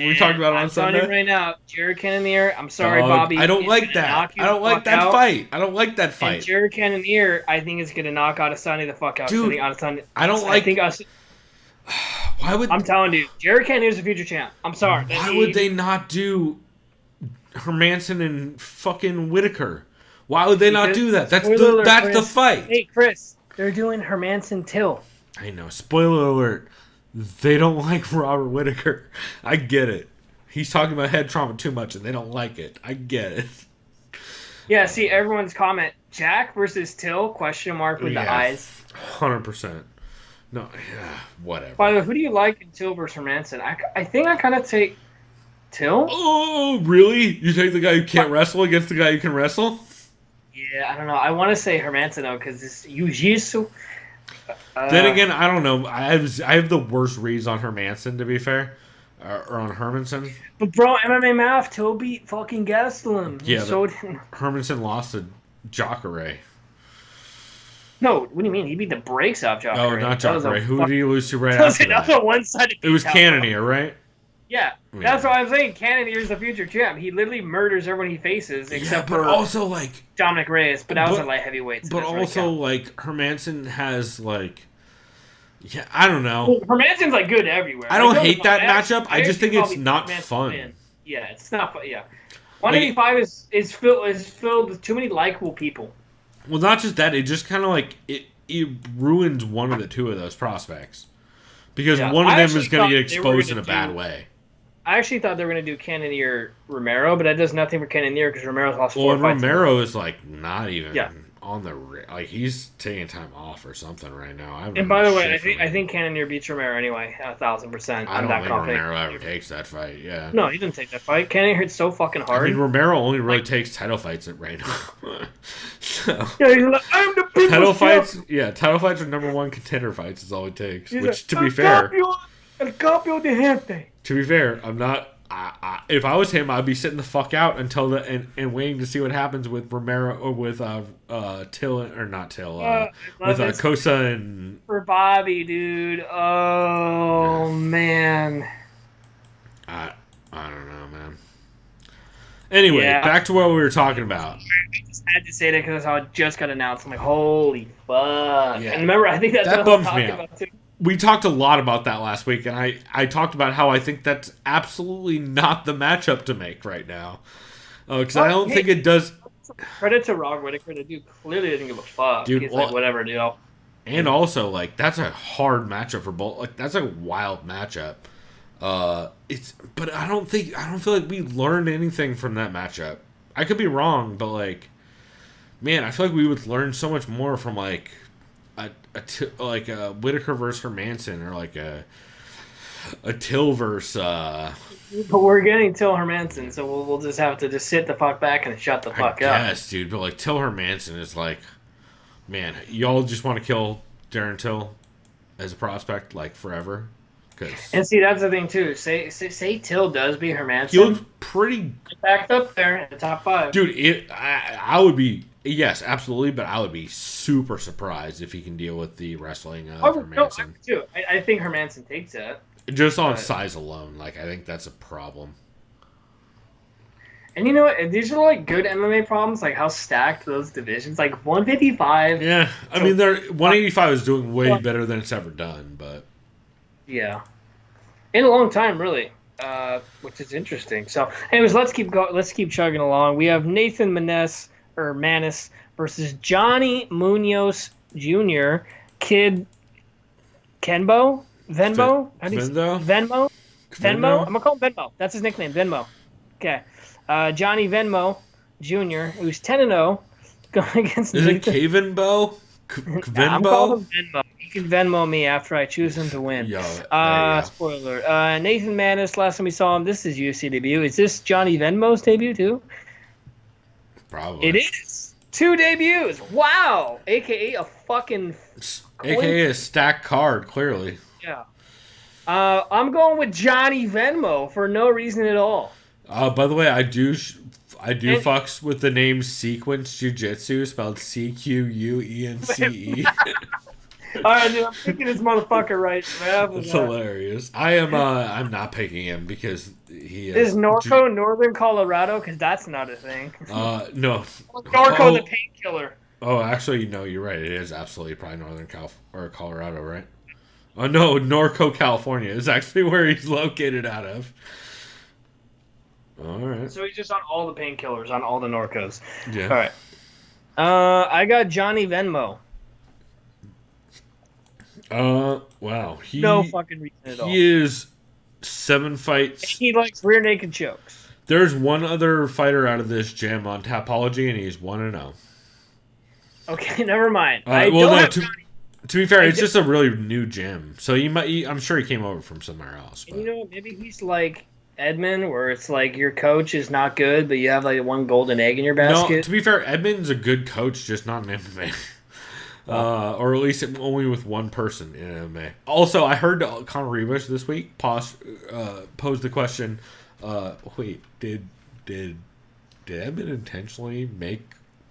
we talked about it on Sunday. I'm telling you right now, Jared Cannonier. I'm sorry, Dog, Bobby. I don't is like gonna that. knock you I don't the like fuck that out. fight. I don't like that fight. And Jared Cannonier, I think, is going to knock Adesanya the fuck out. Dude, I don't like. Why would I'm telling you, Jared Cannonier is the future champ. I'm sorry. Why would they not do Hermanson and fucking Whitaker? Why would they not do that? That's the fight. Hey, Chris, they're doing Hermanson Till. I know. Spoiler alert. They don't like Robert Whitaker. I get it. He's talking about head trauma too much, and they don't like it. I get it. Yeah. See, everyone's comment: Jack versus Till? Question mark with the eyes. 100%. No, whatever. By the way, who do you like in Till versus Hermanson? I think I kind of take Till. Oh, really? You take the guy who can't wrestle against the guy who can wrestle? Yeah, I don't know. I want to say Hermanson though, because it's jiu-jitsu. Then again, I don't know. I have the worst reads on Hermanson, to be fair, or on Hermanson. But bro, MMA math, Till beat fucking Gastelum. Yeah, so Hermanson lost to Jacare. No, what do you mean? He beat the brakes off Jacare. Oh, not Jacare. Who did he lose to right after That's that? a one-sided. It was Cannonier, right? Yeah, that's what I'm saying. Cannonier is the future champ. He literally murders everyone he faces, except but for also like Dominic Reyes. But that was a light heavyweight. So but also like Hermanson has like, yeah, I don't know. Well, Hermanson's like good everywhere. I don't hate that matchup. I just think it's not fun. Yeah, it's not fun. Yeah, 185 is filled with too many likable people. Well, not just that. It just kind of like it ruins one of the two of those prospects because one of them is going to get exposed in a bad way. I actually thought they were going to do Cannonier Romero, but that does nothing for Cannonier because Romero's lost 4 fights. Romero is like not even on the like he's taking time off or something right now. And by the way, I think Cannonier beats Romero anyway, 1,000%. I don't think Romero ever takes that fight. Yeah. No, he didn't take that fight. Cannonier hit so fucking hard. I mean, Romero only really takes title fights right now. So, yeah, he's like, I'm the people's title fights. champ. Yeah, title fights are #1 contender fights. Is all it takes. He's Which, like, to be fair, El Campeón de Gente. to be fair, I'm not if I was him, I'd be sitting the fuck out until and waiting to see what happens with Romero or with Till or not Till with Kosa and for Bobby, dude. Oh man. I don't know, man. Anyway, back to what we were talking about. I just had to say that because I just got announced. I'm like, holy fuck! Yeah. And remember, I think that's that what I was bums me talking out. about too. We talked a lot about that last week, and I talked about how I think that's absolutely not the matchup to make right now. Because I don't think it does. Credit to Rob Whittaker. The dude clearly doesn't give a fuck. Dude, He's like, whatever, dude. And also, like, that's a hard matchup for both. Like, that's a wild matchup. But I don't feel like we learned anything from that matchup. I could be wrong, but like, man, I feel like we would learn so much more from like a Whittaker versus Hermanson or like a Till versus. But we're getting Till Hermanson, so we'll just have to just sit the fuck back and shut the fuck up. Yes, dude. But like Till Hermanson is like, man, y'all just want to kill Darren Till as a prospect like forever. And see, that's the thing too. Say Till does beat Hermanson. He looks pretty backed up there in the top 5. Dude, I would be, yes, absolutely, but I would be super surprised if he can deal with the wrestling of Hermanson. No, I think Hermanson takes that. Just on size alone, like, I think that's a problem. And you know what? These are like good MMA problems, like how stacked those divisions. Like 155. Yeah, I mean, 185 is doing way better than it's ever done, but. Yeah. In a long time, really, which is interesting. So, anyways, let's keep chugging along. We have Nathan Manis versus Johnny Munoz Jr. Venmo. How do you say Venmo? I'm gonna call him Venmo. That's his nickname, Venmo. Okay. Johnny Venmo Jr., who's 10-0, going against. Is it Venmo? Nah, I'm calling him Venmo. Can Venmo me after I choose him to win. Spoiler. Nathan Manis, last time we saw him, this is UFC debut. Is this Johnny Venmo's debut too? Probably. It is. 2 debuts. Wow. AKA a fucking. AKA a stacked card, clearly. Yeah. I'm going with Johnny Venmo for no reason at all. By the way, I do fucks with the name Sequence Jiu-Jitsu, spelled CQUENCE. All right, dude, I'm picking this motherfucker right now. That's hilarious. I'm not picking him because he is Norco Northern Colorado, because that's not a thing. No. Norco the painkiller. Oh, actually, no, you're right. It is absolutely probably Northern Colorado, right? Oh no, Norco, California is actually where he's located out of. All right. So he's just on all the painkillers, on all the Norcos. Yeah. All right. I got Johnny Venmo. Wow. No fucking reason at all. He is 7 fights. And he likes rear naked chokes. There's one other fighter out of this gym on Tapology, and he's 1-0. Okay, never mind. To be fair, it's just a really new gym, so I'm sure he came over from somewhere else. But. You know, maybe he's like Edmund, where it's like your coach is not good, but you have like one golden egg in your basket. No, to be fair, Edmund's a good coach, just not in MMA. Or at least only with one person in MMA. Also, I heard Conor Rivas this week pose the question, wait, did Edmund intentionally make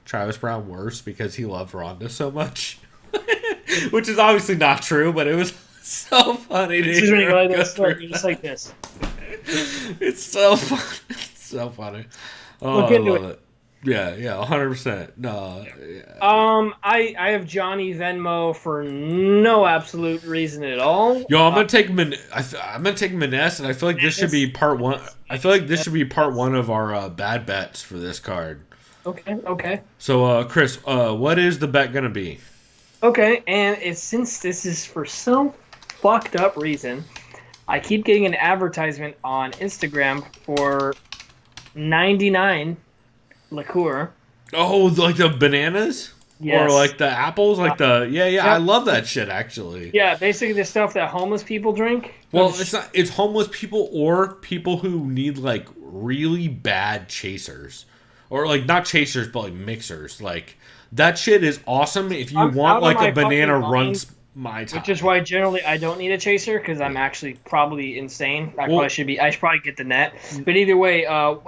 Travis Brown worse because he loved Ronda so much? Which is obviously not true, but it was so funny to hear him go through just like this. It's so funny. It's so funny. Oh, I love it. Yeah, 100%. No. Yeah. I have Johnny Venmo for no absolute reason at all. Yo, I'm gonna take Maness, and I feel like this should be part one. I feel like this should be part one of our bad bets for this card. Okay. So, Chris, what is the bet gonna be? Okay, and since this is for some fucked up reason, I keep getting an advertisement on Instagram for 99 liqueur. Oh, like the bananas? Yes. Or like the apples? Like I love that shit, actually. Yeah, basically the stuff that homeless people drink. Well, it's homeless people or people who need like really bad chasers. Or like not chasers, but like mixers. Like that shit is awesome if you want like a banana my time. Which is why generally I don't need a chaser because I'm actually probably insane. I should probably get the net. But either way,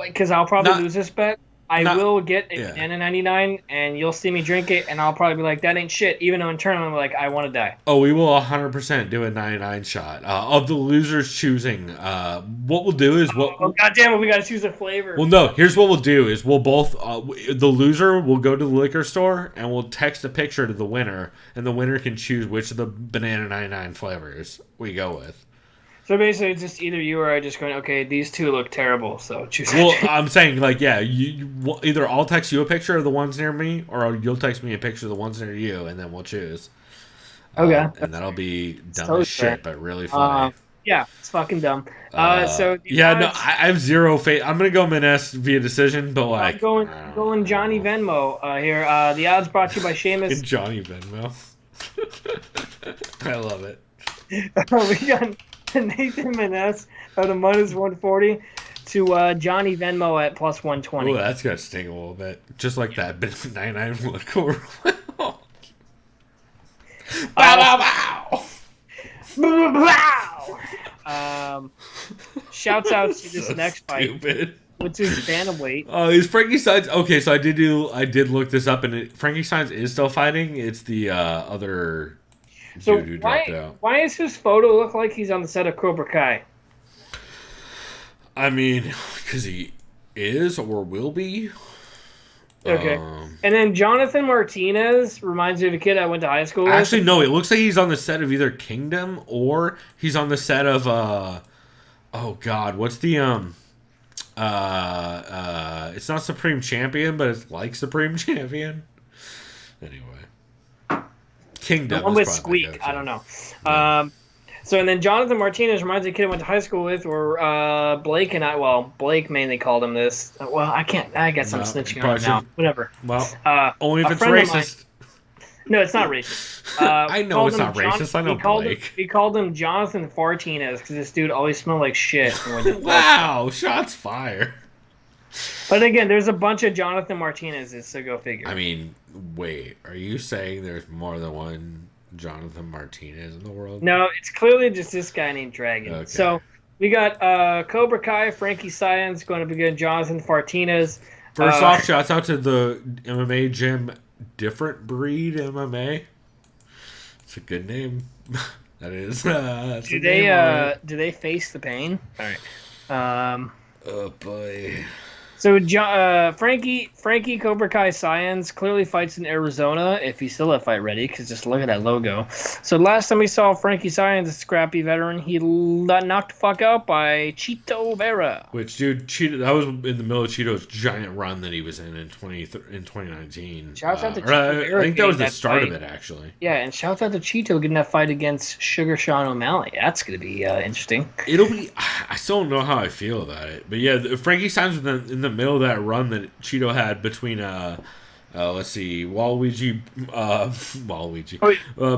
because I'll probably lose this bet. I will get a banana 99, and you'll see me drink it, and I'll probably be like, that ain't shit, even though internally I'm like, I want to die. Oh, we will 100% do a 99 shot. Of the losers choosing, what we'll do is... God damn it, we got to choose a flavor. Well, no, here's what we'll do is we'll both... the loser will go to the liquor store, and we'll text a picture to the winner, and the winner can choose which of the banana 99 flavors we go with. So basically, it's just either you or I just going, okay, these two look terrible, so choose. Well, I'm saying, like, yeah, you either I'll text you a picture of the ones near me, or you'll text me a picture of the ones near you, and then we'll choose. Okay. And that'll be dumb as shit, but really funny. Yeah, it's fucking dumb. I have zero faith. I'm going to go Menes via decision, but, like... I'm going Johnny Venmo here. The odds brought to you by Seamus. Johnny Venmo. I love it. We got... Nathan Menes at a minus 140 to Johnny Venmo at plus 120. Oh, that's gonna sting a little bit, just like that 99 liquor. Bow, bow, bow. Shouts out to this so next stupid. fight, which is bantamweight. Oh, is Frankie Saenz? Okay, so I did look this up, and Frankie Saenz is still fighting. It's the other. So dude who dropped out. Why does his photo look like he's on the set of Cobra Kai? I mean, because he is or will be. Okay. And then Jonathan Martinez reminds me of a kid I went to high school with. Actually, no. It looks like he's on the set of either Kingdom or he's on the set of oh God, what's the it's not Supreme Champion, but it's like Supreme Champion. Anyway. Kingdom. The one with Squeak. I don't know. Yeah. So, and then Jonathan Martinez reminds me of a kid I went to high school with, or Blake and I, well, Blake mainly called him this. Well, I guess I'm snitching on him now. Whatever. Well, only if it's racist. No, it's not racist. I know it's not racist. I know Blake. He called him Jonathan Fartinez because this dude always smelled like shit. Wow, shots fired. But again, there's a bunch of Jonathan Martinez's, so go figure. I mean, wait, are you saying there's more than one Jonathan Martinez in the world? No, it's clearly just this guy named Dragon. Okay. So we got Cobra Kai, Frankie Saenz going to be good, Jonathan Martinez. First off, shouts out to the MMA gym, Different Breed MMA. It's a good name. That is. Do they face the pain? All right. Oh boy. So Frankie Cobra Kai Saenz clearly fights in Arizona if he's still at Fight Ready, because just look at that logo. So last time we saw Frankie Saenz, a scrappy veteran, he got knocked the fuck out by Chito Vera. Which, dude, Cheeto, that was in the middle of Cheeto's giant run that he was in 2019. Shouts out to Chito Vera. I think that was the start of it, actually. Yeah, and shouts out to Cheeto getting that fight against Sugar Sean O'Malley. That's going to be interesting. It'll be... I still don't know how I feel about it. But yeah, Frankie Saenz was in the middle of that run that Cheeto had between let's see, Waluigi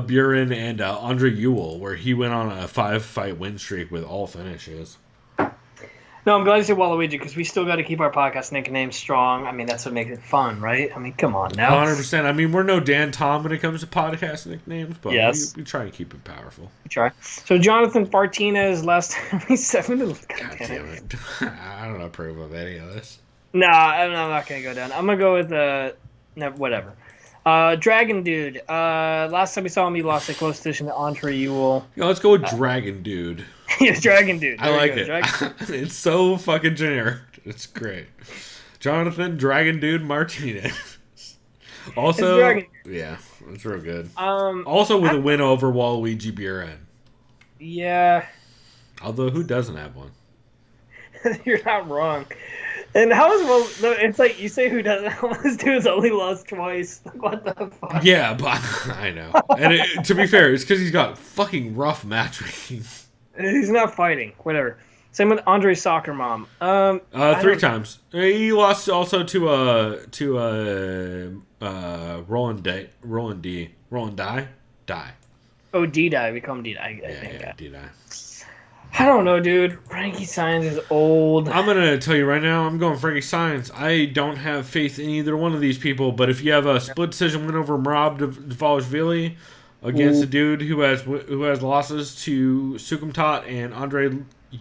Buren and Andre Ewell, where he went on a 5-fight win streak with all finishes. No, I'm glad you said Waluigi, because we still got to keep our podcast nickname strong. I mean, that's what makes it fun, right? I mean, come on now. 100%. I mean, we're no Dan Tom when it comes to podcast nicknames, but yes. we try to keep it powerful. We try. So Jonathan Martinez, last time we God damn it. I don't approve of any of this. Nah, I'm not going to go down. I'm going to go with whatever. Dragon Dude. Last time we saw him, he lost a close decision to Andre Ewell. Let's go with Dragon Dude. Yeah, Dragon Dude. I like it. It's so fucking generic. It's great. Jonathan Dragon Dude Martinez. Also, yeah, that's real good. Also with a win over Waluigi Buren. Yeah. Although, who doesn't have one? You're not wrong. And how is it's like you say who doesn't have this dude's only lost twice. What the fuck? Yeah, but I know. And to be fair, it's because he's got fucking rough matchmaking. He's not fighting. Whatever. Same with Andre's soccer mom. 3 times. He lost also to Roland Die. Oh, D-Die. We call him D-Die. Yeah, D-Die. I don't know, dude. Frankie Saenz is old. I'm going to tell you right now, I'm going Frankie Saenz. I don't have faith in either one of these people, but if you have a split decision win over Merab Dvalishvili, against a dude who has losses to Sukumtat and Andre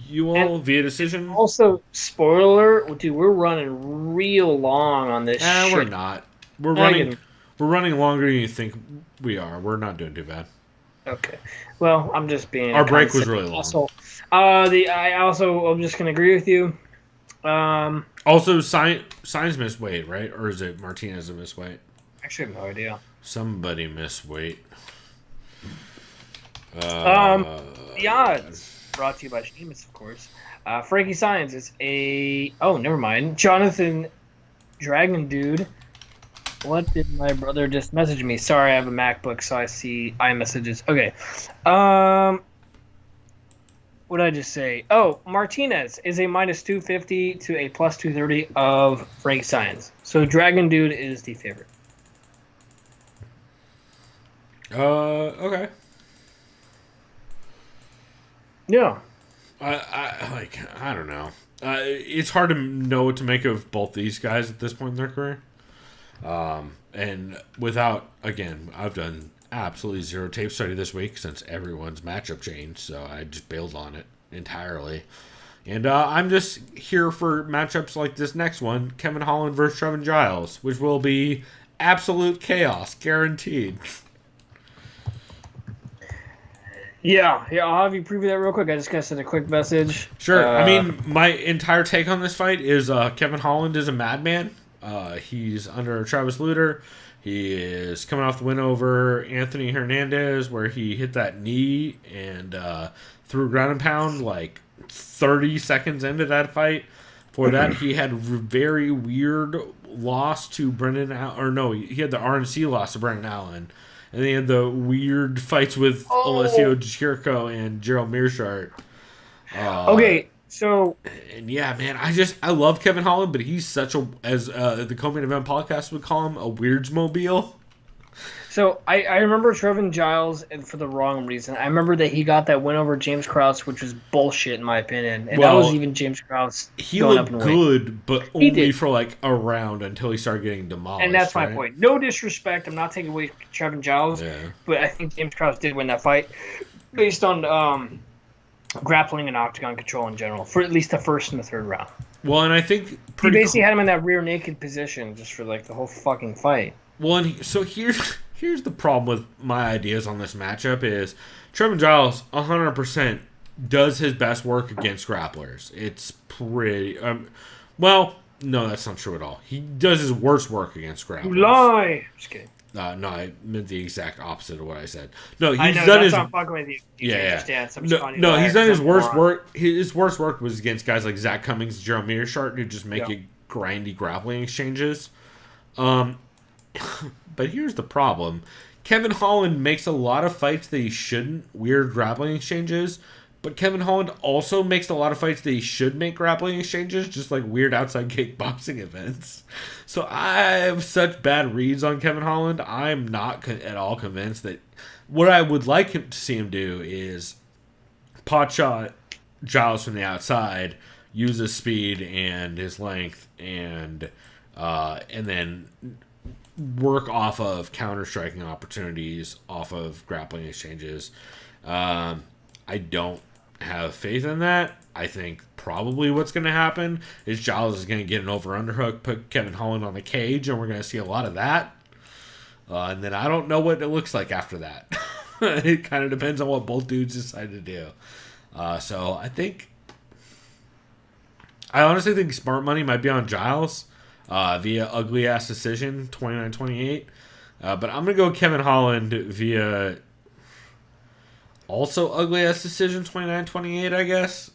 Ewell via decision. Also, spoiler alert, dude, we're running real long on this shit. We're not. We're running longer than you think we are. We're not doing too bad. Okay. Well, I'm just being. Our break was really long. I'm just gonna agree with you. Also, Sainz missed weight, right? Or is it Martinez that missed weight? Actually, I have no idea. Somebody missed weight. The odds brought to you by Sheamus, of course. Frankie Sainz is never mind. Jonathan Dragon Dude. What did my brother just message me? Sorry, I have a MacBook, so I see iMessages. Okay. What did I just say? Oh, Martinez is a minus 250 to a plus 230 of Frankie Sainz. So Dragon Dude is the favorite. Okay. Yeah. I don't know. It's hard to know what to make of both these guys at this point in their career. And without, again, I've done absolutely zero tape study this week since everyone's matchup changed, so I just bailed on it entirely. And I'm just here for matchups like this next one, Kevin Holland versus Trevin Giles, which will be absolute chaos, guaranteed. Yeah, I'll have you preview that real quick. I just gotta send a quick message. Sure. I mean, my entire take on this fight is Kevin Holland is a madman. He's under Travis Lutter. He is coming off the win over Anthony Hernandez, where he hit that knee and threw ground and pound like 30 seconds into that fight. For that, he had very weird loss to Brendan Allen. Or no, he had the RNC loss to Brendan Allen. And then he had the weird fights with Alessio Chirico and Gerald Mearshart. Okay, so... And yeah, man, I love Kevin Holland, but he's such a, as the Co-Main Event Podcast would call him, a weirdsmobile. So I remember Trevin Giles, and for the wrong reason. I remember that he got that win over James Krause, which was bullshit in my opinion. And that was even James Krause going up in weight. He looked good, but only for like a round until he started getting demolished. And that's my point. No disrespect. I'm not taking away from Trevin Giles, but I think James Krause did win that fight based on grappling and octagon control in general, for at least the first and the third round. Well, and I think he basically had him in that rear naked position just for like the whole fucking fight. Well, and so here's the problem with my ideas on this matchup is Trevin Giles 100% does his best work against grapplers. It's pretty... well, no, that's not true at all. He does his worst work against grapplers. You lie! Just kidding. No, I meant the exact opposite of what I said. No, he's I know, done that's his... not fucking with you. Yeah. No, he's done his worst work. His worst work was against guys like Zach Cummings, Gerald Mearshart, who just make it grindy grappling exchanges. But here's the problem. Kevin Holland makes a lot of fights that he shouldn't, weird grappling exchanges, but Kevin Holland also makes a lot of fights that he should make grappling exchanges, just like weird outside kickboxing events. So I have such bad reads on Kevin Holland. I'm not at all convinced that what I would like him to see him do is pot shot Giles from the outside, use his speed and his length, and then work off of counter-striking opportunities, off of grappling exchanges. I don't have faith in that. I think probably what's going to happen is Giles is going to get an over-underhook, put Kevin Holland on the cage, and we're going to see a lot of that. And then I don't know what it looks like after that. It kind of depends on what both dudes decide to do. So I honestly think smart money might be on Giles. Via ugly ass decision 29-28, but I'm gonna go Kevin Holland via also ugly ass decision 29-28. I guess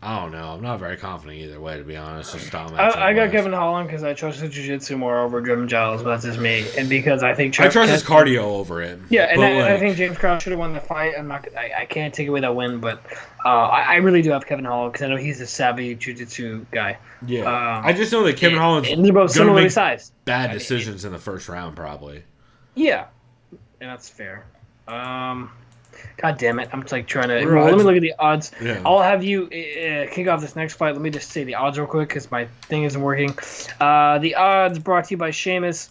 I don't know. I'm not very confident either way, to be honest. I got Kevin Holland because I trust his jiu-jitsu more over Trevin Giles, but that's just me, and because I think I trust his cardio over him. Yeah, and I think James Krause should have won the fight. I can't take away that win, but I really do have Kevin Holland because I know he's a savvy jiu-jitsu guy. Yeah, I just know that Kevin Holland's they're both similarly sized. Bad decisions in the first round, probably. Yeah, and that's fair. God damn it! I'm just like trying to. Let me look at the odds. Yeah. I'll have you kick off this next fight. Let me just say the odds real quick because my thing isn't working. The odds brought to you by Sheamus.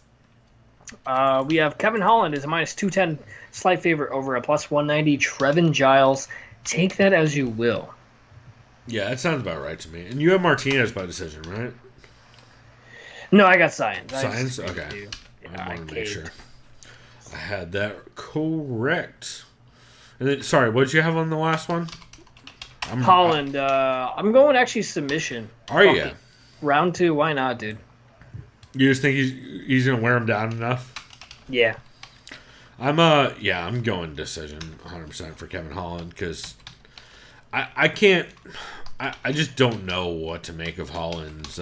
We have Kevin Holland is a -210 slight favorite over a +190 Trevin Giles. Take that as you will. Yeah, that sounds about right to me. And you have Martinez by decision, right? No, I got Science. Science? Okay. I want to make sure I had that correct. And then, sorry, what did you have on the last one? Holland. I'm going actually submission. Are you? Round 2, why not, dude? You just think he's gonna wear him down enough? Yeah. I'm going decision 100% for Kevin Holland because I can't. I just don't know what to make of Holland's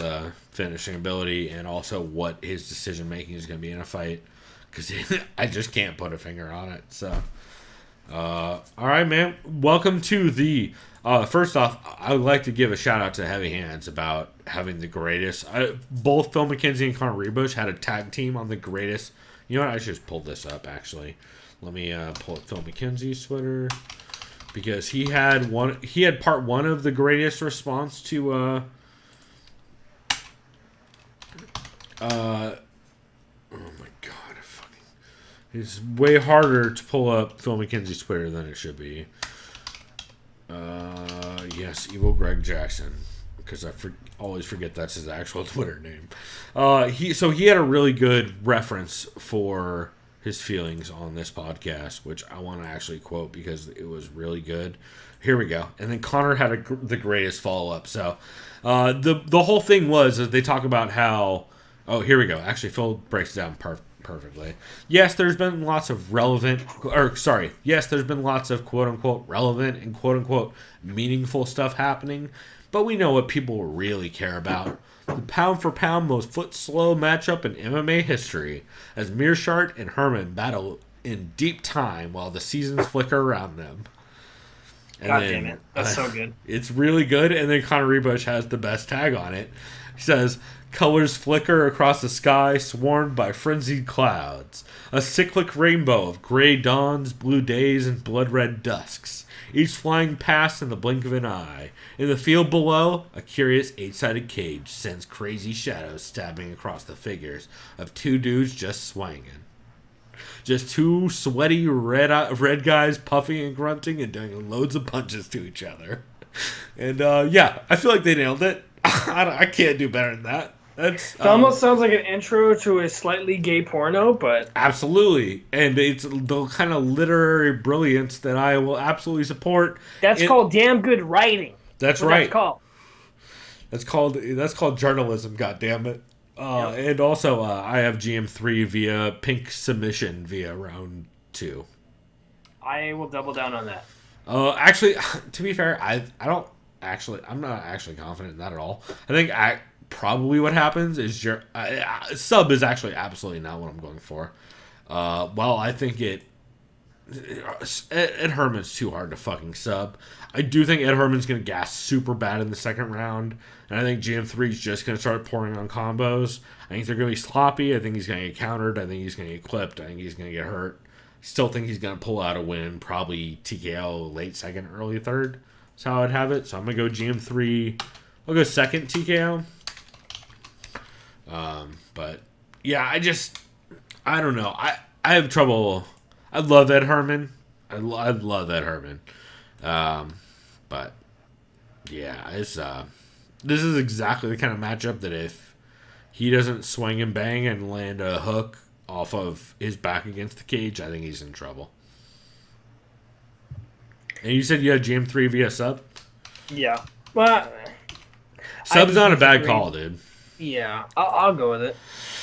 finishing ability and also what his decision making is going to be in a fight because I just can't put a finger on it. So, all right, man. Welcome to the. First off, I would like to give a shout out to Heavy Hands about having the greatest. Both Phil McKenzie and Connor Rebush had a tag team on the greatest. You know what? I should just pull this up actually. Let me pull up Phil McKenzie's Twitter. Because he had part 1 of the greatest response to oh my god, it's way harder to pull up Phil McKenzie's Twitter than it should be. Yes, Evil Greg Jackson, because I always forget that's his actual Twitter name. He had a really good reference for his feelings on this podcast, which I want to actually quote because it was really good. Here we go. And then Connor had the greatest follow-up. So the whole thing was that they talk about how... Oh, here we go. Actually, Phil breaks it down perfectly. Yes, there's been lots of Yes, there's been lots of quote-unquote relevant and quote-unquote meaningful stuff happening, but we know what people really care about. The pound-for-pound most foot-slow matchup in MMA history, as Mearshart and Herman battle in deep time while the seasons flicker around them. And God damn it. That's so good. It's really good, and then Connor Rebush has the best tag on it. He says, colors flicker across the sky, swarmed by frenzied clouds. A cyclic rainbow of gray dawns, blue days, and blood-red dusks, each flying past in the blink of an eye. In the field below, a curious 8-sided cage sends crazy shadows stabbing across the figures of 2 dudes just swinging. Just 2 sweaty red guys puffing and grunting and doing loads of punches to each other. And I feel like they nailed it. I can't do better than that. It almost sounds like an intro to a slightly gay porno, but... Absolutely. And it's the kind of literary brilliance that I will absolutely support. That's called damn good writing. That's right. That's called. That's called journalism, goddammit. And also, I have GM3 via pink submission via round 2. I will double down on that. Actually, to be fair, I'm not actually confident in that at all. I think probably what happens is sub is actually absolutely not what I'm going for. While I think Ed Herman's too hard to fucking sub. I do think Ed Herman's going to gas super bad in the second round. And I think GM3 is just going to start pouring on combos. I think they're going to be sloppy. I think he's going to get countered. I think he's going to get clipped. I think he's going to get hurt. Still think he's going to pull out a win. Probably TKO late second, early third. That's how I'd have it. So I'm going to go GM3. I'll go second TKO. But yeah, I don't know. I have trouble. I love Ed Herman. I love Ed Herman. But yeah, this is exactly the kind of matchup that if he doesn't swing and bang and land a hook off of his back against the cage, I think he's in trouble. And you said you had GM3 via sub? Yeah. Well, sub's not a bad call, dude. Yeah, I'll go with it.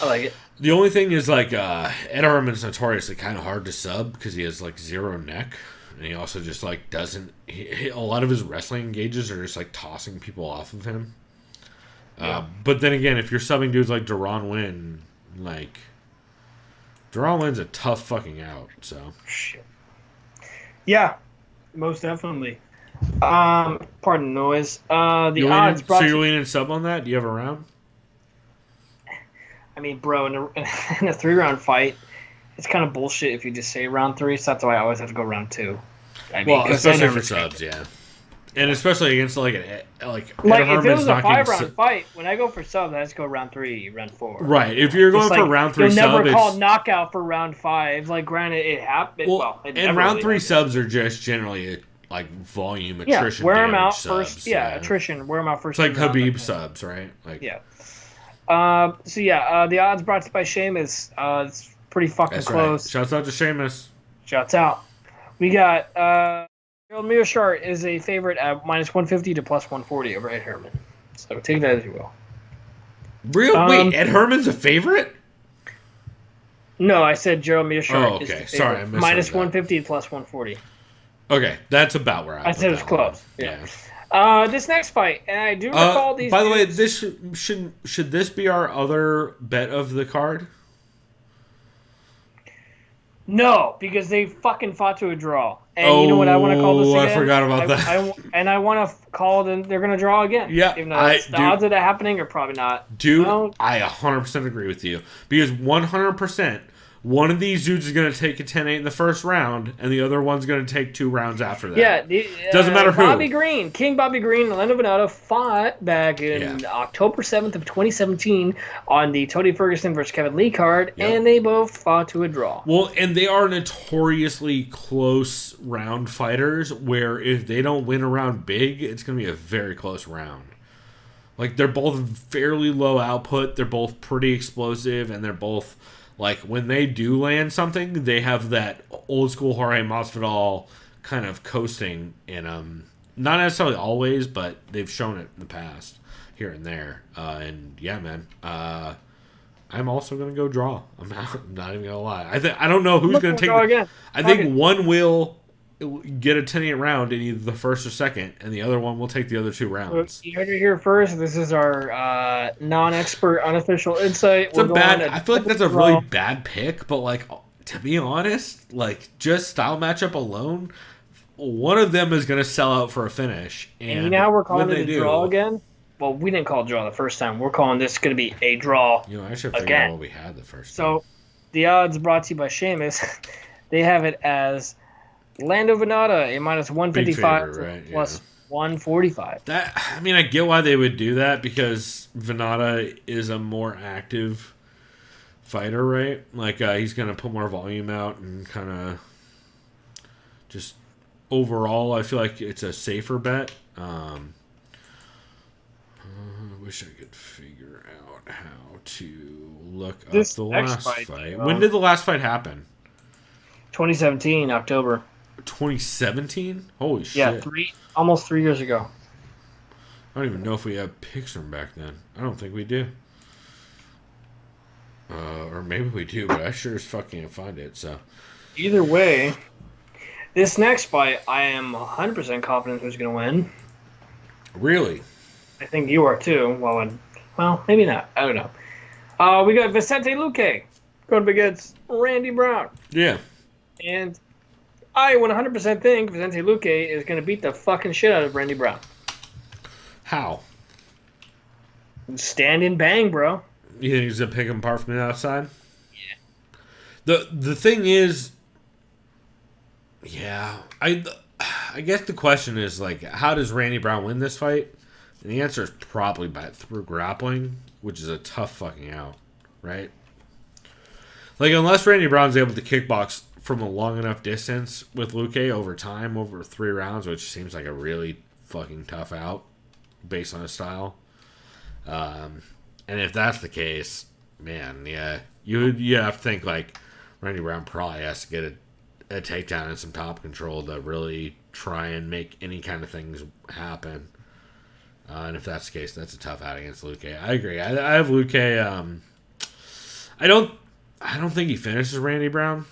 I like it. The only thing is, like, Ed Herman's notoriously kind of hard to sub because he has, like, 0 neck. And he also just, like, doesn't... a lot of his wrestling engages are just, like, tossing people off of him. Yeah. But then again, if you're subbing dudes like Deron Wynn, like... Deron Wynn's a tough fucking out, so... Shit. Yeah, most definitely. Pardon the noise. The odds... So you're leaning sub on that? Do you have a round? I mean, bro, in a 3-round fight, it's kind of bullshit if you just say round 3, so that's why I always have to go round 2. Well, especially for subs, yeah. And especially against like Ed if it Herman's was a knocking 5-round fight, when I go for subs, I just go round 3, round 4. Right. If you're going for round 3 you'll sub, never call knockout for round 5. Like, granted, it happened. And round 3 subs are just generally like volume attrition. Wear them out subs, first. Yeah, attrition. Wear them out first. It's like Khabib subs, right? Like yeah. The odds brought to you by Sheamus. It's pretty fucking close. Right. Shouts out to Sheamus. Shouts out. We got Gerald Mearshart is a favorite at -150 to +140 over Ed Herman. So take that as you will. Wait, Ed Herman's a favorite? No, I said Gerald Mearshart. Oh, okay. Is the favorite. Sorry, I misheard -150 to +140. Okay, that's about where I said it was close. Yeah. This next fight, and I do recall these. By the way, this should this be our other bet of the card? No, because they fucking fought to a draw. And you know what I want to call this again? I forgot about that. I want to call them. They're going to draw again. Yeah, even though the odds of that happening are probably not. Dude, I 100% agree with you because 100%. One of these dudes is going to take a 10-8 in the first round, and the other one's going to take 2 rounds after that. Yeah. Doesn't matter who. King Bobby Green, and Lando Venado fought back in October 7th of 2017 on the Tony Ferguson versus Kevin Lee card, and they both fought to a draw. Well, and they are notoriously close round fighters, where if they don't win a round big, it's going to be a very close round. Like, they're both fairly low output, they're both pretty explosive, and they're both... Like, when they do land something, they have that old school Jorge Masvidal kind of coasting in them. Not necessarily always, but they've shown it in the past, here and there. And yeah, man, I'm also gonna go draw. I'm not even gonna lie. I don't know who's gonna take. Again. I think one will get a 10-8 round in either the first or second, and the other one will take the other 2 rounds. You heard it here first. This is our non-expert, unofficial insight. I feel like that's a really bad pick, but like to be honest, like just style matchup alone, one of them is going to sell out for a finish. And now we're calling it a draw again. Well, we didn't call it a draw the first time. We're calling this going to be a draw. I should figure out what we had the first time. So, the odds brought to you by Sheamus. They have it as Lando Venata, a -155 right? plus 145. I get why they would do that because Venata is a more active fighter, right? Like he's gonna put more volume out and kind of just overall, I feel like it's a safer bet. I wish I could figure out how to look up the last fight. When did the last fight happen? 2017, October. 2017? Holy shit. Yeah, almost 3 years ago. I don't even know if we have pics from back then. I don't think we do. Or maybe we do, but I sure as fuck can't find it, so. Either way, this next fight, I am 100% confident who's going to win. Really? I think you are too. Well, maybe not. I don't know. We got Vicente Luque going up against Randy Brown. Yeah. And I 100% think Vicente Luque is going to beat the fucking shit out of Randy Brown. How? Stand and bang, bro. You think he's going to pick him apart from the outside? Yeah. The thing is, I guess the question is, like, how does Randy Brown win this fight? And the answer is probably through grappling, which is a tough fucking out, right? Like, unless Randy Brown's able to kickbox from a long enough distance with Luque over time, over 3 rounds, which seems like a really fucking tough out based on his style. And if that's the case, man, you have to think like Randy Brown probably has to get a takedown and some top control to really try and make any kind of things happen. And if that's the case, that's a tough out against Luque. I agree. I have Luque. I don't think he finishes Randy Brown.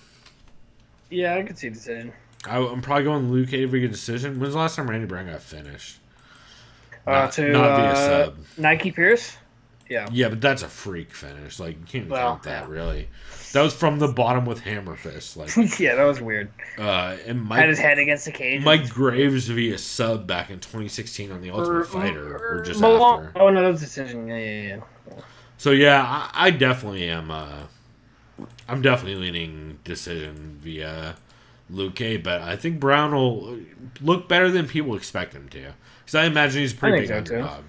Yeah, I could see a decision. I'm probably going Luque if we get a decision. When's the last time Randy Brown got finished? Not via sub. Nike Pierce? Yeah. Yeah, but that's a freak finish. Like, you can't count that, really. That was from the bottom with hammer fist. Like, yeah, that was weird. And had his head against the cage. Mike Graves via sub back in 2016 on The Ultimate Fighter. Or just after. Oh, no, that was a decision. Yeah. So, yeah, I definitely am... I'm definitely leaning decision via Luque, but I think Brown will look better than people expect him to. Because I imagine he's a pretty big underdog.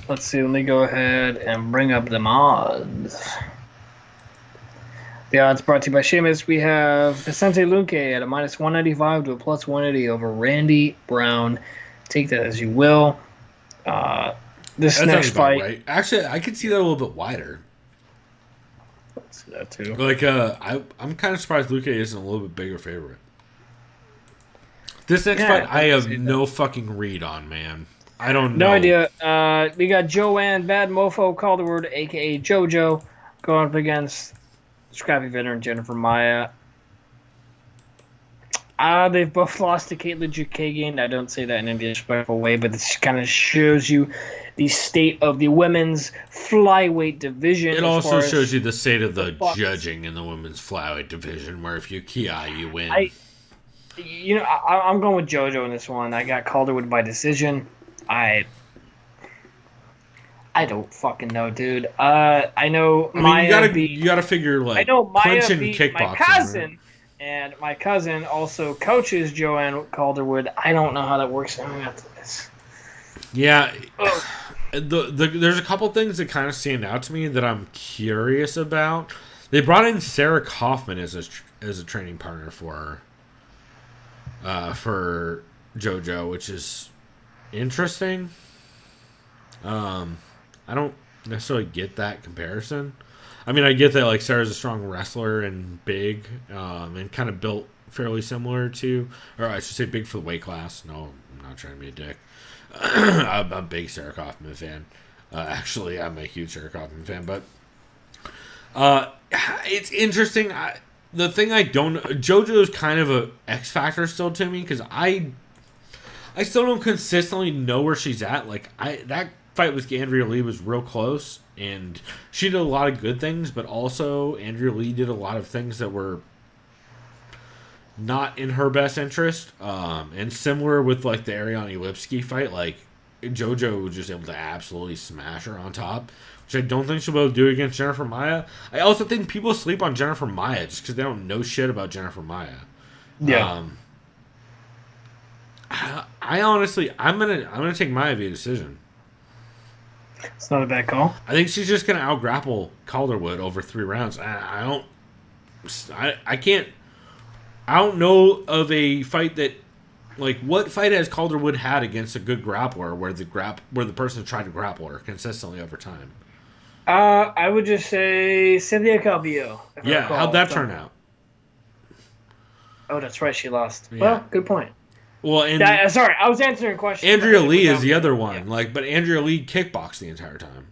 Let's see. Let me go ahead and bring up the odds. The odds brought to you by Seamus. We have Vicente Luque at a minus 195 to a plus 180 over Randy Brown. Take that as you will. This next fight, right. Actually, I could see that a little bit wider. Let's see that too. Like, I'm kind of surprised Luque isn't a little bit bigger favorite. This next fight, I have no fucking read on, man. I don't know. No idea. We got Joanne Bad Mofo Calderwood, a.k.a. JoJo, going up against scrappy veteran Jennifer Maia. They've both lost to Caitlin Jukagian. I don't say that in a disrespectful way, but this kind of shows you the state of the women's flyweight division. It also shows you the state of the judging in the women's flyweight division, where if you KI, you win. I'm going with JoJo in this one. I got Calderwood by decision. I don't fucking know, dude. I know Maya you gotta figure, like, I know Maya beat kickboxing, my cousin, right? And my cousin also coaches Joanne Calderwood. I don't know how that works after this. Yeah, there's a couple things that kind of stand out to me that I'm curious about. They brought in Sarah Kaufman as a training partner for JoJo, which is interesting. I don't necessarily get that comparison. I mean, I get that, like, Sarah's a strong wrestler and big, and kind of built fairly similar to, or I should say big for the weight class. No, I'm not trying to be a dick. I'm a big Sarah Kaufman fan. Actually, I'm a huge Sarah Kaufman fan, but it's interesting. The thing I don't, JoJo is kind of a X factor still to me, because I still don't consistently know where she's at. Like, that fight with Andrea Lee was real close, and she did a lot of good things, but also Andrea Lee did a lot of things that were not in her best interest. And similar with, like, the Ariane Lipsky fight, like, JoJo was just able to absolutely smash her on top, which I don't think she'll be able to do against Jennifer Maia. I also think people sleep on Jennifer Maia just because they don't know shit about Jennifer Maia. Yeah. I honestly, I'm gonna take Maia via decision. It's not a bad call. I think she's just gonna out-grapple Calderwood over 3 rounds. I don't know of a fight that, like, what fight has Calderwood had against a good grappler where the person tried to grapple her consistently over time? I would just say Cynthia Calvillo. Yeah, how'd that turn out? Oh, that's right, she lost. Yeah. Well, good point. Well, sorry, I was answering a question. Andrea Lee is the other one, but Andrea Lee kickboxed the entire time.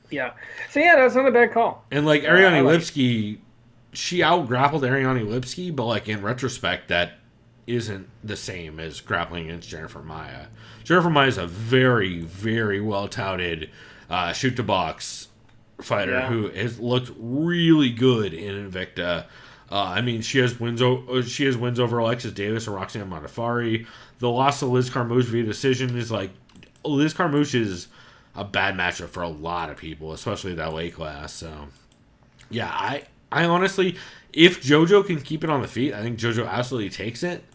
Yeah. So yeah, that's not a bad call. And, like, Ariane Lipsky, she out-grappled Ariane Lipsky, but, like, in retrospect, that isn't the same as grappling against Jennifer Maia. Jennifer Maia is a very, very well-touted shoot-to-box fighter who has looked really good in Invicta. I mean, she has wins over Alexis Davis and Roxanne Modafferi. The loss to Liz Carmouche via decision is, like, Liz Carmouche is a bad matchup for a lot of people, especially that weight class. So, yeah, I honestly, if JoJo can keep it on the feet, I think JoJo absolutely takes it.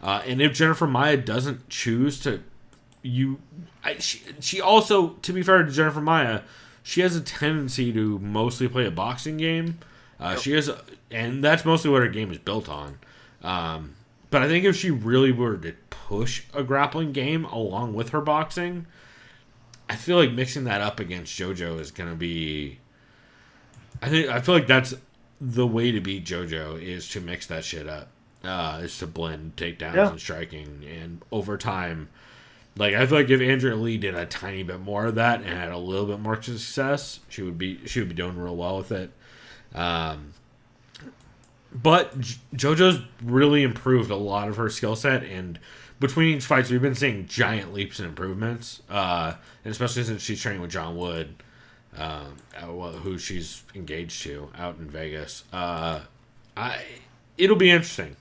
And if Jennifer Maia doesn't choose to, she also, to be fair to Jennifer Maia, she has a tendency to mostly play a boxing game. She has, and that's mostly what her game is built on. But I think if she really were to push a grappling game along with her boxing, I feel like mixing that up against JoJo is going to be. I feel like that's the way to beat JoJo, is to mix that shit up. Is to blend takedowns and striking, and over time, like, I feel like if Andrea Lee did a tiny bit more of that and had a little bit more success, she would be doing real well with it. But JoJo's really improved a lot of her skill set, and between each fights, we've been seeing giant leaps and improvements. And especially since she's training with John Wood, who she's engaged to out in Vegas. It'll be interesting.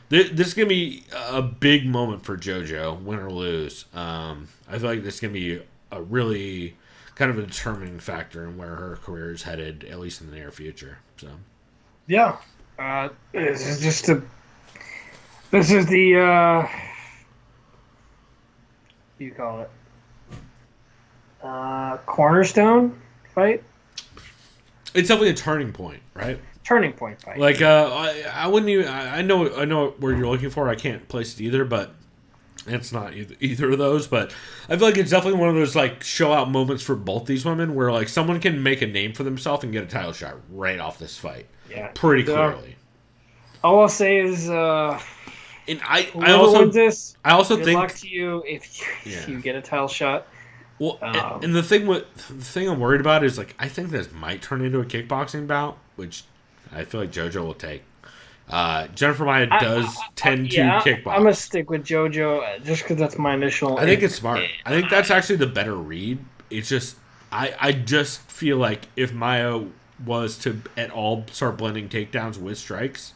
This is going to be a big moment for JoJo, win or lose. I feel like this is going to be a really kind of a determining factor in where her career is headed, at least in the near future. So, Yeah. This is just a. This is the. What do you call it? Cornerstone fight? It's definitely a turning point, right? Turning point fight. Like, I wouldn't even. I know where you're looking for. I can't place it either, but it's not either of those. But I feel like it's definitely one of those like show out moments for both these women, where like someone can make a name for themselves and get a title shot right off this fight. Yeah. Pretty clearly. All I'll say is, and I wins this, also good think luck to you if you get a title shot. Well, and the thing I'm worried about is like I think this might turn into a kickboxing bout, which I feel like JoJo will take. Jennifer Maia does tend to kickbox. I'm gonna stick with JoJo just because that's my initial. I think it's smart. I think that's actually the better read. It's just I just feel like if Maia was to at all start blending takedowns with strikes,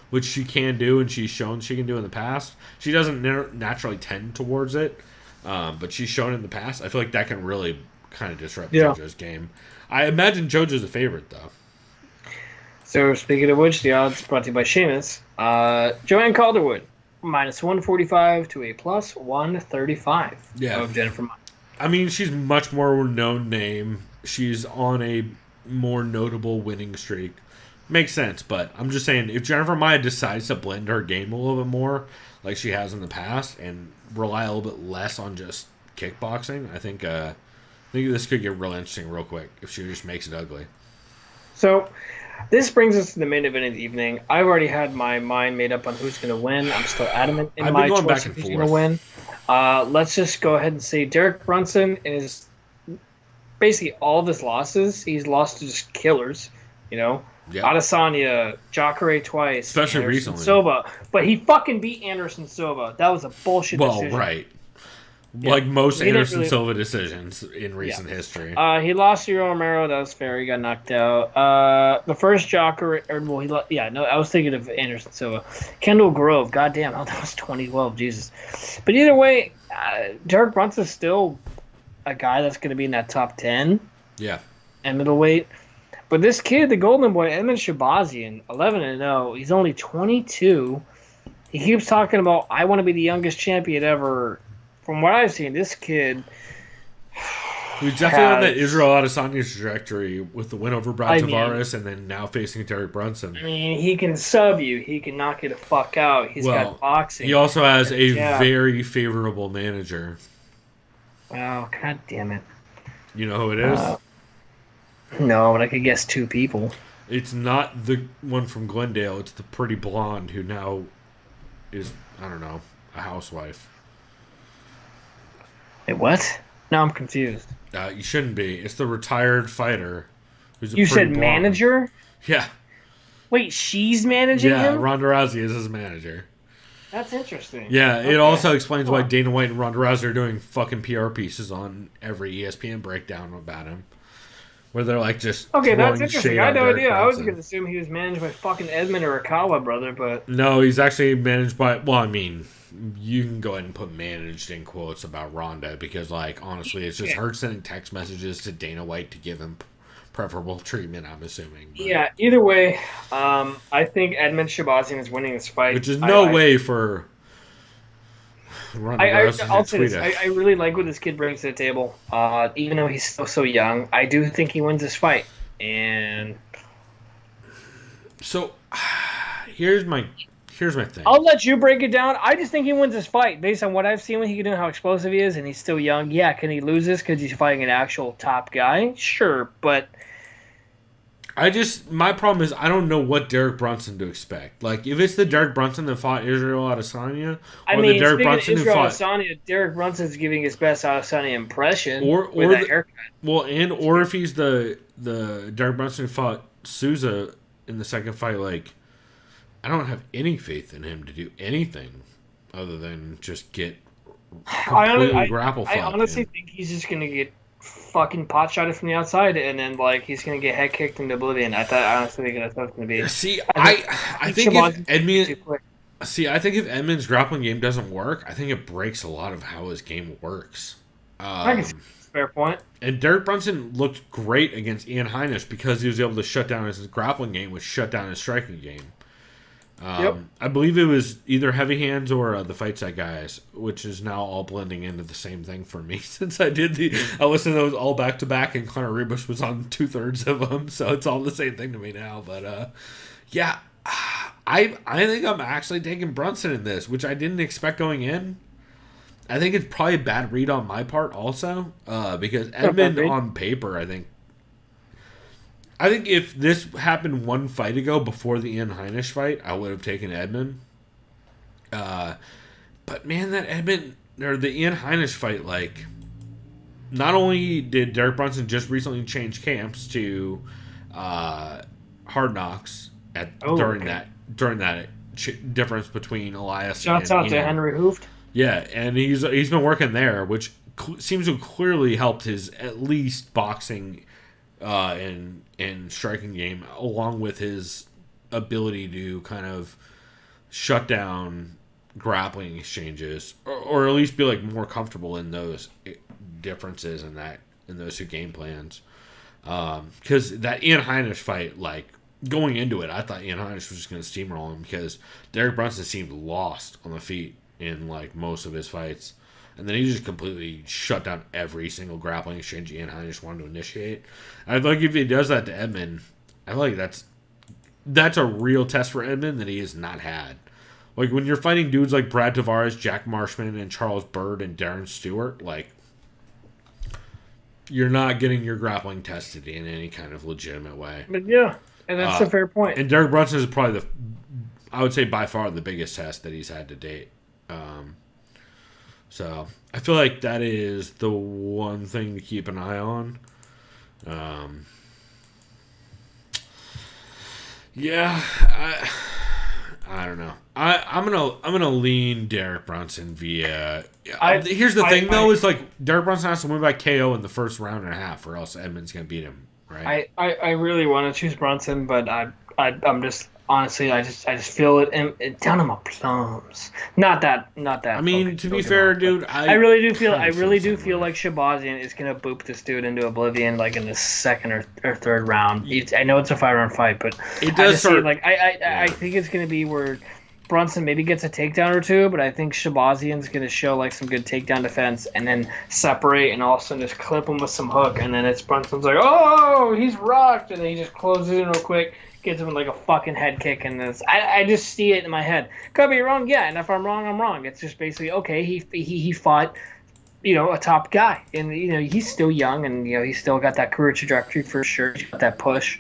which she can do and she's shown she can do in the past, she doesn't naturally tend towards it. But she's shown in the past. I feel like that can really kind of disrupt JoJo's game. I imagine JoJo's a favorite, though. So, speaking of which, the odds brought to you by Sheamus. Joanne Calderwood, minus 145 to a plus 135 of Jennifer Maia. I mean, she's much more known name. She's on a more notable winning streak. Makes sense, but I'm just saying, if Jennifer Maia decides to blend her game a little bit more, like she has in the past, and rely a little bit less on just kickboxing, I think this could get real interesting real quick if she just makes it ugly. So, this brings us to the main event of the evening. I've already had my mind made up on who's going to win. I'm still adamant in my choice of who's going to win. Let's just go ahead and say Derek Brunson is basically all of his losses. He's lost to just killers, you know. Yep. Adesanya, Jacare twice, especially Anderson recently. Silva, but he fucking beat Anderson Silva. That was a bullshit decision. Well, right. Yeah. Like most Anderson Silva decisions in recent history. He lost to Romero. That was fair. He got knocked out. The first Jacare, I was thinking of Anderson Silva. Kendall Grove. Goddamn, that was 2012. Jesus. But either way, Derek Brunson's still a guy that's going to be in that top 10. Yeah. And middleweight. But this kid, the golden boy, Edmund Shahbazyan, 11-0. He's only 22. He keeps talking about, I want to be the youngest champion ever. From what I've seen, this kid... He's definitely on that Israel Adesanya trajectory with the win over Brad Tavares and then now facing Derek Brunson. I mean, he can sub you. He can knock you the fuck out. He's got boxing. He also has a very favorable manager. Oh, god damn it. You know who it is? No, but I could guess two people. It's not the one from Glendale. It's the pretty blonde who now is, I don't know, a housewife. Wait, what? Now I'm confused. You shouldn't be. It's the retired fighter. Who's you said blonde. Manager? Yeah. Wait, she's managing him? Yeah, Ronda Rousey is his manager. That's interesting. Yeah, it also explains why Dana White and Ronda Rousey are doing fucking PR pieces on every ESPN breakdown about him. Where they're like just that's interesting. I had no idea. I was going to assume he was managed by fucking Edmund or Akawa, brother, but no, he's actually managed by. Well, I mean, you can go ahead and put "managed" in quotes about Ronda because, like, honestly, it's just her sending text messages to Dana White to give him preferable treatment. I'm assuming. But. Yeah. Either way, I think Edmund Shahbazyan is winning this fight. Which is no way for. I'll say this. I really like what this kid brings to the table. Even though he's still so young, I do think he wins this fight. And so, here's my thing. I'll let you break it down. I just think he wins this fight based on what I've seen, what he can do, how explosive he is, and he's still young. Yeah, can he lose this because he's fighting an actual top guy? Sure, but my problem is I don't know what Derek Brunson to expect. Like, if it's the Derek Brunson that fought Israel Adesanya, or the Derek Brunson who fought Adesanya, Derek Brunson's giving his best Adesanya impression or that haircut. Well, or if he's the Derek Brunson who fought Souza in the second fight, like, I don't have any faith in him to do anything other than just get completely grapple fought. I honestly think he's just gonna get fucking pot shotted from the outside, and then like he's gonna get head kicked into oblivion. I honestly think that's what it's gonna be. I think if Edmund's grappling game doesn't work, I think it breaks a lot of how his game works. Fair point. And Derek Brunson looked great against Ian Heinisch because he was able to shut down his grappling game, which shut down his striking game. I believe it was either Heavy Hands or the Fight Set guys, which is now all blending into the same thing for me since I listened to those all back to back, and Conor Rebus was on 2/3 of them, so it's all the same thing to me now. But yeah, I think I'm actually taking Brunson in this, which I didn't expect going in. I think it's probably a bad read on my part also, because Edmund on paper, I think if this happened one fight ago before the Ian Heinisch fight, I would have taken Edmund. But man, that Edmund or the Ian Heinisch fight, like, not only did Derek Brunson just recently change camps to Hard Knocks during that difference between Elias Shouts and out to Ian. Henry Hooft. Yeah, and he's been working there, which seems to have clearly helped his at least boxing and striking game, along with his ability to kind of shut down grappling exchanges, or at least be like more comfortable in those differences in those two game plans. Because that Ian Heinisch fight, like, going into it, I thought Ian Heinisch was just going to steamroll him because Derek Brunson seemed lost on the feet in like most of his fights. And then he just completely shut down every single grappling exchange Ian Heinisch wanted to initiate. I feel like if he does that to Edmund, I feel like that's a real test for Edmund that he has not had. Like, when you're fighting dudes like Brad Tavares, Jack Marshman, and Charles Byrd, and Darren Stewart, like, you're not getting your grappling tested in any kind of legitimate way. But yeah, and that's a fair point. And Derek Brunson is probably I would say by far the biggest test that he's had to date. So I feel like that is the one thing to keep an eye on. Yeah, I don't know. I'm gonna lean Derek Brunson via. Here's the thing though, is like Derek Brunson has to win by KO in the first round and a half, or else Edmund's gonna beat him. Right. I really want to choose Brunson, but I'm just. Honestly, I just feel it down in my plums. Not that. I mean, to be fair, dude, I really do feel like Shahbazyan is gonna boop this dude into oblivion, like in the second or third round. I know it's a 5-round fight, but it does I think it's gonna be where Brunson maybe gets a takedown or two, but I think Shahbazyan's gonna show like some good takedown defense and then separate and all of a sudden just clip him with some hook, and then it's Brunson's like, oh, he's rocked, and then he just closes it in real quick. Gives him like a fucking head kick, and this I just see it in my head. Could be wrong, yeah, and if I'm wrong, I'm wrong. It's just basically okay. He fought, a top guy, and he's still young, and he's still got that career trajectory for sure. He's got that push,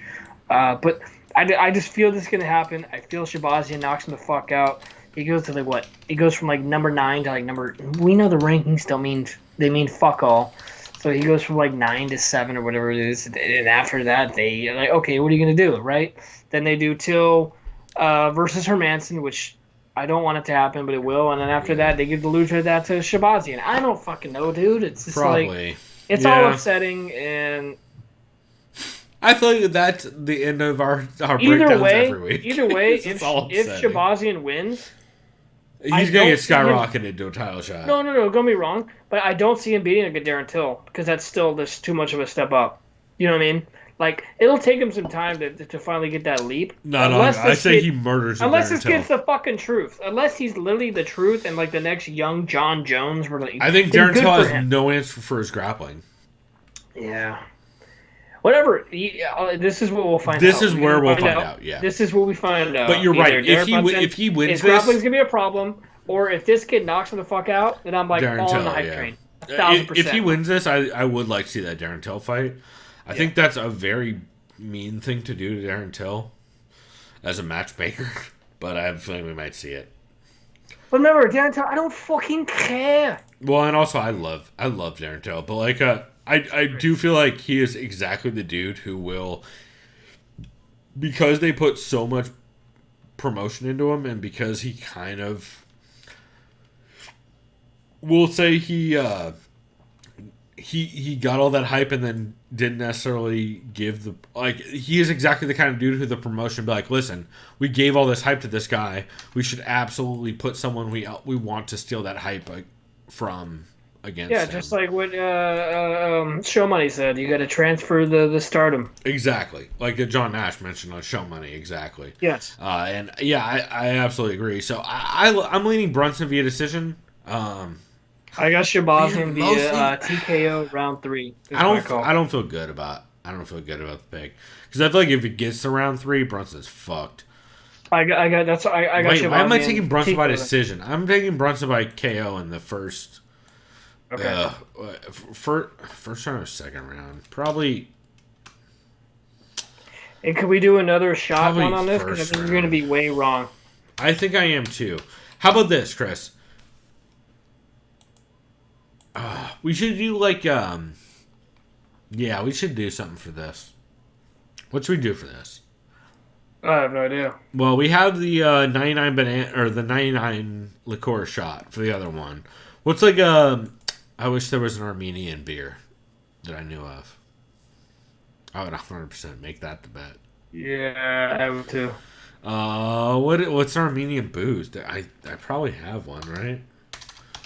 but I just feel this is gonna happen. I feel Shahbazyan knocks him the fuck out. He goes to like what? He goes from like number 9 to like number. We know the rankings don't mean fuck all. So he goes from like 9 to 7 or whatever it is, and after that they like, okay, what are you gonna do, right? Then they do Till versus Hermanson, which I don't want it to happen, but it will. And then after that, they give the loser that to Shahbazyan. I don't fucking know, dude. It's just like it's all upsetting, and I feel like that's the end of our either breakdowns way. every week. Either way, if Shahbazyan wins. He's going to get skyrocketed into a title shot. No, don't get me wrong. But I don't see him beating a good Darren Till because that's still just too much of a step up. You know what I mean? Like, it'll take him some time to finally get that leap. No, I say he murders him. Unless this kid's the fucking truth. Unless he's literally the truth and, like, the next young John Jones. I think Darren Till has no answer for his grappling. Yeah. Whatever. This is what we'll find out. This is where we'll find out, yeah. This is what we find out. But you're right. If he wins his grappling's going to be a problem. Or if this kid knocks him the fuck out, then I'm like Darren all Till, on the hype train. 1,000%. If he wins this, I would like to see that Darren Till fight. I think that's a very mean thing to do to Darren Till as a matchmaker. But I have a feeling we might see it. But remember, Darren Till, I don't fucking care. Well, and also I love Darren Till. But like I do feel like he is exactly the dude who will, because they put so much promotion into him, and because he kind of, we'll say he got all that hype and then didn't necessarily give the, like, he is exactly the kind of dude who the promotion would be like, listen, we gave all this hype to this guy, we should absolutely put someone we want to steal that hype from against Yeah, him. just like what Show Money said. You got to transfer the stardom. Exactly. Like John Nash mentioned on Show Money. Exactly. Yes. And yeah, I absolutely agree. So I'm leaning Brunson via decision. I got Shahbazyan Man, via TKO round 3. I don't feel good about the pick because I feel like if it gets to round 3, Brunson's fucked. I got Wait, Shahbazyan. why am I taking Brunson by TKO. decision? I'm taking Brunson by KO in the first. Okay. First round or second round, probably. And could we do another shot Probably one on this? Because I first think you're going to round. be way wrong. I think I am too. How about this, Chris? We should do like yeah, we should do something for this. What should we do for this? I have no idea. Well, we have the 99 banana or the 99 liqueur shot for the other one. What's like I wish there was an Armenian beer that I knew of. I would 100% make that the bet. Yeah, I would too. What's Armenian booze? I probably have one, right?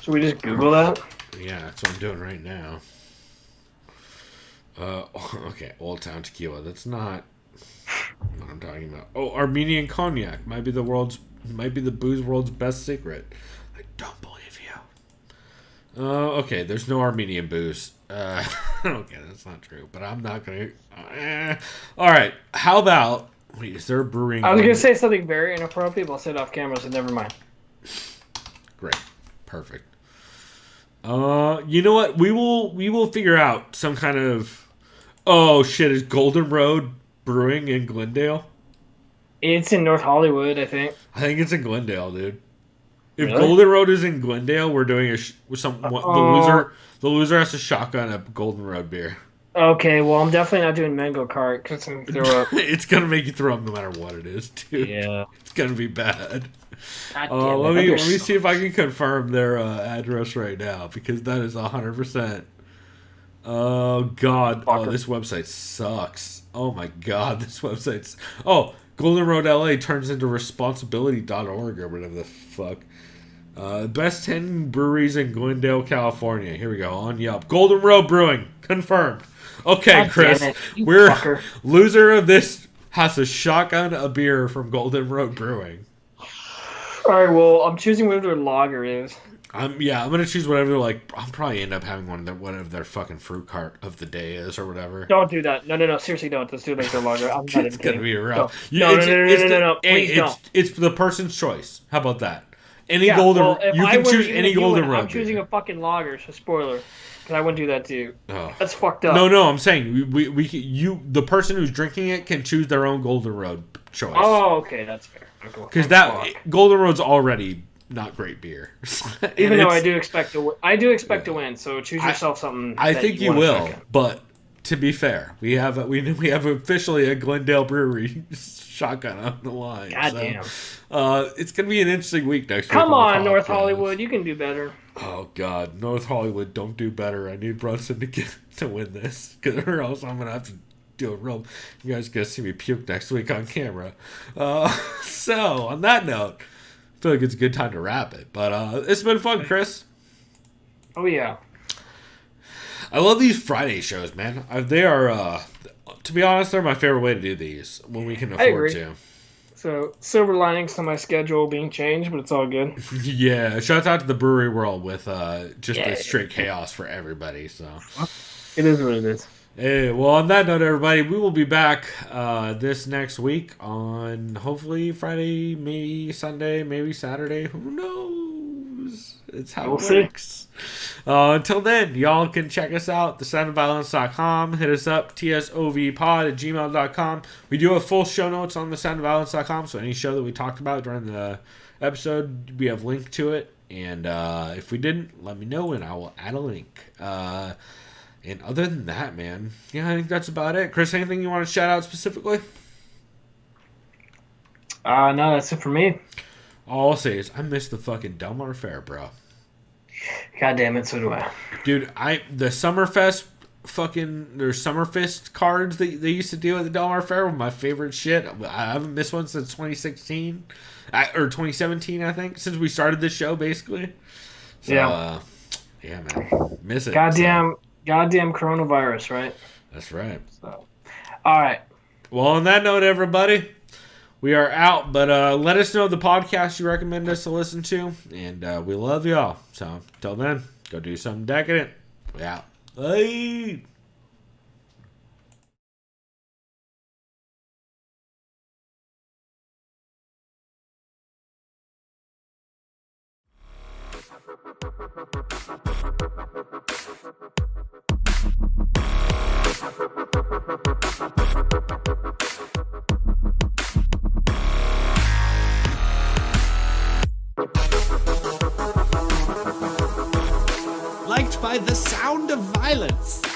Should we just Google that? Yeah, that's what I'm doing right now. Okay, Old Town Tequila. That's not what I'm talking about. Oh, Armenian cognac might be the booze world's best secret. I don't believe you. Okay, there's no Armenian booze. Okay, that's not true, but I'm not gonna. All right, how about? Wait, is there a brewing? I was going to say something very inappropriate, but I'll say it off camera, so never mind. Great, perfect. You know what? We will figure out some kind of. Oh shit! Is Golden Road Brewing in Glendale? It's in North Hollywood, I think. I think it's in Glendale, dude. If Really? Golden Road is in Glendale, we're doing the loser has to shotgun a Golden Road beer. Okay, well, I'm definitely not doing Mango Cart because I'm going to throw up. It's gonna make you throw up no matter what it is, dude. Yeah. It's gonna be bad. God damn it, Let that me beer see if I can confirm their address right now because that is 100%. Oh god! Oh, Fucker. this website sucks. Oh my god, this website's. Oh, Golden Road LA turns into responsibility.org or whatever the fuck. Best 10 breweries in Glendale, California. Here we go on Yelp. Golden Road Brewing confirmed. Okay, God Chris, damn it, you we're fucker. loser of this has to shotgun a beer from Golden Road Brewing. All right, well, I'm choosing whatever their lager is. I'm gonna choose whatever. I'll probably end up having whatever their fucking fruit cart of the day is or whatever. Don't do that. No. Seriously, don't. Let's do like their lager. I'm not even It's gonna kidding. be rough. No. Please don't. It's the person's choice. How about that? Any Yeah, golden. well, if you I can win, choose even any if you Golden win, Road. I'm choosing beer. a fucking lager, so spoiler. Because I wouldn't do that to you. Oh. That's fucked up. No. I'm saying the person who's drinking it can choose their own Golden Road choice. Oh, okay, that's fair. Because Golden Road's already not great beer. Even though I do expect to win, so choose yourself something. I that think you wanna will, second. but to be fair, we have officially a Glendale brewery shotgun on the line. Goddamn. So, it's gonna be an interesting week next week. Come on on, the North podcast. Hollywood, you can do better. Oh God, North Hollywood, don't do better. I need Brunson to win this, or else I'm gonna have to do a real. You guys gonna see me puke next week on camera. So on that note, I feel like it's a good time to wrap it. But it's been fun, Chris. Oh yeah. I love these Friday shows, man. They are, to be honest, they're my favorite way to do these when we can afford agree. to. So silver linings to my schedule being changed, but it's all good. Yeah, shout out to the brewery world with just Yeah. the straight chaos for everybody. So. It is what it is. Hey, well, on that note, everybody, we will be back this next week on hopefully Friday, maybe Sunday, maybe Saturday. Who knows? It's how We'll it see. works. Until then, y'all can check us out, thesoundofviolence.com. Hit us up, tsovpod@gmail.com. We do have full show notes on thesoundofviolence.com, so any show that we talked about during the episode, we have linked to it. And if we didn't, let me know, and I will add a link. And other than that, man, yeah, I think that's about it. Chris, anything you want to shout out specifically? No, that's it for me. All I'll say is I miss the fucking Delmar Fair, bro. God damn it, so do I. Dude, the Summerfest there's Summerfest cards that they used to do at the Delmar Fair were my favorite shit. I haven't missed one since 2016 or 2017, I think, since we started this show, basically. So, Yeah. Yeah, man. Miss it. Goddamn coronavirus, right? That's right. So, all right. Well, on that note, everybody, we are out. But let us know the podcast you recommend us to listen to. And we love y'all. So, until then, go do something decadent. We out. Bye. Liked by the sound of violence.